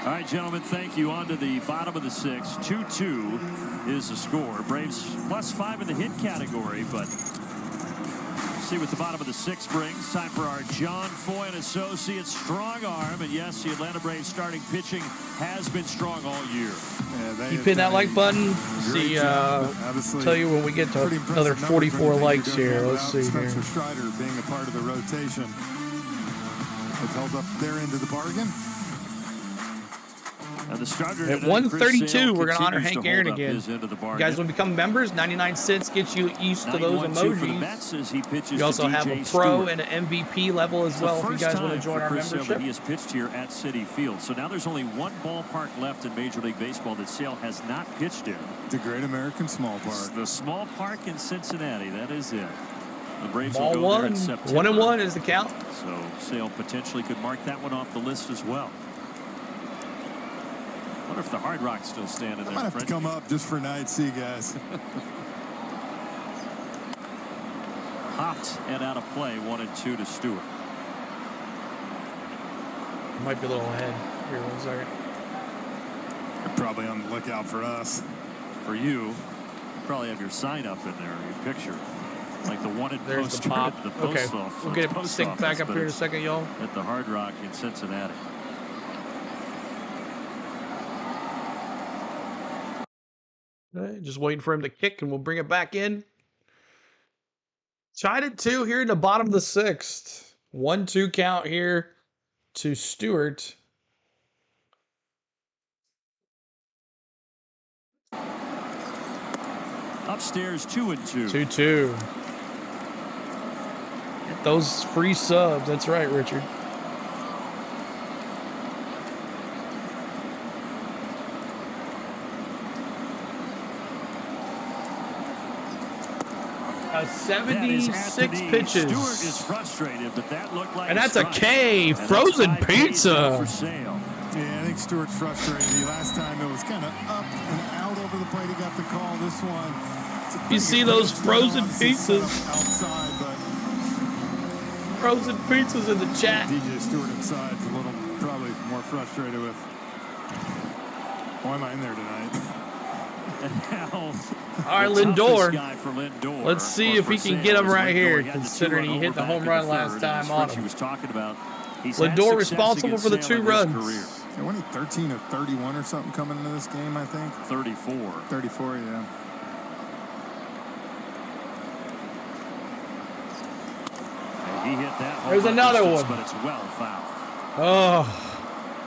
All right, gentlemen, thank you. On to the bottom of the 6th. 2-2 is the score. Braves +5 in the hit category, but see what the bottom of the 6th brings. Time for our John Foy and Associates strong arm. And yes, the Atlanta Braves starting pitching has been strong all year. Yeah, keep hitting that like button. See, tell you when we get to another 44 likes here. Let's see here. Spencer Strider being a part of the rotation. It's held up their end of the bargain. And the starter At tonight, Chris 132, Sale, we're going to honor continues Hank to Aaron hold up again. his end of the You bargain. guys want to become members? 99 cents gets you used to those 91-2 for the emojis. Mets as he pitches We also to have a DJ pro Stewart. and an MVP level as It's well the if you guys want to first join time our for Chris Sale membership. that he has pitched here at Citi Field. So now there's only one ballpark left in Major League Baseball that Sale has not pitched in. The Great American Small Park. The small park in Cincinnati. That is it. The Braves Ball will go there one. in September. 1-1 is the count. So Sale potentially could mark that one off the list as well. I wonder if the Hard Rock's still standing there. I might have to come up just for night. See you guys. Hopped and out of play. 1-2 to Stewart. Might be a little ahead. Here, 1 second. They're probably on the lookout for us. For you, probably have your sign up in there, your picture. Like the wanted There's poster the pop. at the post Okay, office. we'll get it Post synced back office, up but here in a it's second, y'all. At the Hard Rock in Cincinnati. Okay, just waiting for him to kick, and we'll bring it back in. Tied at 2 here in the bottom of the 6th. 1-2 count here to Stewart. Upstairs, 2-2. 2-2. Get those free subs. That's right, Richard. That is 76 Anthony. pitches. Stewart is frustrated, but that looked like And that's a strike. K. And that's Frozen 5 Ks pizza. for Sale. Yeah, I think Stewart's frustrated. The last time it was kind of up and out over the plate. He got the call. This one. You see those frozen pizzas? Outside, but Frozen pizzas in the chat. DJ Stewart inside is a little probably more frustrated with. Why am I in there tonight? And now, All right, the toughest Lindor. guy for Lindor. Let's see or if for he can Sale get him is right Lindor. here, He had the considering he two-run hit the homer home back run in the last third, time and as on Richie him. was talking about. He's had Lindor success responsible against for the Sale 2 in his runs. career. Yeah, wasn't he 13 of 31 or something coming into this game, I think? 34. 34, yeah. And he hit that home There's run another distance, one. but it's well fouled. Oh,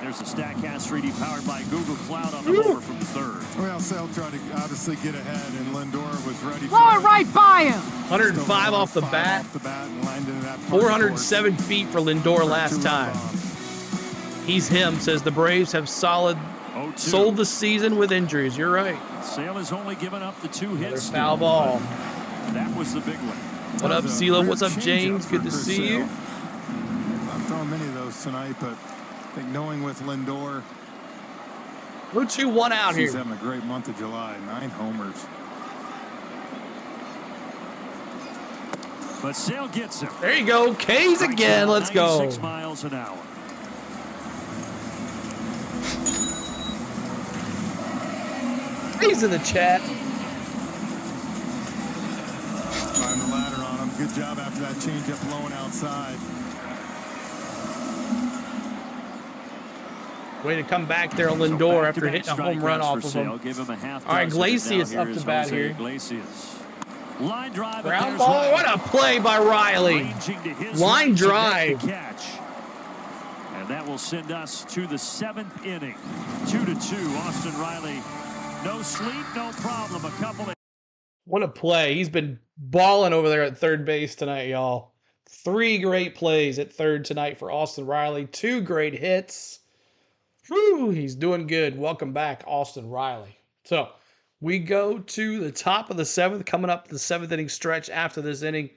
There's the StatCast 3D powered by Google Cloud on the mower from the third. Well, Sale tried to obviously get ahead, and Lindor was ready for Throw it it. right by him. 105 off the bat. Off the bat and lined into that 407 feet for Lindor last time. He's him, says the Braves have sold 0-2. the season with injuries. You're right. Sale has only given up the 2 Another hits. foul ball. That was the big one. What up, CeeLo? What's up, James? Good to see you. I'm throwing many of those tonight, but I think knowing with Lindor, 2-1 out he's here. having a great month of July. 9 homers. But Sale gets him. There you go. K's Strikes again. out Let's go. 96 miles an hour. He's in the chat. Climb the ladder on him. Good job after that changeup blowing outside. Way to come back there, Lindor, after hitting a home run off of him. Give him a half All right, dozen, and Iglesias now up here to is bat Jose here. Iglesias. Line drive. Ground ball. What a play by Riley. Line drive. Catch. And that will send us to the 7th inning. 2-2. Austin Riley. No sleep, no problem. A couple of. What a play. He's been balling over there at third base tonight, y'all. 3 great plays at third tonight for Austin Riley. 2 great hits. Whew, he's doing good. Welcome back, Austin Riley. So we go to the top of the 7th, coming up the 7th inning stretch after this inning.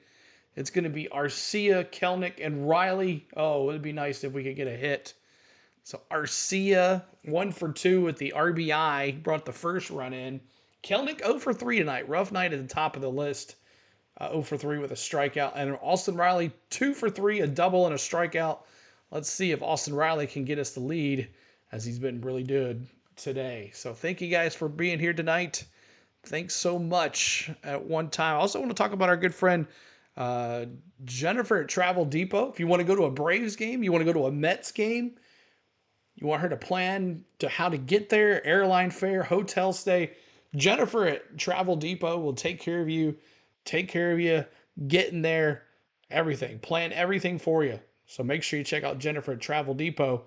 It's going to be Arcia, Kelenic, and Riley. Oh, it'd be nice if we could get a hit. So Arcia, 1 for 2 with the RBI, brought the first run in. Kelenic 0 for 3 tonight. Rough night at the top of the list. 0 for 3 with a strikeout. And Austin Riley, 2 for 3, a double and a strikeout. Let's see if Austin Riley can get us the lead, as he's been really good today. So thank you guys for being here tonight. Thanks so much at one time. I also want to talk about our good friend Jennifer at Travel Depot. If you want to go to a Braves game, you want to go to a Mets game, you want her to plan to how to get there, airline fare, hotel stay, Jennifer at Travel Depot will take care of you, getting there, everything. Plan everything for you. So make sure you check out Jennifer at Travel Depot.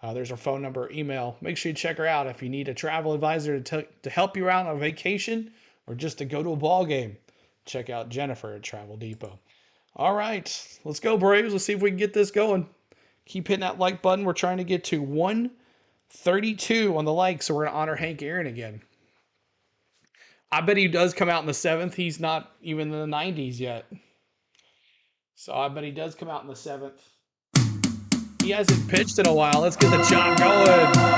There's her phone number, email. Make sure you check her out if you need a travel advisor to help you out on vacation or just to go to a ball game. Check out Jennifer at Travel Depot. All right, let's go, Braves. Let's see if we can get this going. Keep hitting that like button. We're trying to get to 132 on the like, so we're going to honor Hank Aaron again. I bet he does come out in the 7th. He's not even in the 90s yet. So I bet he does come out in the 7th. He hasn't pitched in a while. Let's get the chop going.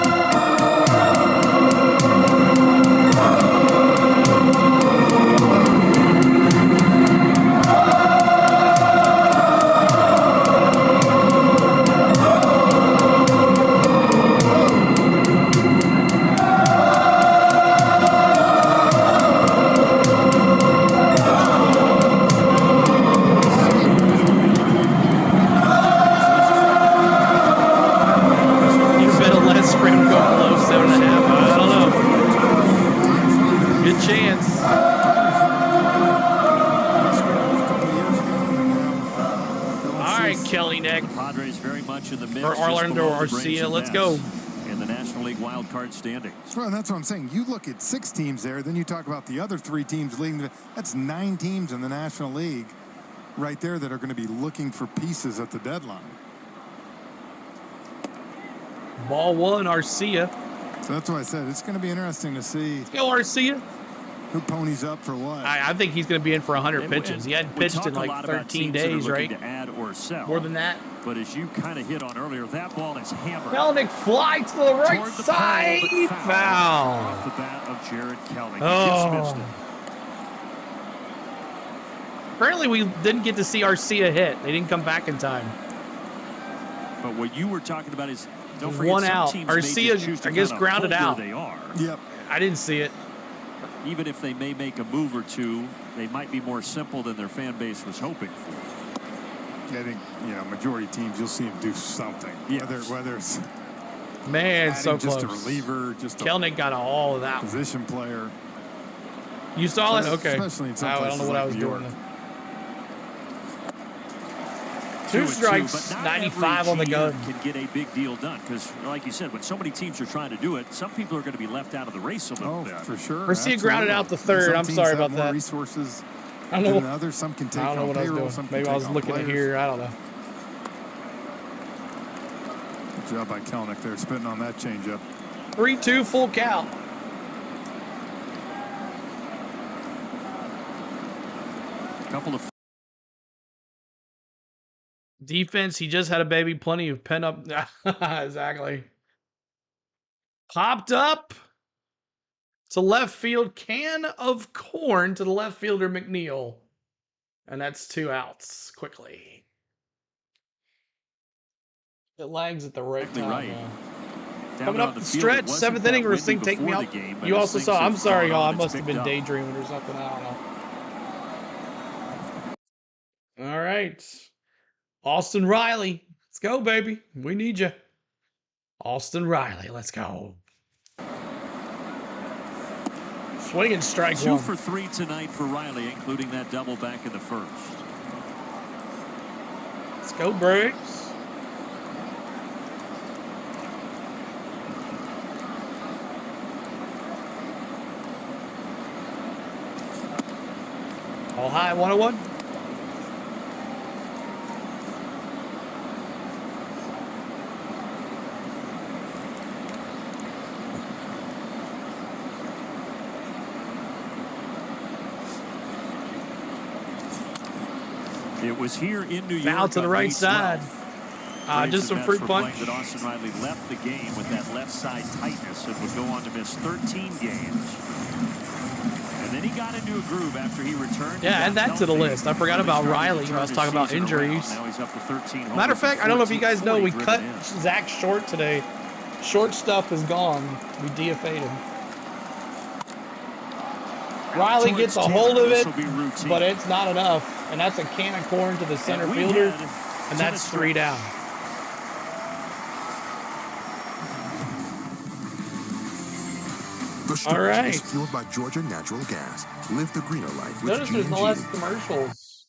Or Orlando Arcia, let's go. In the National League wild card standings. Well, that's what I'm saying. You look at 6 teams there, then you talk about the other 3 teams leading. That's 9 teams in the National League right there that are going to be looking for pieces at the deadline. Ball 1, Arcia. So that's why I said it's going to be interesting to see. Let's go, Arcia. Who ponies up for what? I think he's going to be in for 100 pitches. He hadn't pitched in like 13 days, right? To add or sell. More than that. But as you kind of hit on earlier, that ball is hammered. Kelnick fly to the right side. Foul. Off the bat of Jared Kelnick. Oh. He just missed it. Apparently, we didn't get to see Arcia hit. They didn't come back in time. But what you were talking about is don't forget one out. Arcia, I guess, grounded out. They are. Yep. I didn't see it. Even if they may make a move or two, they might be more simple than their fan base was hoping for. I think, majority teams, you'll see him do something. Yes. Whether it's so close. Just a reliever, just a Kelnick got all of that. Position player. You saw it? Okay. Especially in some I places don't know what like I was New York. doing. 2 strikes, 95 on the gun. Can get a big deal done because, like you said, when so many teams are trying to do it, some people are going to be left out of the race a little bit. For sure. Arcia grounded out the 3rd. I'm sorry about that. Resources I don't know. than others. Some can take I don't know what payroll, I was some doing. can Maybe I take was looking at here. I don't know. Good job by Kelnick there, spitting on that changeup. 3-2 full count. Couple of defense. He just had a baby. Plenty of pent up. Exactly. Popped up to left field. Can of corn to the left fielder McNeil, and that's 2 outs quickly. It lags at the right time. Right. Coming up the stretch, 7th inning, we're seeing Take Me Out. You also saw, I'm sorry, y'all, I must have been daydreaming or something. I don't know. All right. Austin Riley. Let's go, baby. We need you. Austin Riley, let's go. Swinging strike 2 one. for 3 tonight for Riley, including that double back in the 1st. Let's go, Braves. All high, 101. It was here in New York. Foul to the right side. Just some free punch. That Austin Riley left the game with that left side tightness and would go on to miss 13 games. And then he got into a groove after he returned. Yeah, add that to the list. I forgot about Riley when I was talking about injuries. Now he's up to 13. Matter of fact, I don't know if you guys know, we cut Zach short today. Short stuff is gone. We DFA'd him. Riley gets a hold of it, but it's not enough. And that's a can of corn to the center fielder, and that's 3 down. All right. Is fueled by Georgia Natural Gas. Live the greener life with Notice there's no less commercials.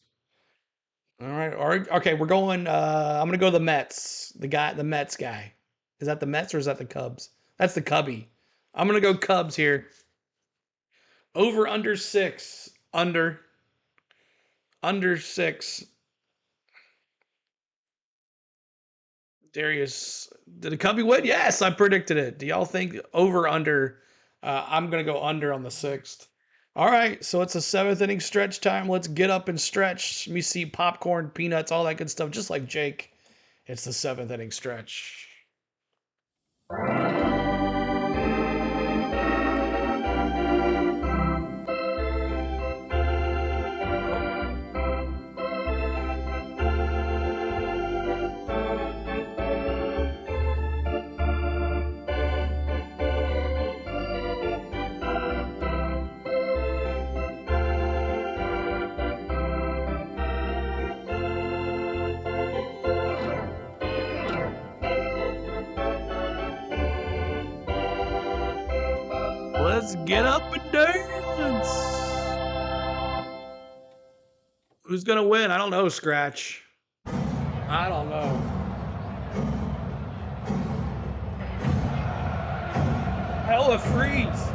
All right. Okay, we're going. I'm going to go the Mets. The Mets guy. Is that the Mets or is that the Cubs? That's the Cubby. I'm going to go Cubs here. Over under 6. Under 6. Darius, did the Cubby win? Yes, I predicted it. Do y'all think over under? I'm going to go under on the 6th. All right, so it's a 7th inning stretch time. Let's get up and stretch. Let me see popcorn, peanuts, all that good stuff, just like Jake. It's the 7th inning stretch. Let's get up and dance. Who's going to win? I don't know, Scratch. I don't know. Hella freeze.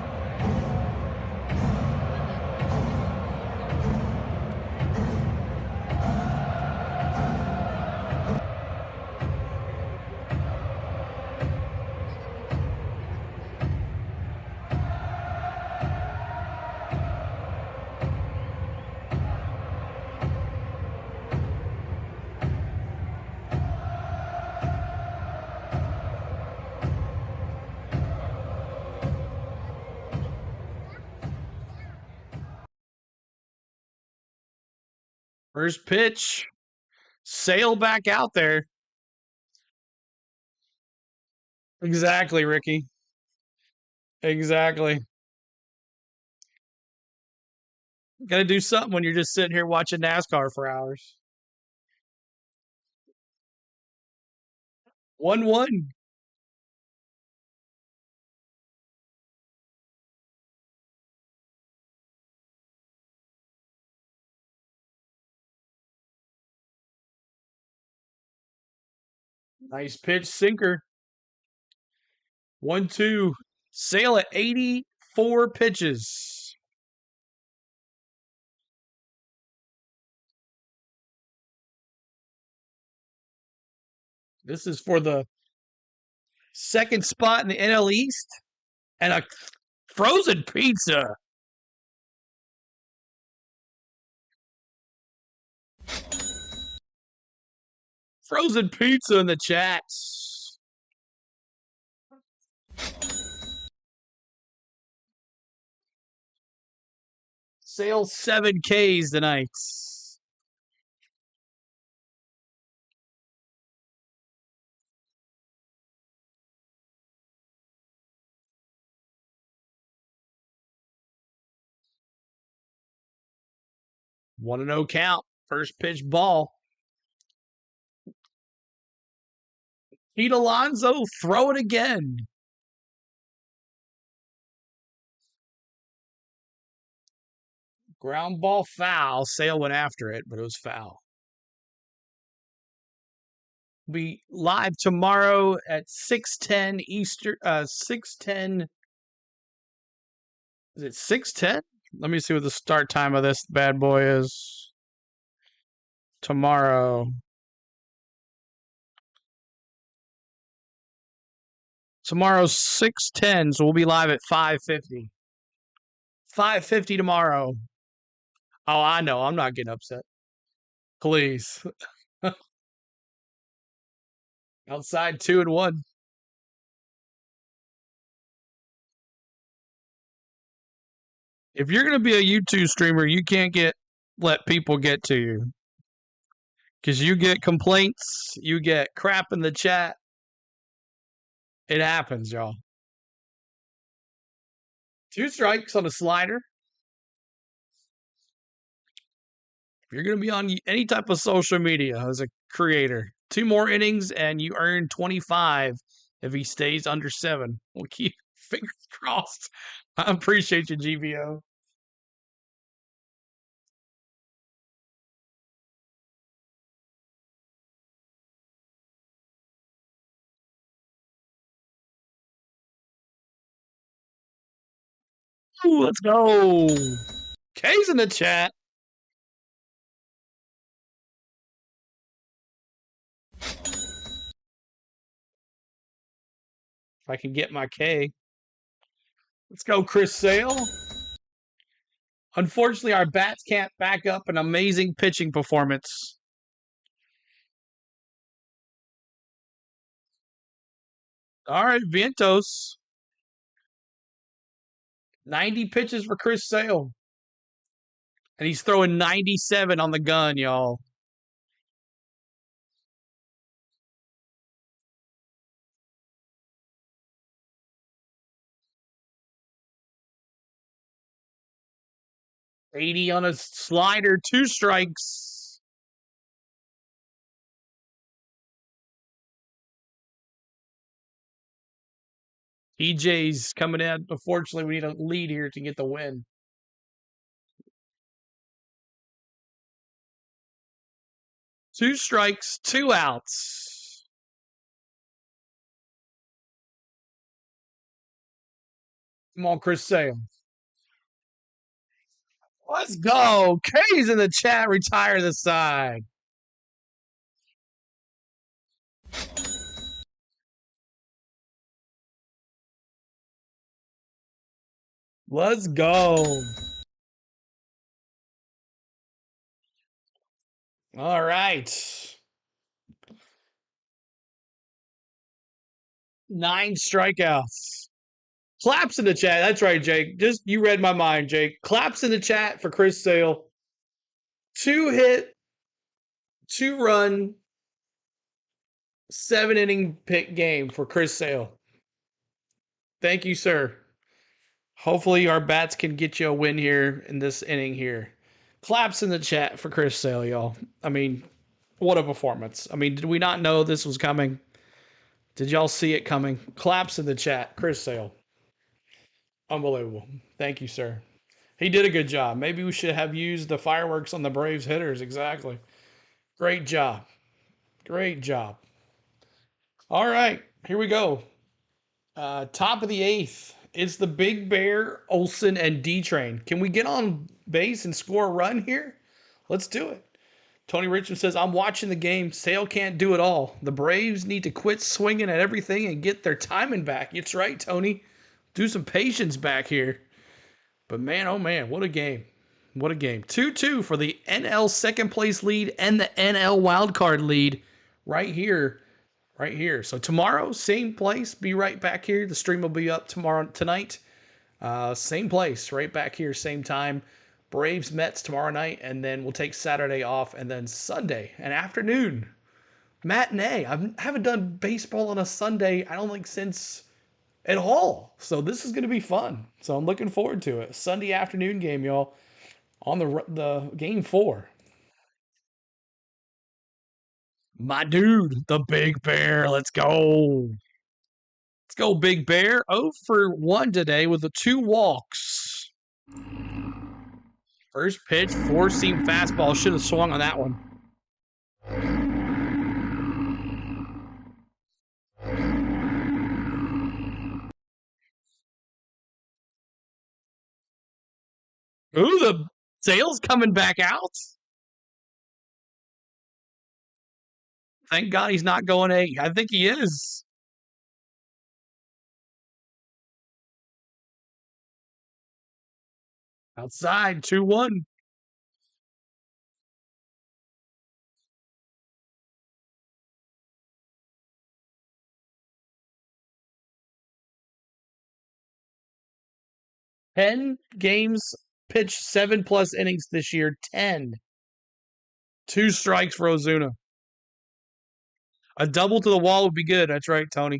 First pitch. Sail back out there. Exactly, Ricky. Exactly. Got to do something when you're just sitting here watching NASCAR for hours. 1-1. Nice pitch, sinker. 1-2. Sail at 84 pitches. This is for the second spot in the NL East and a frozen pizza. Frozen pizza in the chat. Sail 7 Ks tonight. One and 0 count. First pitch ball. Pete Alonso, throw it again. Ground ball foul. Sale went after it, but it was foul. Be live tomorrow at 6:10 Eastern. 6:10. Is it 6:10? Let me see what the start time of this bad boy is. Tomorrow. Tomorrow's 6:10, so we'll be live at 5:50. 5:50 tomorrow. Oh, I know. I'm not getting upset. Please. Outside 2-1. If you're going to be a YouTube streamer, you can't let people get to you. Because you get complaints, you get crap in the chat. It happens, y'all. 2 strikes on a slider. If you're going to be on any type of social media as a creator, 2 more innings and you earn 25 if he stays under 7. We'll keep fingers crossed. I appreciate you, GVO. Ooh, let's go. K's in the chat. If I can get my K. Let's go, Chris Sale. Unfortunately, our bats can't back up an amazing pitching performance. All right, Vientos. 90 pitches for Chris Sale. And he's throwing 97 on the gun, y'all. $80 on a slider, 2 strikes. EJ's coming in. Unfortunately, we need a lead here to get the win. Two strikes, 2 outs. Come on, Chris Sale. Let's go. K's in the chat. Retire the side. Let's go. All right. 9 strikeouts. Claps in the chat. That's right, Jake. Just you read my mind, Jake. Claps in the chat for Chris Sale. 2 hit, 2 run, 7 inning pick game for Chris Sale. Thank you, sir. Hopefully our bats can get you a win here in this inning here. Claps in the chat for Chris Sale, y'all. I mean, what a performance. I mean, did we not know this was coming? Did y'all see it coming? Claps in the chat. Chris Sale. Unbelievable. Thank you, sir. He did a good job. Maybe we should have used the fireworks on the Braves hitters. Exactly. Great job. Great job. All right. Here we go. Top of the 8th. It's the Big Bear, Olsen, and D-Train. Can we get on base and score a run here? Let's do it. Tony Richmond says, I'm watching the game. Sale can't do it all. The Braves need to quit swinging at everything and get their timing back. It's right, Tony. Do some patience back here. But man, oh man, what a game. What a game. 2-2 for the NL second place lead and the NL wildcard lead right here. Right here. So tomorrow, same place. Be right back here. The stream will be up tonight. Same place, right back here, same time. Braves, Mets tomorrow night, and then we'll take Saturday off, and then Sunday, an afternoon matinee. I haven't done baseball on a Sunday, I don't think, since at all. So this is going to be fun. So I'm looking forward to it. Sunday afternoon game, y'all, on the game 4. My dude, the Big Bear. Let's go. Let's go, Big Bear. 0 for 1 today with the 2 walks. First pitch, 4-seam fastball. Should have swung on that one. Ooh, the Sale's coming back out. Thank God he's not going 8. I think he is. Outside, 2-1. Ten games, pitched 7+ innings this year. 10. 2 strikes for Ozuna. A double to the wall would be good. That's right, Tony.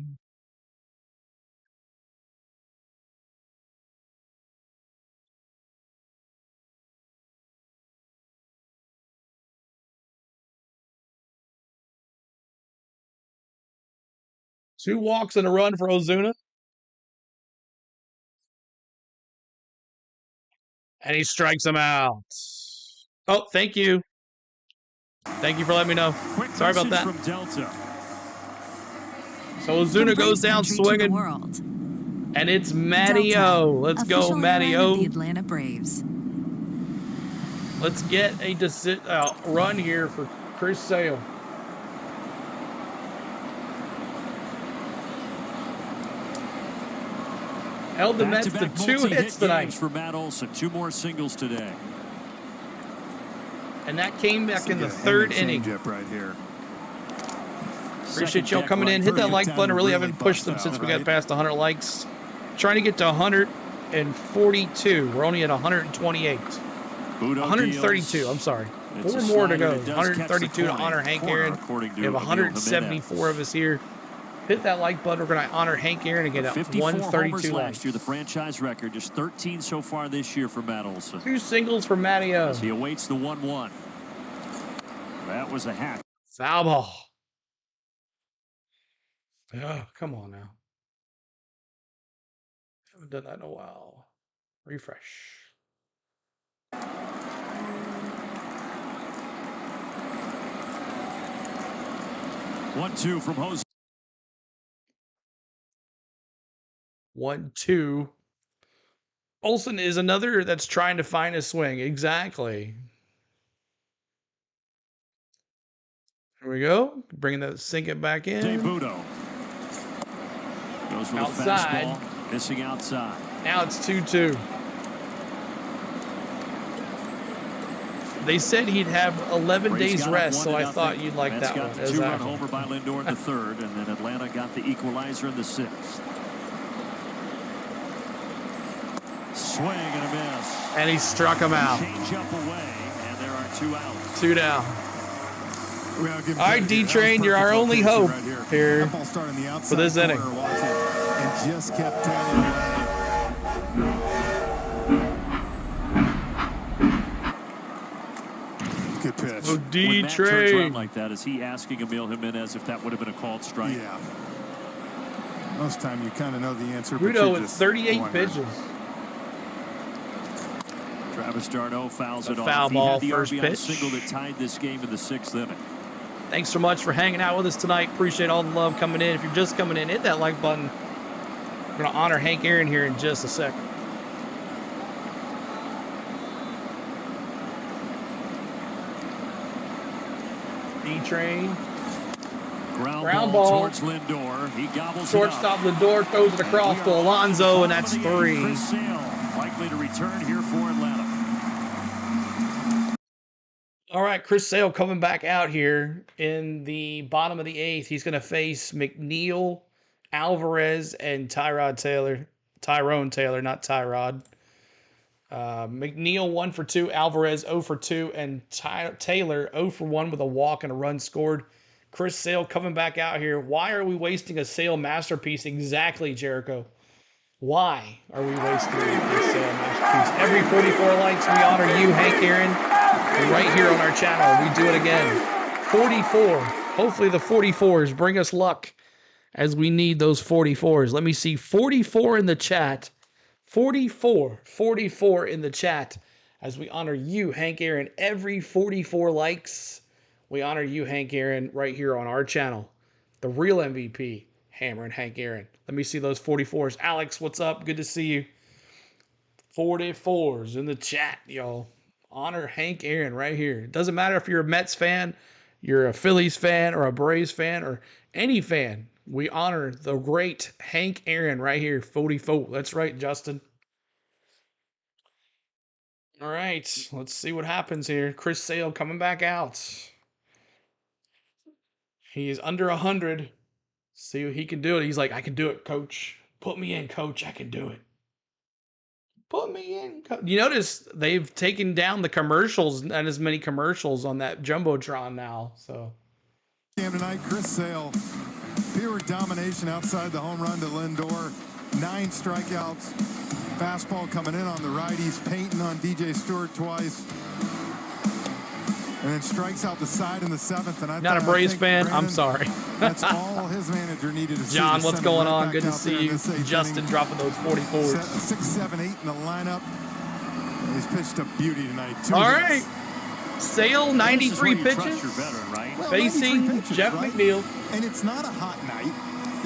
Two walks and a run for Ozuna. And he strikes him out. Oh, thank you. Thank you for letting me know. Quick Sorry about that. From Delta. So Ozuna goes down swinging. And it's Matty-O. Let's go, Matty-O. The Atlanta Braves. Let's get a run here for Chris Sale. Held the Mets to 2 hits tonight. For Matt Olson, 2 more singles today. And that came back in the 3rd inning. Right here. Appreciate y'all coming in. Hit that like button. I really haven't pushed them since we got past 100 likes. Trying to get to 142. We're only at 128. 132, I'm sorry. 4 more to go. 132 to honor Hank Aaron. We have 174 of us here. Hit that like button. We're going to honor Hank Aaron and get a 132 last year, the franchise record. Just 13 so far this year for Matt Olson. 2 singles for Matty-O. As he awaits the 1-1. That was a hack. Foul ball. Oh, come on now. Haven't done that in a while. Refresh. 1-2 from Jose. 1-2. Olson is another that's trying to find a swing. Exactly. Here we go. Bringing that, sink it back in. Budo. Goes with outside. A fastball, missing outside. Now it's 2-2. They said he'd have 11 days rest, so I thought you'd like that one. Mets got the 2-run homer by Lindor in the 3rd, and then Atlanta got the equalizer in the 6th. Swing and a miss. And he struck him out. Change up away, and there are 2 outs. 2 down. All right, D-Train, you're our only hope here for this inning. And just kept tailing away. Good pitch. Oh, D-Train. When Matt turns around like that, is he asking Emil Jimenez if that would have been a called strike? Yeah. Most time you kind of know the answer. Rudo with 38 pitches. Travis d'Arnaud fouls it off. Foul ball, he had the first RBI pitch. single that tied this game in the 6th inning. Thanks so much for hanging out with us tonight. Appreciate all the love coming in. If you're just coming in, hit that like button. We're going to honor Hank Aaron here in just a second. D-Train. Ground ball towards Lindor. He gobbles shortstop Lindor throws it across to Alonso, and that's 3. Chris Sale likely to return here for Atlanta. All right, Chris Sale coming back out here in the bottom of the 8th. He's going to face McNeil, Alvarez, and Tyrone Taylor, not Tyrod. McNeil 1 for 2, Alvarez 0 for 2, and Taylor 0 for 1 with a walk and a run scored. Chris Sale coming back out here. Why are we wasting a Sale masterpiece? Exactly, Jericho. Why are we wasting a Sale masterpiece? Every 44 likes, we honor you, Hank Aaron. Right here on our channel, we do it again. 44. Hopefully the 44s bring us luck as we need those 44s. Let me see 44 in the chat. 44 in the chat as we honor you, Hank Aaron. Every 44 likes, we honor you, Hank Aaron, right here on our channel. The real MVP, Hammer and Hank Aaron. Let me see those 44s. Alex, what's up? Good to see you. 44s in the chat, y'all. Honor Hank Aaron right here. It doesn't matter if you're a Mets fan, you're a Phillies fan, or a Braves fan, or any fan. We honor the great Hank Aaron right here. 44. That's right, Justin. All right, let's see what happens here. Chris Sale coming back out. He is under 100. See what he can do. He's like, I can do it, coach. Put me in, coach. I can do it. Put me in. You notice they've taken down the commercials, not as many commercials on that Jumbotron now. So, Game tonight, Chris Sale, pure domination outside the home run to Lindor. 9 strikeouts. Fastball coming in on the righties, painting on DJ Stewart twice. And then strikes out the side in the 7th. And not a Braves fan. Brandon, I'm sorry. That's all his manager needed to see. John, what's going on? Good to see you. Justin dropping those 44s. 6, 7, 8 in the lineup. He's pitched a beauty tonight. All right. Sale, 93 pitches. Veteran, right? Well, facing 93 pitches, Jeff right? McNeil. And it's not a hot night.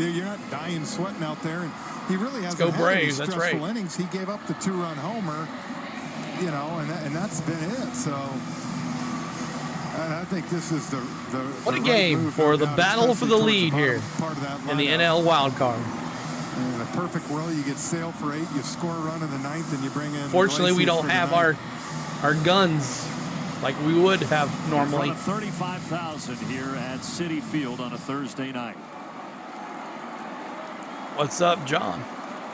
You're not dying sweating out there. And he really hasn't go had Braves, any that's stressful right. innings. He gave up the 2-run homer, you know, and that's been it. So I think this is the what a right game move, for no the doubt, battle for the especially lead towards here part of that in the lineup. NL wild card. In a perfect world, you get Sale for 8, you score a run in the 9th, and you bring in. Fortunately, we Iglesias don't for the have 9th. our guns like we would have normally. In front of 35,000 here at Citi Field on a Thursday night. What's up, John?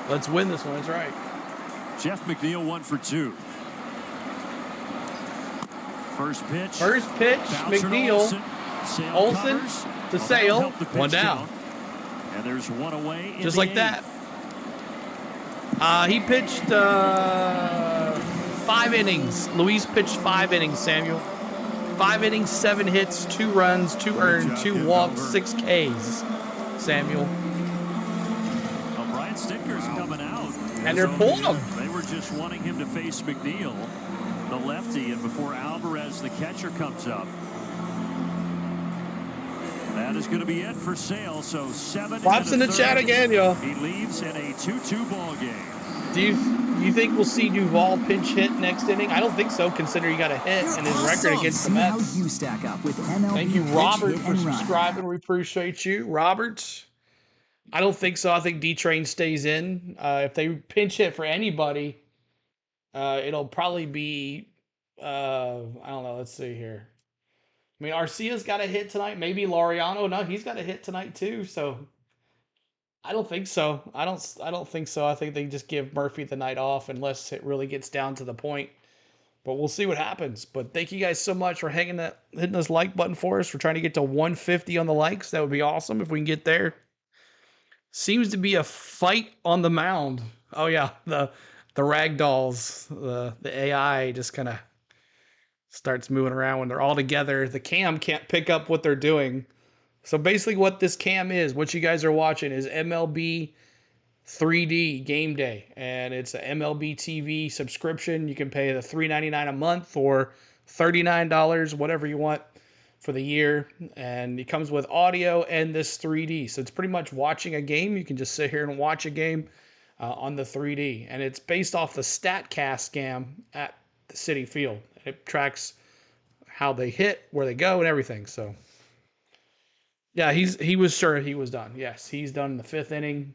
Let's win this one. That's right. Jeff McNeil 1 for 2. First pitch. First pitch, Bounced McNeil. Sale Olsen covers. to Well, Sale. that'll help the pitch 1 down. count. And there's 1 away. In Just the like 8th. that. He pitched 5 innings. Luis pitched 5 innings, Samuel. 5 innings, 7 hits, 2 runs, 2 earned, 2 walks, 6 Ks, Samuel. Well, Brian Stinker's coming out. And they're pulling him. They were just wanting him to face McNeil, the lefty, and before Alvarez, the catcher, comes up. That is going to be it for Sale. So 7. Pops in the chat again, yo. He leaves in a 2-2 ball game. Do you think we'll see Duvall pinch hit next inning? I don't think so, considering he got a hit in his record against the Mets. How you stack up with MLB. Thank you, pitch, Robert, hit, for and run. subscribing. We appreciate you, Robert. I don't think so. I think D-Train stays in. If they pinch hit for anybody, it'll probably be I don't know. Let's see here. I mean, Arcia's got a hit tonight. Maybe Laureano. No, he's got a hit tonight too. So I don't think so. I don't think so. I think they just give Murphy the night off unless it really gets down to the point. But we'll see what happens. But thank you guys so much for hitting this like button for us. We're trying to get to 150 on the likes. That would be awesome if we can get there. Seems to be a fight on the mound. Oh yeah, the ragdolls, the AI just kind of starts moving around when they're all together. The cam can't pick up what they're doing. So basically what this cam is, what you guys are watching is MLB 3D game day. And it's an MLB TV subscription. You can pay the $3.99 a month or $39, whatever you want for the year. And it comes with audio and this 3D. So it's pretty much watching a game. You can just sit here and watch a game on the 3D. And it's based off the StatCast cam at the Citi Field. It tracks how they hit, where they go, and everything. So, yeah, he was sure he was done. Yes, he's done in the 5th inning.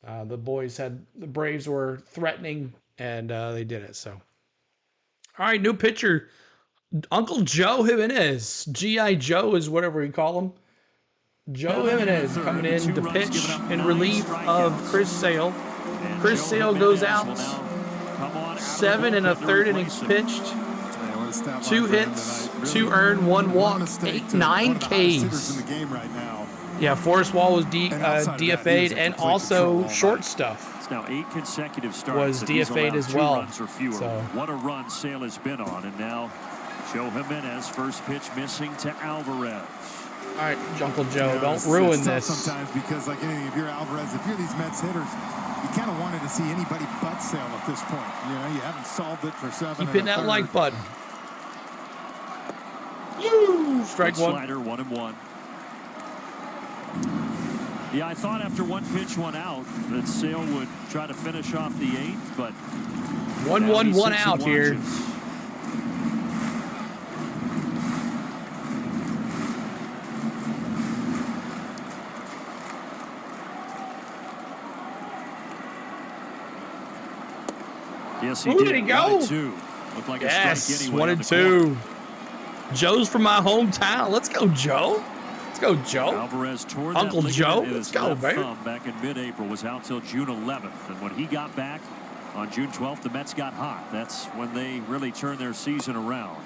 The Braves were threatening, and they did it. So, all right, new pitcher, Uncle Joe Jimenez. G.I. Joe is whatever we call him. Joe Jimenez coming in to pitch in relief of Chris Sale. Chris Sale goes out. 7 1/3 innings pitched. 2 hits, 2 earned, 1 walk, 9 Ks. Yeah, Forrest Wall was DFA'd, and also short stuff. It's now 8 consecutive starts. Was DFA'd as well. So what a run Sale has been on, and now Joe Jimenez, first pitch missing to Alvarez. All right, Uncle Joe, don't ruin this. Sometimes because, like anything, if you're Alvarez, if you're these Mets hitters, you kind of wanted to see anybody but Sale at this point. You know, you haven't solved it for 7. Keep hitting that like button. Woo! Strike 1. Slider, 1-1. Yeah, I thought after 1 pitch, 1 out that Sale would try to finish off the 8th, but 1-1, 1 out here. Yes, he Ooh, did. did he go? 1-2. Looked like Yes, a strike anyway. 1 and 2. Joe's from my hometown. Let's go, Joe. Let's go, Joe. Alvarez tore Uncle that Joe. in Let's his go, left baby. thumb back in mid-April. Was out till June 11th, and when he got back on June 12th, the Mets got hot. That's when they really turned their season around.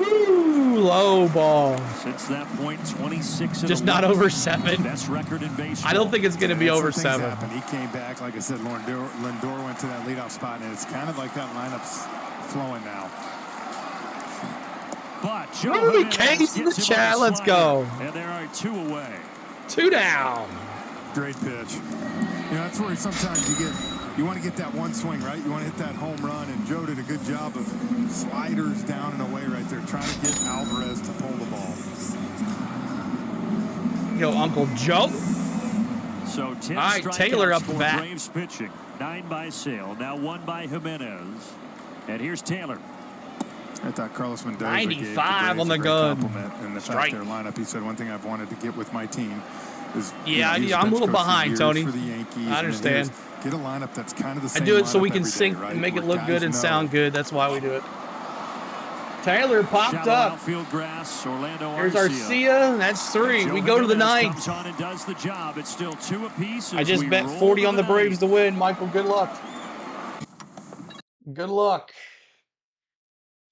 Ooh, low ball. Since that point, 26. Just not over 7. Best record in baseball. I don't think it's going to be over 7. Happened. He came back, like I said, Lindor went to that leadoff spot, and it's kind of like that lineup's flowing now. But Joe Ooh, K's in the chat. Let's go. And there are 2 away. 2 down. Great pitch. You know, that's where sometimes you want to get that one swing, right? You want to hit that home run, and Joe did a good job of sliders down and away right there, trying to get Alvarez to pull the ball. Yo, Uncle Joe. So 10 All right, Taylor up the bat. Braves pitching. 9 by Sale. Now 1 by Jimenez. And here's Taylor. I thought Carlos Mendoza 95 on the gun. In the fact their lineup, he said one thing I've wanted to get with my team is I'm a little behind, Tony. For the Yankees, I understand. Get a lineup that's kind of the same. I do it so we can day, sync right? and make it Where look good and know. sound good. That's why we do it. Taylor popped Shallow up. Outfield grass. Orlando Here's Arcia. That's 3. We go to the 9th. Comes on and does the job. It's still 2 apiece. I just bet 40 on the Braves to win. Michael, good luck. Good luck.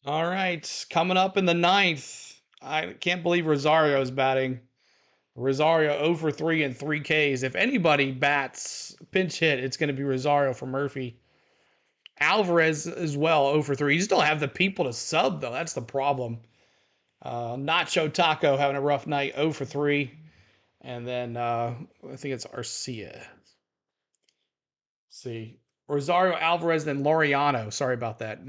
All right, coming up in the 9th. I can't believe Rosario's batting. Rosario 0 for 3 and 3 Ks. If anybody bats pinch hit, it's going to be Rosario for Murphy. Alvarez as well 0 for 3. You just don't have the people to sub, though. That's the problem. Nacho Taco having a rough night 0 for 3. And then I think it's Arcia. Let's see. Rosario, Alvarez, then Laureano. Sorry about that.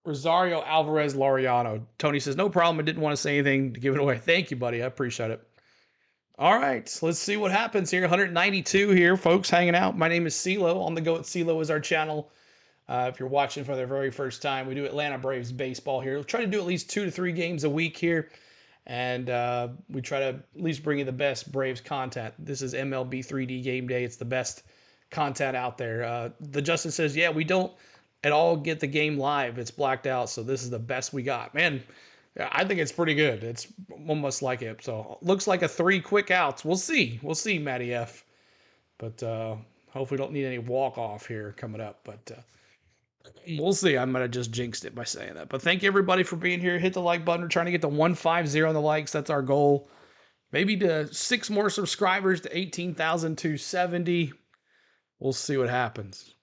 Rosario, Alvarez, Laureano. Tony says, no problem. I didn't want to say anything to give it away. Thank you, buddy. I appreciate it. All right. Let's see what happens here. 192 here, folks, hanging out. My name is CeeLo. On the Go at CeeLo is our channel. If you're watching for the very first time, we do Atlanta Braves baseball here. We'll try to do at least 2 to 3 games a week here. And we try to at least bring you the best Braves content. This is MLB 3D game day. It's the best content out there. The Justin says, yeah, we don't at all get the game live. It's blacked out, so this is the best we got. Man, I think it's pretty good. It's almost like it. So looks like a 3 quick outs. We'll see. We'll see, Matty F. But hopefully don't need any walk-off here coming up. But we'll see. I might have just jinxed it by saying that. But thank you, everybody, for being here. Hit the like button. We're trying to get to 150 on the likes. That's our goal. Maybe to 6 more subscribers to 18,270. We'll see what happens.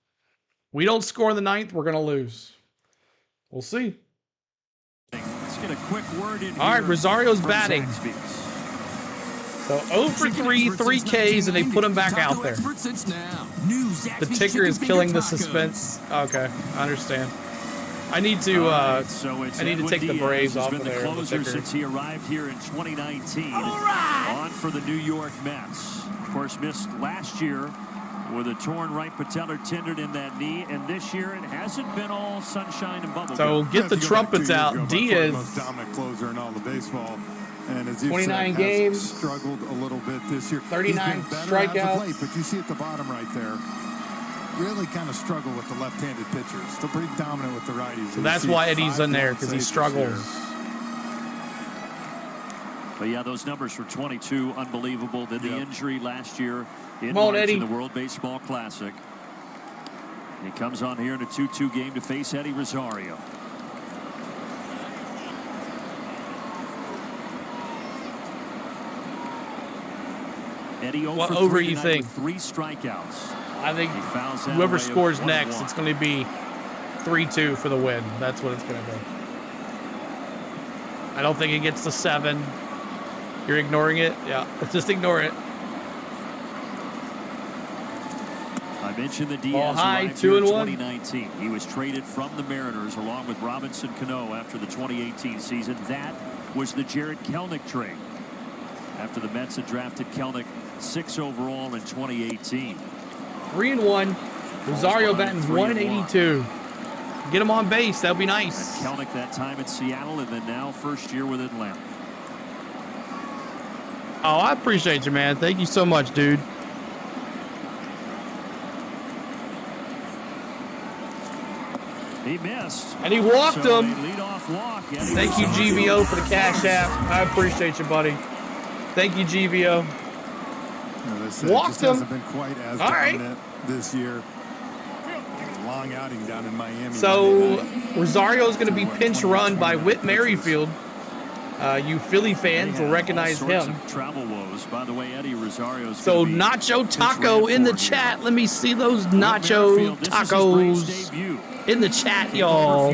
We don't score in the 9th, we're going to lose. We'll see. Let's get a quick word in. All right, Rosario's batting. So 0 for 3, 3 Ks, and they put him back out there. The ticker is killing the suspense. Okay, I understand. I need to take the Braves off of there. Closer since he arrived here in 2019. On for the New York Mets. Of course, missed last year with a torn right patellar tendon in that knee, and this year it hasn't been all sunshine and bubblegum. So get the trumpets out. Diaz, most dominant closer in all of baseball, and as you 29 said, games, struggled a little bit this year. 39 strikeouts. But you see at the bottom right there, really kind of struggle with the left-handed pitchers. Still pretty dominant with the righties. So that's why Eddie's in there, because he struggles. But yeah, those numbers for 22, unbelievable. Then the injury last year in Eddie. the World Baseball Classic. He comes on here in a 2-2 game to face Eddie Rosario. Eddie what over you think? 3 strikeouts. I think whoever scores next, it's going to be 3-2 for the win. That's what it's going to be. I don't think it gets to 7. You're ignoring it? Yeah, just ignore it. I mentioned the Diaz arrived here in 2019. He was traded from the Mariners along with Robinson Cano after the 2018 season. That was the Jared Kelenic trade after the Mets had drafted Kelenic 6 overall in 2018. 3-1. Rosario batting 182. Get him on base. That'd be nice. And Kelenic that time in Seattle, and then now first year with Atlanta. Oh, I appreciate you, man. Thank you so much, dude. He missed. And he walked him. Leadoff walk. Thank you, GVO, for the cash app. I appreciate you, buddy. Thank you, GVO. Walked him. Hasn't been quite as dominant this year. Long outing down in Miami. So Rosario's going to be pinch run by Whit Merrifield. You Philly fans will recognize him. Travel woes. By the way, Eddie Rosario's so Nacho Taco in the chat. Let me see those Nacho Tacos in the chat, y'all.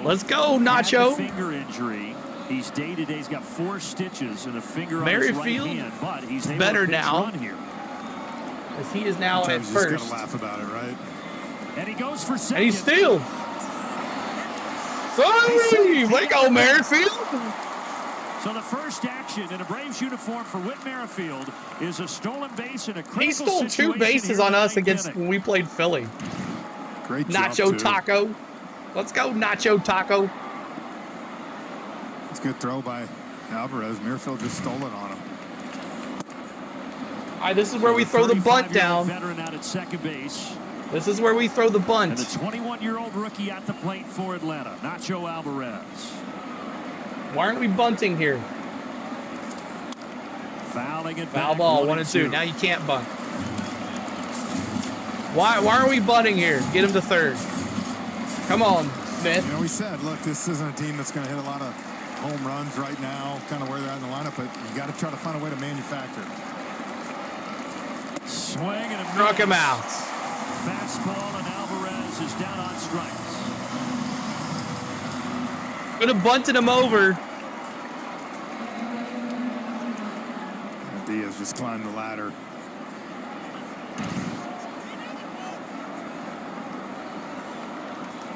Let's go, Nacho. Finger injury. He's day-to-day. He's got 4 stitches and a finger on his right hand, but he's better now. Here. As he is now at first. You just gotta laugh about it, right? And he goes for second. And he's still. Sorry! Way to go, Merrifield. So the first action in a Braves uniform for Whit Merrifield is a stolen base in a critical He stole 2 situation bases here on in the us against ninth when we played Philly. Great job, Nacho too. Taco. Let's go, Nacho Taco. It's a good throw by Alvarez. Merrifield just stole it on him. All right, this is where we throw the bunt down. Veteran out at second base. This is where we throw the bunt. And the 21-year-old rookie at the plate for Atlanta, Nacho Alvarez. Why aren't we bunting here? Fouling it Foul back, ball, 1 and 2. Now you can't bunt. Why are we bunting here? Get him to third. Come on, Smith. You know, we said, look, this isn't a team that's going to hit a lot of home runs right now, kind of where they're at in the lineup, but you got to try to find a way to manufacture. Swing and a Struck him out. Fastball, and Alvarez is down on strikes. Could have bunted him over. Diaz just climbed the ladder.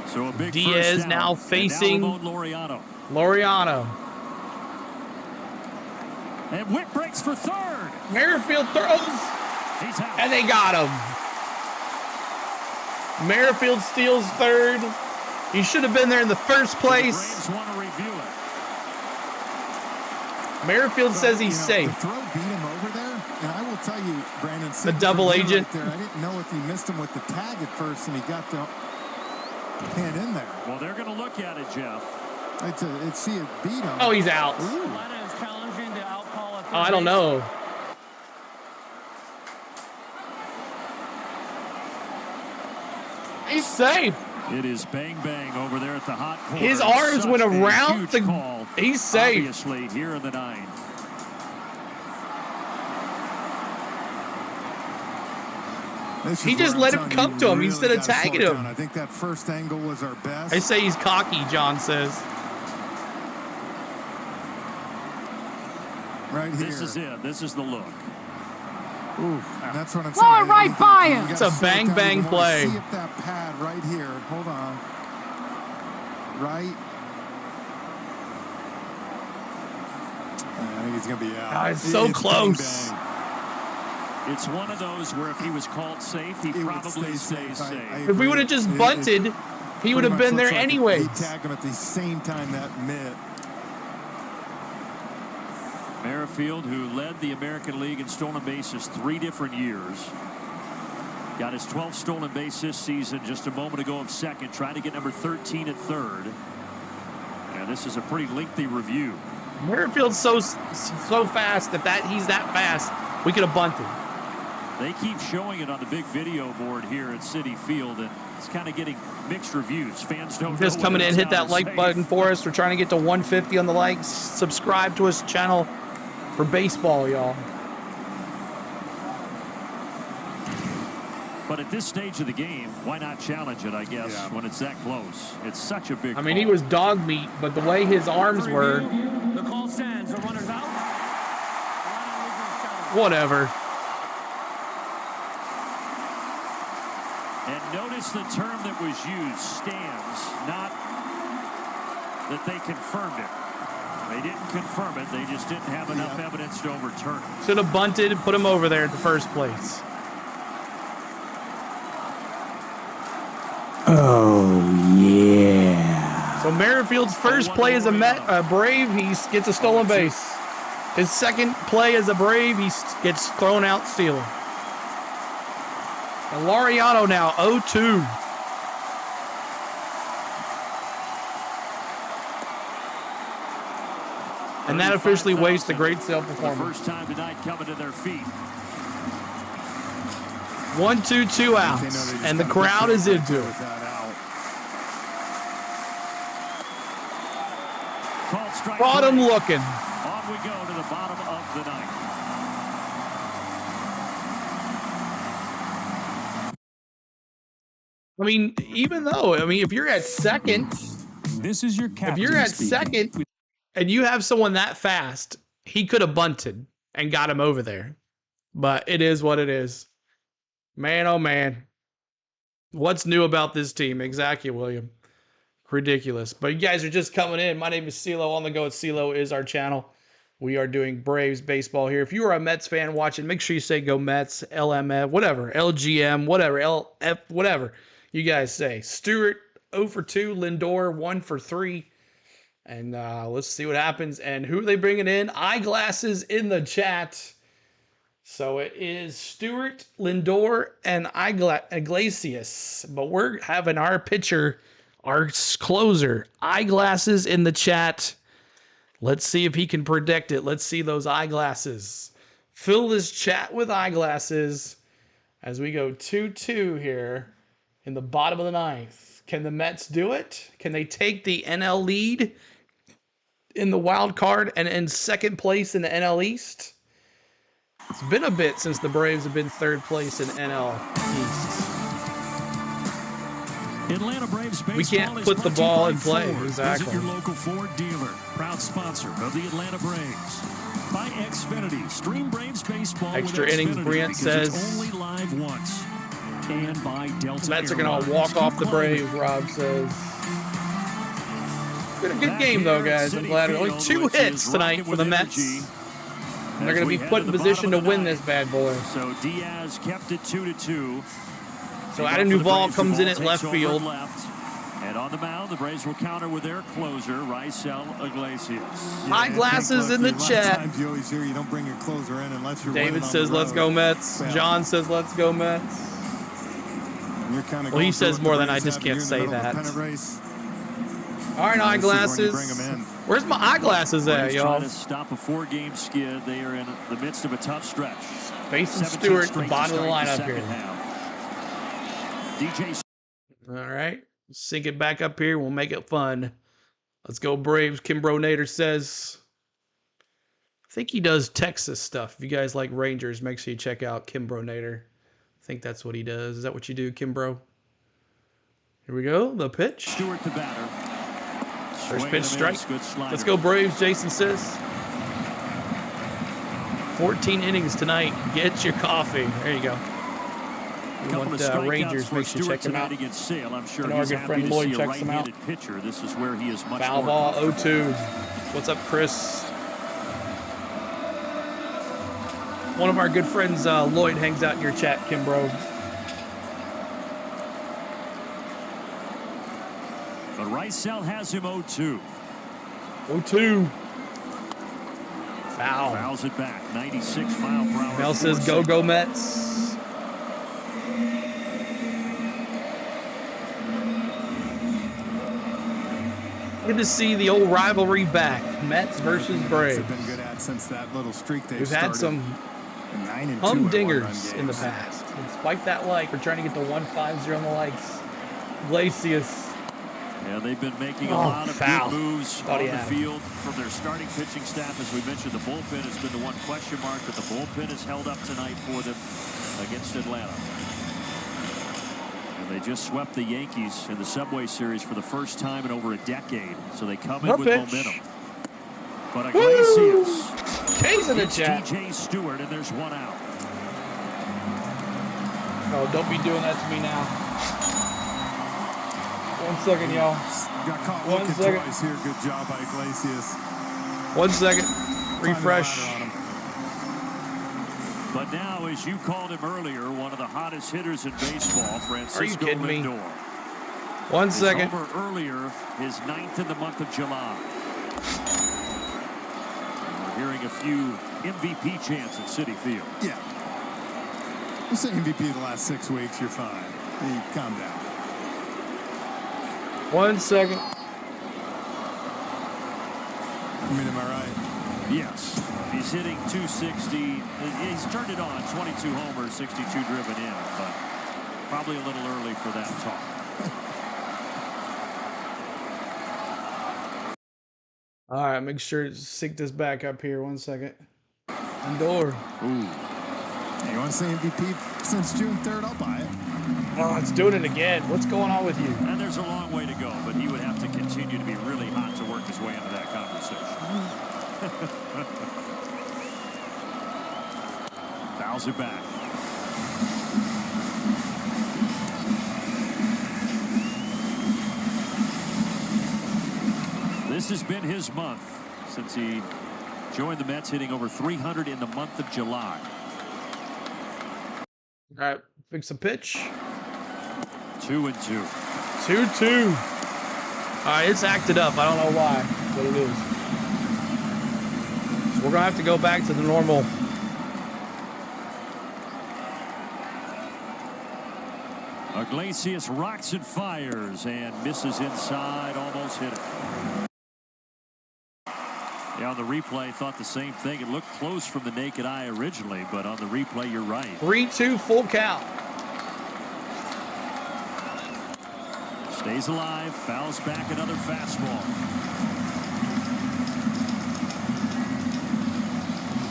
So a big Diaz first now down, facing and now Laureano. Laureano. And Whit breaks for third. Merrifield throws. He's out. And they got him. Merrifield steals third. He should have been there in the first place. The Braves want to review it. Merrifield says he's safe. The throw beat him over there, and I will tell you, Brandon, The double agent. right there, I didn't know if he missed him with the tag at first, and he got the pin in there. Well, they're going to look at it, Jeff. See it beat him. Oh, he's out. Oh, I don't know. He's safe. It is bang bang over there at the hot corner. His arms went Such a around huge the. call, He's safe. obviously, here in the ninth. He just let him come to him instead of tagging him. I think that first angle was our best. I say he's cocky, John says. Right here. This is it. This is the look. Ooh, that's what I'm Throw saying. it right by him. It's a bang bang play. See if that pad right here. Hold on. Right. I think he's gonna be out. Oh, it's so close. Bang, bang. It's one of those where if he was called safe, he probably stays safe. If we would have just bunted, he would have been there anyways. He tagged him at the same time that mitt. Merrifield, who led the American League in stolen bases 3 different years, got his 12th stolen base this season just a moment ago of second, trying to get number 13 at third. And this is a pretty lengthy review. Merrifield's so fast that he's that fast, we could have bunted. They keep showing it on the big video board here at Citi Field, and it's kind of getting mixed reviews. Fans don't Just know coming in, hit that like safe. button for us. We're trying to get to 150 on the likes. Subscribe to his channel for baseball, y'all. But at this stage of the game, why not challenge it, I guess, when it's that close? It's such a big I mean, call. he was dog meat, but the way his arms were, The call stands. The runner's out. whatever. And notice the term that was used, stands, not that they confirmed it. They didn't confirm it. They just didn't have enough evidence to overturn it. Should have bunted and put him over there at the first place. Oh, yeah. So Merrifield's first play as a Brave, he gets a stolen base. His second play as a Brave, he gets thrown out stealing. And Laureano now 0-2. And that officially wastes the great sale performance. First time tonight coming to their feet. 1-2, 2 outs, and the crowd is into it. Bottom looking. On we go to the bottom of the ninth. I mean, even though, if you're at second, this is your captain. If you're at second and you have someone that fast, he could have bunted and got him over there. But it is what it is. Man, oh man. What's new about this team? Exactly, William. Ridiculous. But you guys are just coming in. My name is CeeLo. On the Go at CeeLo is our channel. We are doing Braves baseball here. If you are a Mets fan watching, make sure you say Go Mets, LMF, whatever, LGM, whatever, LF, whatever you guys say. Stewart 0 for 2, Lindor 1 for 3. And let's see what happens. And who are they bringing in? Eyeglasses in the chat. So it is Stewart, Lindor, and Iglesias. But we're having our pitcher, our closer, Eyeglasses in the chat. Let's see if he can predict it. Let's see those eyeglasses. Fill this chat with eyeglasses as we go 2-2 here in the bottom of the ninth. Can the Mets do it? Can they take the NL lead in the wild card and in second place in the NL East? It's been a bit since the Braves have been third place in NL East. Atlanta Braves baseball we can't put the ball in play. Exactly. Visit your local Ford dealer. Proud sponsor of the Atlanta Braves. By Xfinity. Stream Braves baseball Extra with innings, Xfinity Brent says. It's only live once. And by Delta Mets are going to walk off the Braves, Rob says. Been a good game, though, guys. I'm glad. Only 2 hits tonight for the Mets. And they're going to be put in position to win this bad boy. So Diaz kept it 2-2. So Adam Duvall comes in at left field. And on the mound, the Braves will counter with their closer, Raisel Iglesias. Eyeglasses in the chat. You always hear you don't bring your closer in unless you're David says, "Let's go Mets." John says, "Let's go Mets." Well, he says more than I just can't say that. All right, eyeglasses. Where's my eyeglasses at, y'all? Trying to stop a 4-game skid. They are in the midst of a tough stretch. Mason Stewart, the bottom of the lineup here. DJ. All right, sync it back up here. We'll make it fun. Let's go Braves. Kimbro Nader says. I think he does Texas stuff. If you guys like Rangers, make sure you check out Kimbro Nader. I think that's what he does. Is that what you do, Kimbro? Here we go. The pitch. Stewart the batter. First pitch strike. Let's go Braves, Jason says. 14 innings tonight. Get your coffee. There you go. We want Rangers. Make sure you check them out. I'm sure and our good friend Lloyd checks them out. Pitcher. This is where he is much foul ball 0-2. What's up, Chris? One of our good friends, Lloyd, hangs out in your chat, Kimbro. But Raisel has him 0-2. 0-2. Foul. Fouls it back. 96 mile per hour. Mel says, "Go Mets." Good to see the old rivalry back. Mets versus Braves. Have been good at since that little streak they've We've had some humdingers in the past. Despite that like, we're trying to get the 150 on the likes. Iglesias. Yeah, they've been making a lot of foul. good moves on the field from their starting pitching staff. As we mentioned, the bullpen has been the one question mark, but the bullpen has held up tonight for them against Atlanta. And they just swept the Yankees in the Subway Series for the first time in over a decade. So they come in with momentum. But Iglesias chasing the chat. DJ Stewart, and there's one out. Oh, don't be doing that to me now. 1 second, y'all. Got caught 1 second. twice here. Good job by Iglesias. 1 second. Refresh. But now, as you called him earlier, one of the hottest hitters in baseball, Francisco Are you kidding Lindor. me? 1 second. His homer earlier, his 9th in the month of July. And we're hearing a few MVP chants at Citi Field. Yeah. You say MVP the last 6 weeks, you're fine. Hey, calm down. 1 second. I mean, am I right? Yes. He's hitting 260. He's turned it on. 22 homers, 62 driven in, but probably a little early for that talk. All right, make sure to sync this back up here. 1 second. Lindor. Ooh. Hey, you want to say MVP since June 3rd? I'll buy it. Oh, it's doing it again. What's going on with you? And there's a long way to go, but he would have to continue to be really hot to work his way into that conversation. Fouls it back. has been his month since he joined the Mets, hitting over 300 in the month of July. All right, fix a pitch. 2-2. 2-2. All right, it's acted up. I don't know why, but it is. So we're going to have to go back to the normal. Iglesias rocks and fires and misses inside, almost hit it. Yeah, on the replay, thought the same thing. It looked close from the naked eye originally, but on the replay, you're right. 3-2 full count. Stays alive, fouls back another fastball.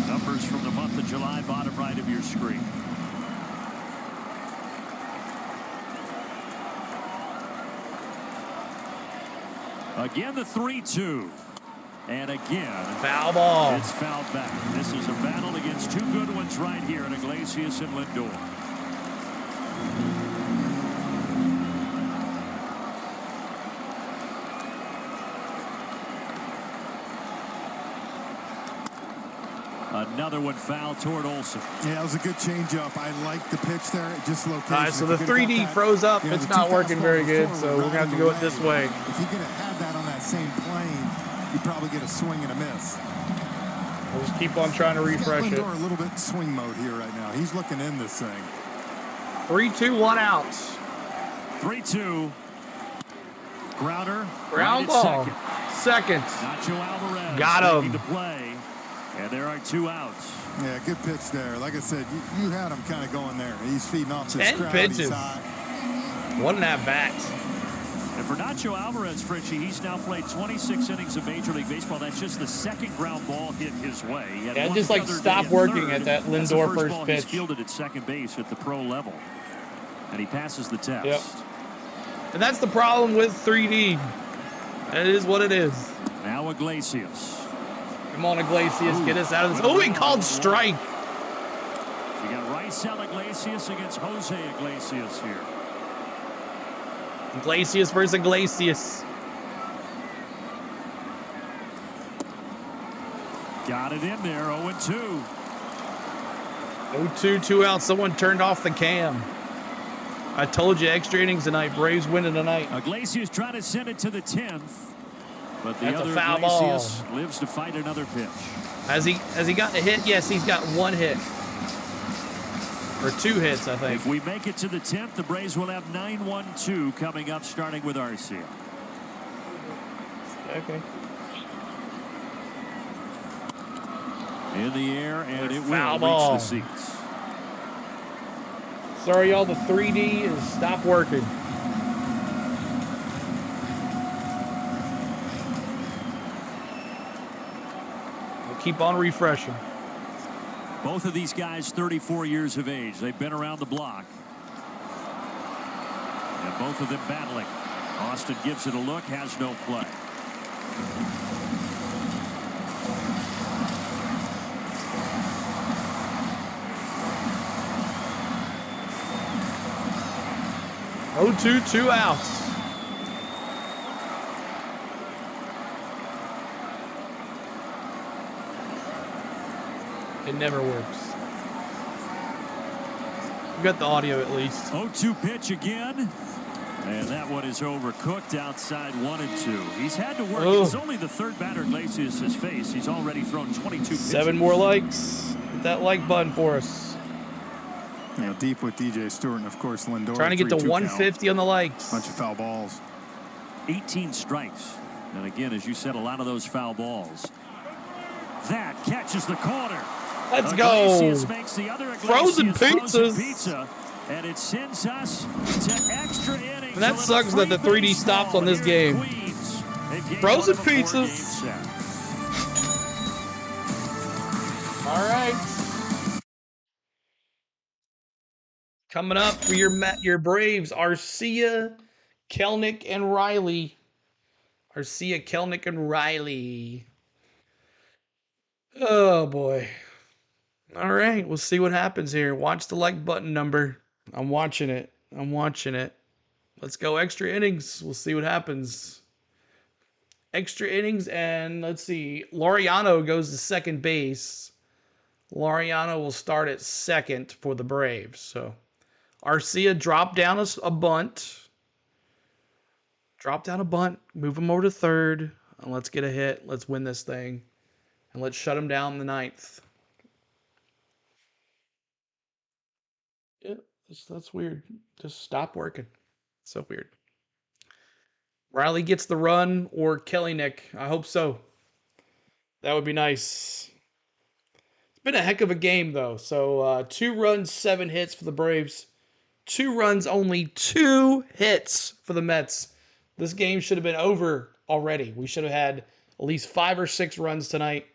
Numbers from the month of July, bottom right of your screen. Again, the 3-2. And again, foul ball. It's fouled back. This is a battle against two good ones right here in Iglesias and Lindor. Another one foul toward Olsen. Yeah, it was a good changeup. I like the pitch there. Just location. All right, so the 3D froze up. It's not working very good, so we're going to have to go it this way. If you could have had that on that same plane, you'd probably get a swing and a miss. We'll just keep on trying to refresh it. Lindor a little bit swing mode here right now. He's looking in this thing. 3-2, 1 out. 3-2. Grounder. Ground ball. Second. Nacho Alvarez. Got him. To play. And there are 2 outs. Yeah, good pitch there. Like I said, you had him kind of going there. He's feeding off this 10 crowd. pitches. 1 at bat. And for Nacho Alvarez, Fritchie, he's now played 26 innings of Major League Baseball. That's just the second ground ball hit his way. Yeah, just like stop working at that Lindor first pitch. He's fielded at second base at the pro level. And he passes the test. Yep. And that's the problem with 3D. It is what it is. Now Iglesias. Come on, Iglesias, get us out of this. Oh, he called strike. You got Raisel Iglesias against Jose Iglesias here. Iglesias versus Iglesias. Got it in there, 0-2. 0-2, 2 out. Someone turned off the cam. I told you, extra innings tonight. Braves winning tonight. Iglesias trying to send it to the 10th. But the That's other a foul Iglesias ball. lives to fight another pitch. Has he gotten a hit? Yes, he's got 1 hit. Or 2 hits, I think. If we make it to the 10th, the Braves will have 9-1-2 coming up, starting with Arcia. Okay. In the air, and it Foul will ball. reach the seats. Sorry, y'all, the 3D is stopped working. Keep on refreshing. Both of these guys 34 years of age. They've been around the block. And both of them battling. Austin gives it a look, has no play. Oh, 2 outs. It never works. We got the audio at least. 0-2 pitch again. And that one is overcooked outside 1-2. He's had to work. He's only the third batter Iglesias has faced. He's already thrown 22 pitches. 7 more likes. Hit that like button for us. You know, deep with DJ Stewart and, of course, Lindor. Trying to get to 150 on the likes. Bunch of foul balls. 18 strikes. And again, as you said, a lot of those foul balls. That catches the corner. Let's go. Makes the other Frozen pizzas. Pizza, and it sends us to extra innings. And that sucks that the 3D stops on this game. Frozen pizzas. All right. Coming up for your Braves, Arcia, Kelenic, and Riley. Arcia, Kelenic, and Riley. Oh, boy. All right, we'll see what happens here. Watch the like button number. I'm watching it. I'm watching it. Let's go extra innings. We'll see what happens. extra innings, and let's see. Laureano goes to second base. Laureano will start at second for the Braves. So Arcia dropped down a bunt. Drop down a bunt. Move him over to third. And let's get a hit. Let's win this thing. And let's shut him down in the ninth. Yeah, that's weird. Just stop working. So weird. Riley gets the run or Kellynick. I hope so. That would be nice. It's been a heck of a game, though. So 2 runs, 7 hits for the Braves. 2 runs, only 2 hits for the Mets. This game should have been over already. We should have had at least 5 or 6 runs tonight.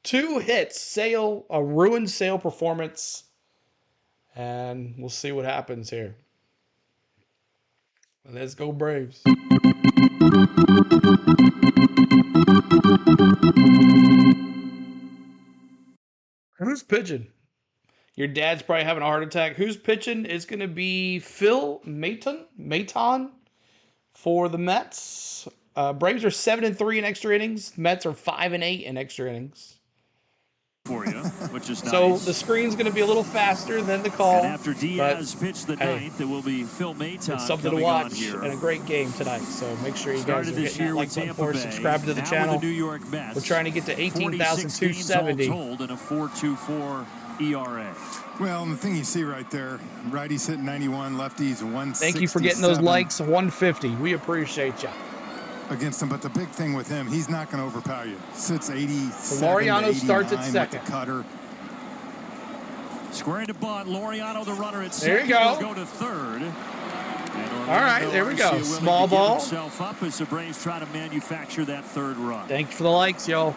2 hits. Sale, a ruined Sale performance. And we'll see what happens here. Let's go Braves. Who's pitching? Your dad's probably having a heart attack. Who's pitching? It's going to be Phil Maton for the Mets. Braves are 7-3 in extra innings. Mets are 5-8 in extra innings. For you, which is nice. So the screen's going to be a little faster than the call. And after Diaz pitched the ninth, it will be Phil Maton. It's something to watch and a great game tonight. So make sure you guys are hitting that like button for us, subscribe to the channel. The New York Mets, we're trying to get to 18,270. Told in a 4.24 ERA. Well, and the thing you see right there, righties hitting 91, lefties 167. Thank you for getting those likes, 150. We appreciate you. Against him, but the big thing with him, he's not going to overpower you. Sits 87 so Laureano starts at second. With the cutter. Squaring to bunt. Laureano, the runner at there second. You go. Will go to third. All right, there we go. Small ball. Himself up as the Braves try to manufacture that third run. Thank you for the likes, y'all.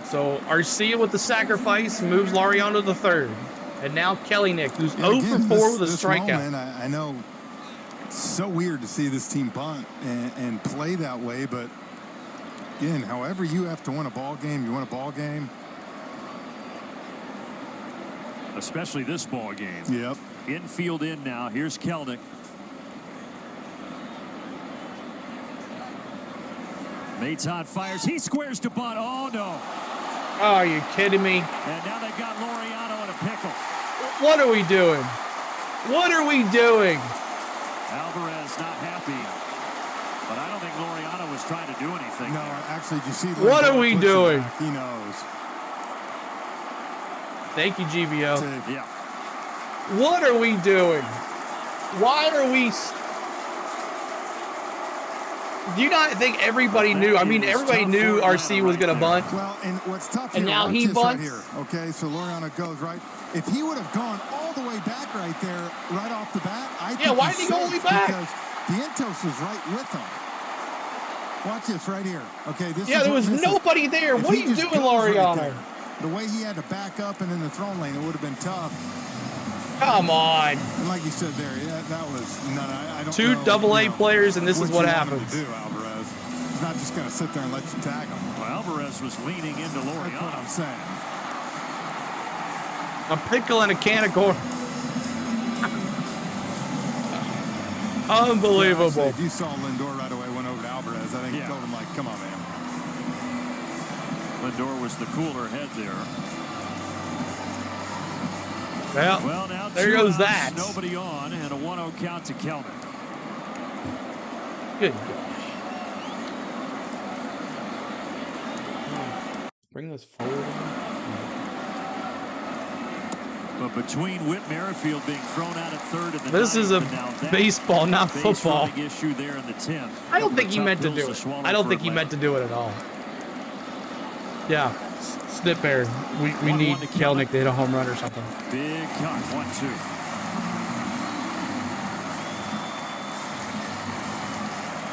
So Arcia with the sacrifice moves Laureano to third. And now Kellynick, who's 0 for 4 with a strikeout. Moment, I know it's so weird to see this team bunt and play that way, but again, however you have to win a ball game, you win a ball game. Especially this ball game. Yep. Infield in now. Here's Kelnick. Maton fires. He squares to bunt. Oh, no. Oh, are you kidding me? And now they've got Laureano in a pickle. What are we doing? What are we doing? Alvarez not happy. But I don't think Laureano was trying to do anything. No, actually, did you see what are we doing? He knows. Thank you, GBO. Yeah. What are we doing? Why are we... Do you not think everybody knew? I mean, everybody knew RC was going to bunt. Well, and what's tough and here, now he bunts. Right here, okay, so Laureano goes right. If he would have gone all the way back right there, right off the bat, I think why did he go all the way back? Because Vientos was right with him. Watch this right here. Okay, this there was nobody there. What are you doing, Laureano? Right, the way he had to back up and in the throwing lane, it would have been tough. Come on. And like you said there, that was none. I don't Two know, AA players, and this is what happens. To do, Alvarez. He's not just going to sit there and let you tag him. Well, Alvarez was leaning into Laureano. That's what I'm saying. A pickle and a can of corn. Unbelievable. Yeah, if you saw Lindor right away went over to Alvarez, I think he told him, like, come on, man. Lindor was the cooler head there. Well, now there goes outs, that. Nobody on, and a 1-0 count to Kelnick. Good gosh. Bring this forward. But between Whit Merrifield being thrown out at third and the this is a baseball, not football. Issue there in the 10th. I don't think he meant to do it. I don't think he meant to do it at all. Yeah, snip air. We need Kelnick to hit a home run or something. Big cut, 1-2.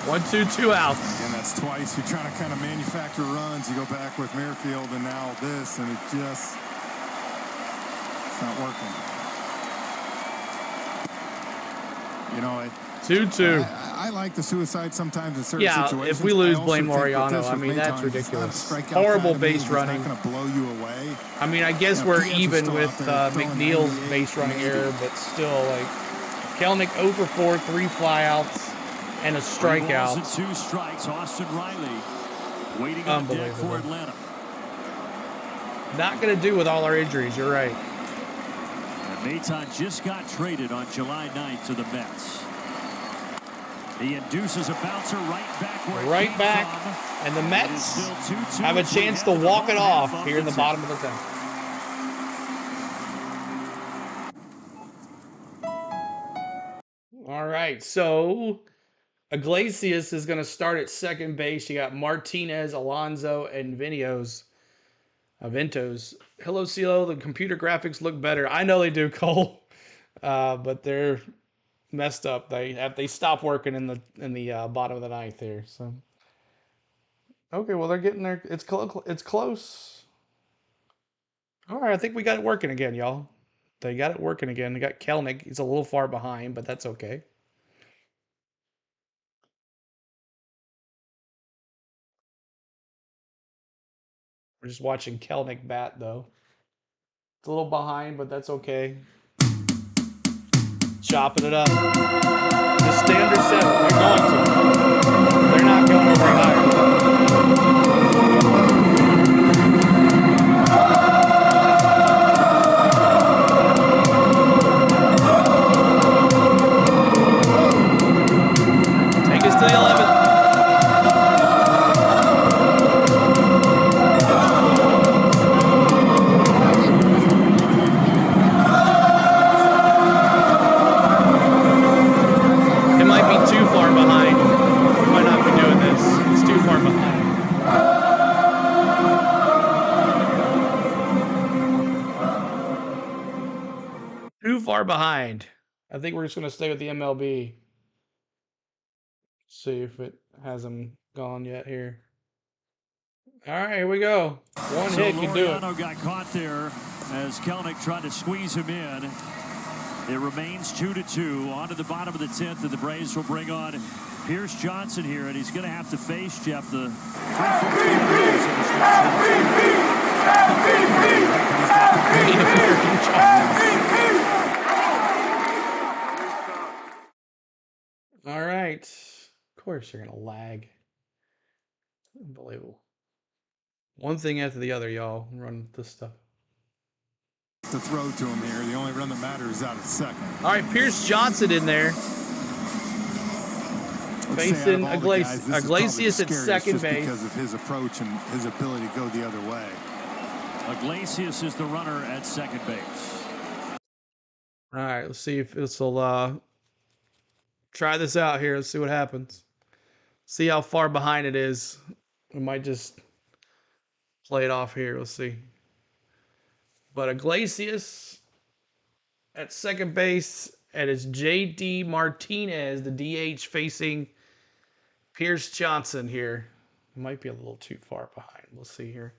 One, two outs. And that's twice. You're trying to kind of manufacture runs. You go back with Merrifield and now this, and it's not working. You know, 2-2. I like the suicide sometimes in certain situations. If we lose, blame Laureano. I mean, that's ridiculous. Horrible base running. It's not going to blow you away. I mean, I guess we're even with McNeil's base running error, but still, like, Kelnick 0 for 4, 3 flyouts. and a 3 balls strikeout. and 2 strikes. Austin Riley waiting on the deck for Atlanta. Not going to do with all our injuries. You're right. And Maton just got traded on July 9th to the Mets. He induces a bouncer right back where right back, and the Mets have a chance to walk it off here in the bottom of the 10th. All right, so Iglesias is going to start at second base. You got Martinez, Alonso, and Ventos. Hello, CeeLo. The computer graphics look better. I know they do, Cole, but they're messed up. They stopped working in the bottom of the 9th here. So okay, well they're getting there. It's close. All right, I think we got it working again, y'all. They got it working again. They got Kelnick. He's a little far behind, but that's okay. We're just watching Kelnick bat though. It's a little behind, but that's okay. Chopping it up. Just stay under 7. They're going to. They're not going over higher. Take us to the 11th. It might be too far behind. We might not be doing this. It's too far behind. Too far behind. I think we're just going to stay with the MLB. See if it hasn't gone yet here. All right, here we go. One hit can do it. Laureano got caught there as Kelnick tried to squeeze him in. It remains 2-2 on to the bottom of the 10th, and the Braves will bring on Pierce Johnson here, and he's going to have to face, Jeff, the 3-4. All right. Of course you're going to lag. Unbelievable. One thing after the other, y'all. Run this stuff. To throw to him here. The only run that matters is out at second. All right, Pierce Johnson in there. Facing Iglesias at second base. Because of his approach and his ability to go the other way. Iglesias is the runner at second base. All right, let's see if this will try this out here. Let's see what happens. See how far behind it is. We might just play it off here. Let's see. But Iglesias at second base, and it's J.D. Martinez, the DH, facing Pierce Johnson here. Might be a little too far behind. We'll see here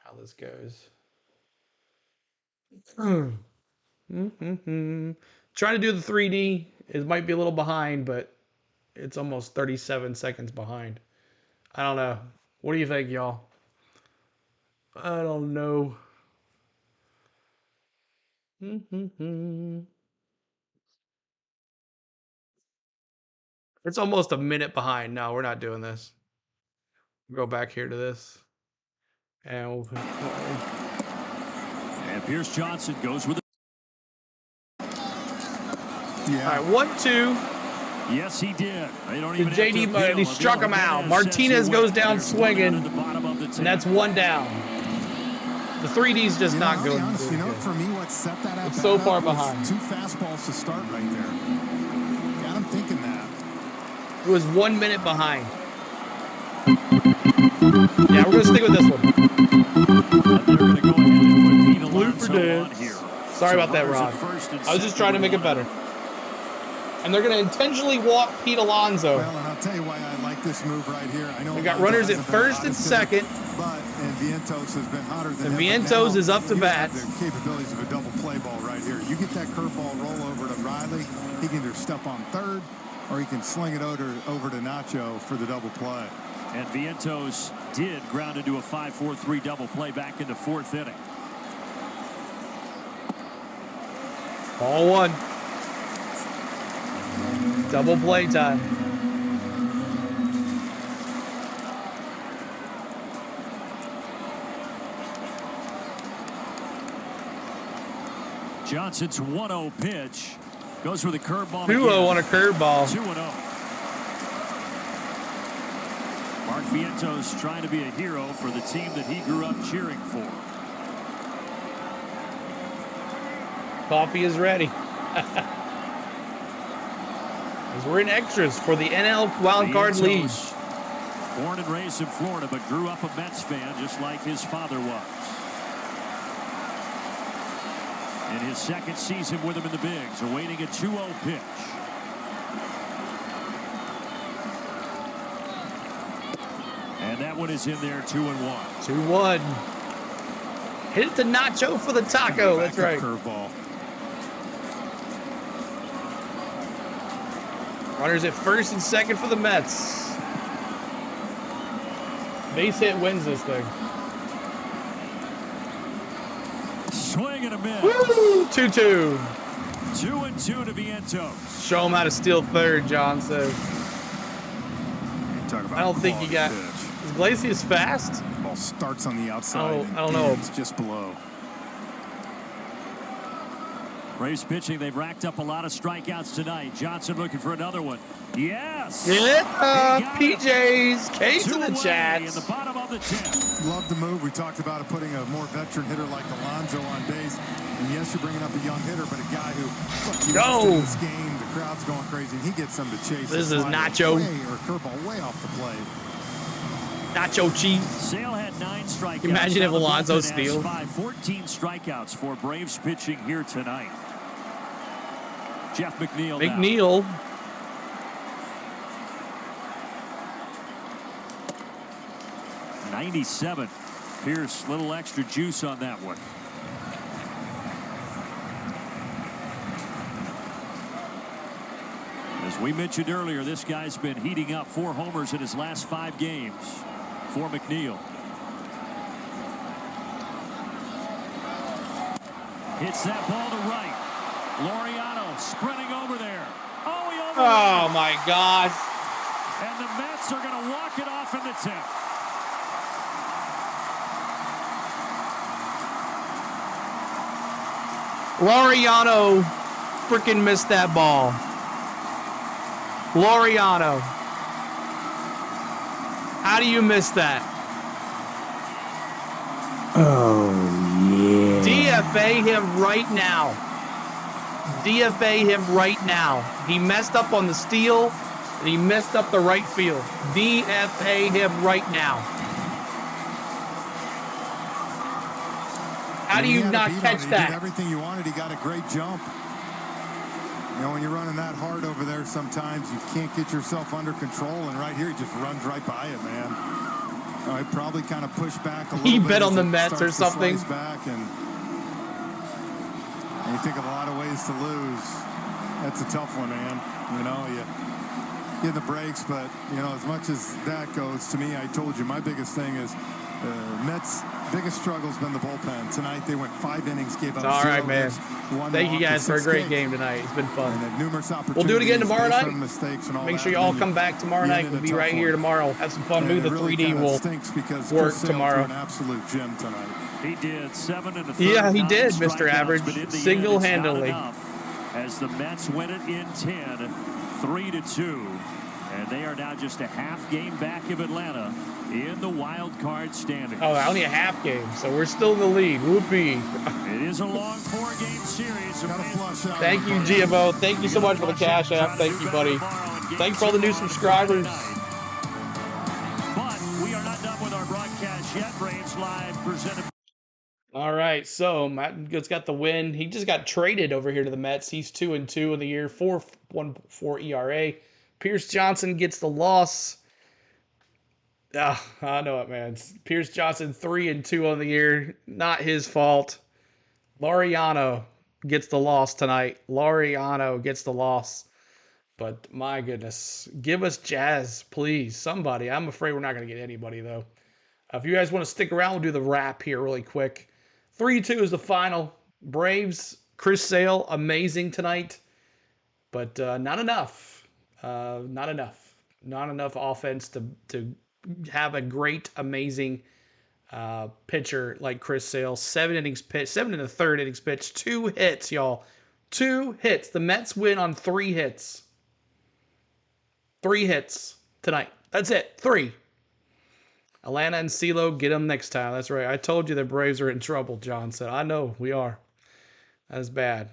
how this goes. Trying to do the 3D. It might be a little behind, but it's almost 37 seconds behind. I don't know. What do you think, y'all? I don't know. It's almost a minute behind. No, we're not doing this. We'll go back here to this. And Pierce Johnson goes with it. Yeah. All right, 1-2. Yes, he did. They don't even JD, he struck him out. Martinez goes down swinging, and that's 1 down. The 3D's just not good. Honest, for me, what set that up? It's so far behind. 2 fastballs to start right there. Got him thinking that. It was 1 minute behind. Yeah, we're gonna stick with this one. They're gonna go ahead and put Blue for dance. here. Sorry about that, Ron. I was just trying to make it better. And they're going to intentionally walk Pete Alonso. Well, and I'll tell you why I like this move right here. I know we got runners at first and second. But Vientos has been hotter than ever. Vientos is up to bat. The capabilities of a double play ball right here. You get that curveball roll over to Riley. He can either step on third, or he can sling it over to Nacho for the double play. And Vientos did ground into a 5-4-3 double play back in the 4th inning. Ball 1. Double play time. Johnson's 1-0 pitch. Goes for the curveball. 2-0 on a curveball. 2-0. Mark Vientos trying to be a hero for the team that he grew up cheering for. Coffee is ready. As we're in extras for the NL Wildcard League. Born and raised in Florida, but grew up a Mets fan just like his father was. In his second season with him in the bigs, awaiting a 2-0 pitch. And that one is in there, 2-1. 2-1. Hit it to Nacho for the taco. That's right. Curveball. Runners at first and second for the Mets. Base hit wins this thing. Swing and a miss. 2-2. 2-2 to Vientos. Show him how to steal third, John says. I don't think he got. Is Iglesias fast? Ball starts on the outside. I don't know. It's just below. Braves pitching. They've racked up a lot of strikeouts tonight. Johnson looking for another one. Yes. Yeah. PJs. K to the Chats. In the bottom of the 10th. Love the move. We talked about putting a more veteran hitter like Alonso on base. And yes, you're bringing up a young hitter, but a guy who, look, he was in this game, the crowd's going crazy, and he gets some to chase. This is Nacho. Or curveball way off the plate. Nacho cheese. Sale had 9 strikeouts. Imagine if Alonso steals. 14 strikeouts for Braves pitching here tonight. Jeff McNeil. McNeil. Now. 97. Pierce, little extra juice on that one. As we mentioned earlier, this guy's been heating up. 4 homers in his last 5 games for McNeil. Hits that ball to right. Laureano sprinting over there. Oh my God. And the Mets are going to walk it off in the 10th. Laureano freaking missed that ball. Laureano. How do you miss that? Oh, yeah. DFA him right now. DFA him right now. He messed up on the steal, and he messed up the right field. DFA him right now. How do you not catch that? He did everything you wanted. He got a great jump. You know, when you're running that hard over there, sometimes you can't get yourself under control, and right here, he just runs right by it, man. I probably kind of pushed back a little bit. He bet on the Mets or something. Back and you think of a lot of ways to lose. That's a tough one, man. You know, you get the breaks, but, you know, as much as that goes, to me, I told you, my biggest thing is Mets' biggest struggle has been the bullpen. Tonight, they went 5 innings, gave up 0 all right, man. Thank you guys for a great game tonight. It's been fun. We'll do it again tomorrow night. Make sure you all come back tomorrow night. We'll be right here tomorrow. Have some fun. Maybe the 3D will work tomorrow. An absolute gem tonight. He did 7 in the 3rd. Yeah, he did, Mr. Average. Single-handedly. As the Mets win it in 10, 3-2. And they are now just a half game back of Atlanta in the wild card standings. Oh, only a half game, so we're still in the lead. Whoopee. It is a long 4-game series. Thank you, GMO. Thank you so much for the Cash App. Thank you, buddy. Thanks for all the new subscribers. But we are not done with our broadcast yet. Braves Live presented. All right, so Matt Good's got the win. He just got traded over here to the Mets. He's 2-2 in the year, 4.14 ERA. Pierce Johnson gets the loss. I know it, man. Pierce Johnson 3-2 on the year. Not his fault. Laureano gets the loss tonight. Laureano gets the loss. But my goodness, give us Jazz, please. Somebody. I'm afraid we're not going to get anybody, though. If you guys want to stick around, we'll do the wrap here really quick. 3-2 is the final. Braves, Chris Sale, amazing tonight. But not enough. Not enough. Not enough offense to have a great, amazing pitcher like Chris Sale. 7 innings pitched, 7 and a third innings pitched, 2 hits, y'all. 2 hits. The Mets win on 3 hits. 3 hits tonight. That's it. 3. Atlanta and CeeLo, get them next time. That's right. I told you the Braves are in trouble, John said. I know, we are. That is bad.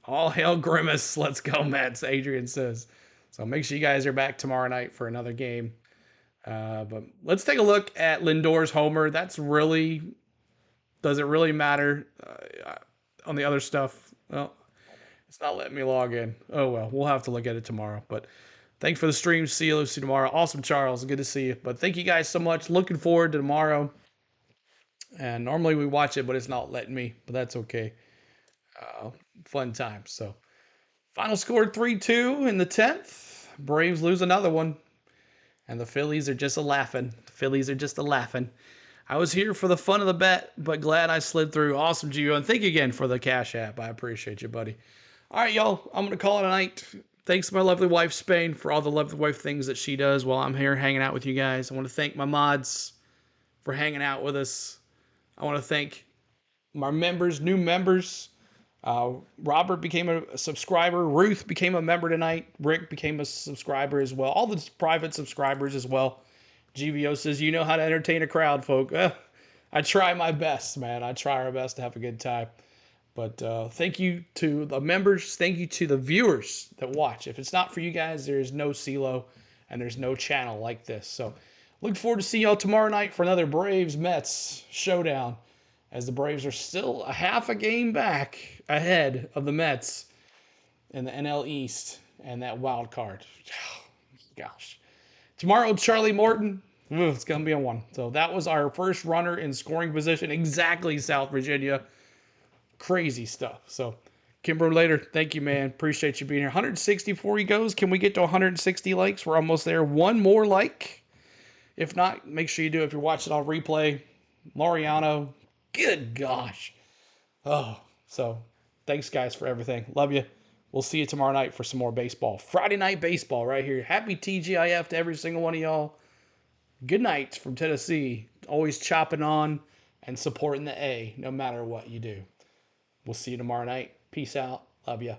All hail Grimace. Let's go, Mets, Adrian says. So make sure you guys are back tomorrow night for another game. But let's take a look at Lindor's homer. That's really... Does it really matter on the other stuff? Well, it's not letting me log in. Oh, well. We'll have to look at it tomorrow. But thanks for the stream. See you tomorrow. Awesome, Charles. Good to see you. But thank you guys so much. Looking forward to tomorrow. And normally we watch it, but it's not letting me. But that's okay. Fun times. So, final score 3-2 in the 10th. Braves lose another one. And the Phillies are just a-laughing. I was here for the fun of the bet, but glad I slid through. Awesome, Gio. And thank you again for the Cash App. I appreciate you, buddy. All right, y'all. I'm going to call it a night. Thanks to my lovely wife, Spain, for all the lovely wife things that she does while I'm here hanging out with you guys. I want to thank my mods for hanging out with us. I want to thank my members, new members. Robert became a subscriber. Ruth became a member tonight. Rick became a subscriber as well. All the private subscribers as well. GVO says, you know how to entertain a crowd, folk. I try my best, man. I try our best to have a good time. But thank you to the members. Thank you to the viewers that watch. If it's not for you guys, there is no CeeLo and there's no channel like this. So look forward to seeing y'all tomorrow night for another Braves-Mets showdown, as the Braves are still a half a game back ahead of the Mets in the NL East and that wild card. Gosh. Tomorrow, Charlie Morton. It's going to be a 1. So that was our first runner in scoring position. Exactly, South Virginia. Crazy stuff. So, Kimber later. Thank you, man. Appreciate you being here. 160 before he goes. Can we get to 160 likes? We're almost there. 1 more like. If not, make sure you do. If you're watching on replay, Mariano. Good gosh. Oh, so thanks, guys, for everything. Love you. We'll see you tomorrow night for some more baseball. Friday night baseball right here. Happy TGIF to every single one of y'all. Good night from Tennessee. Always chopping on and supporting the A no matter what you do. We'll see you tomorrow night. Peace out. Love ya.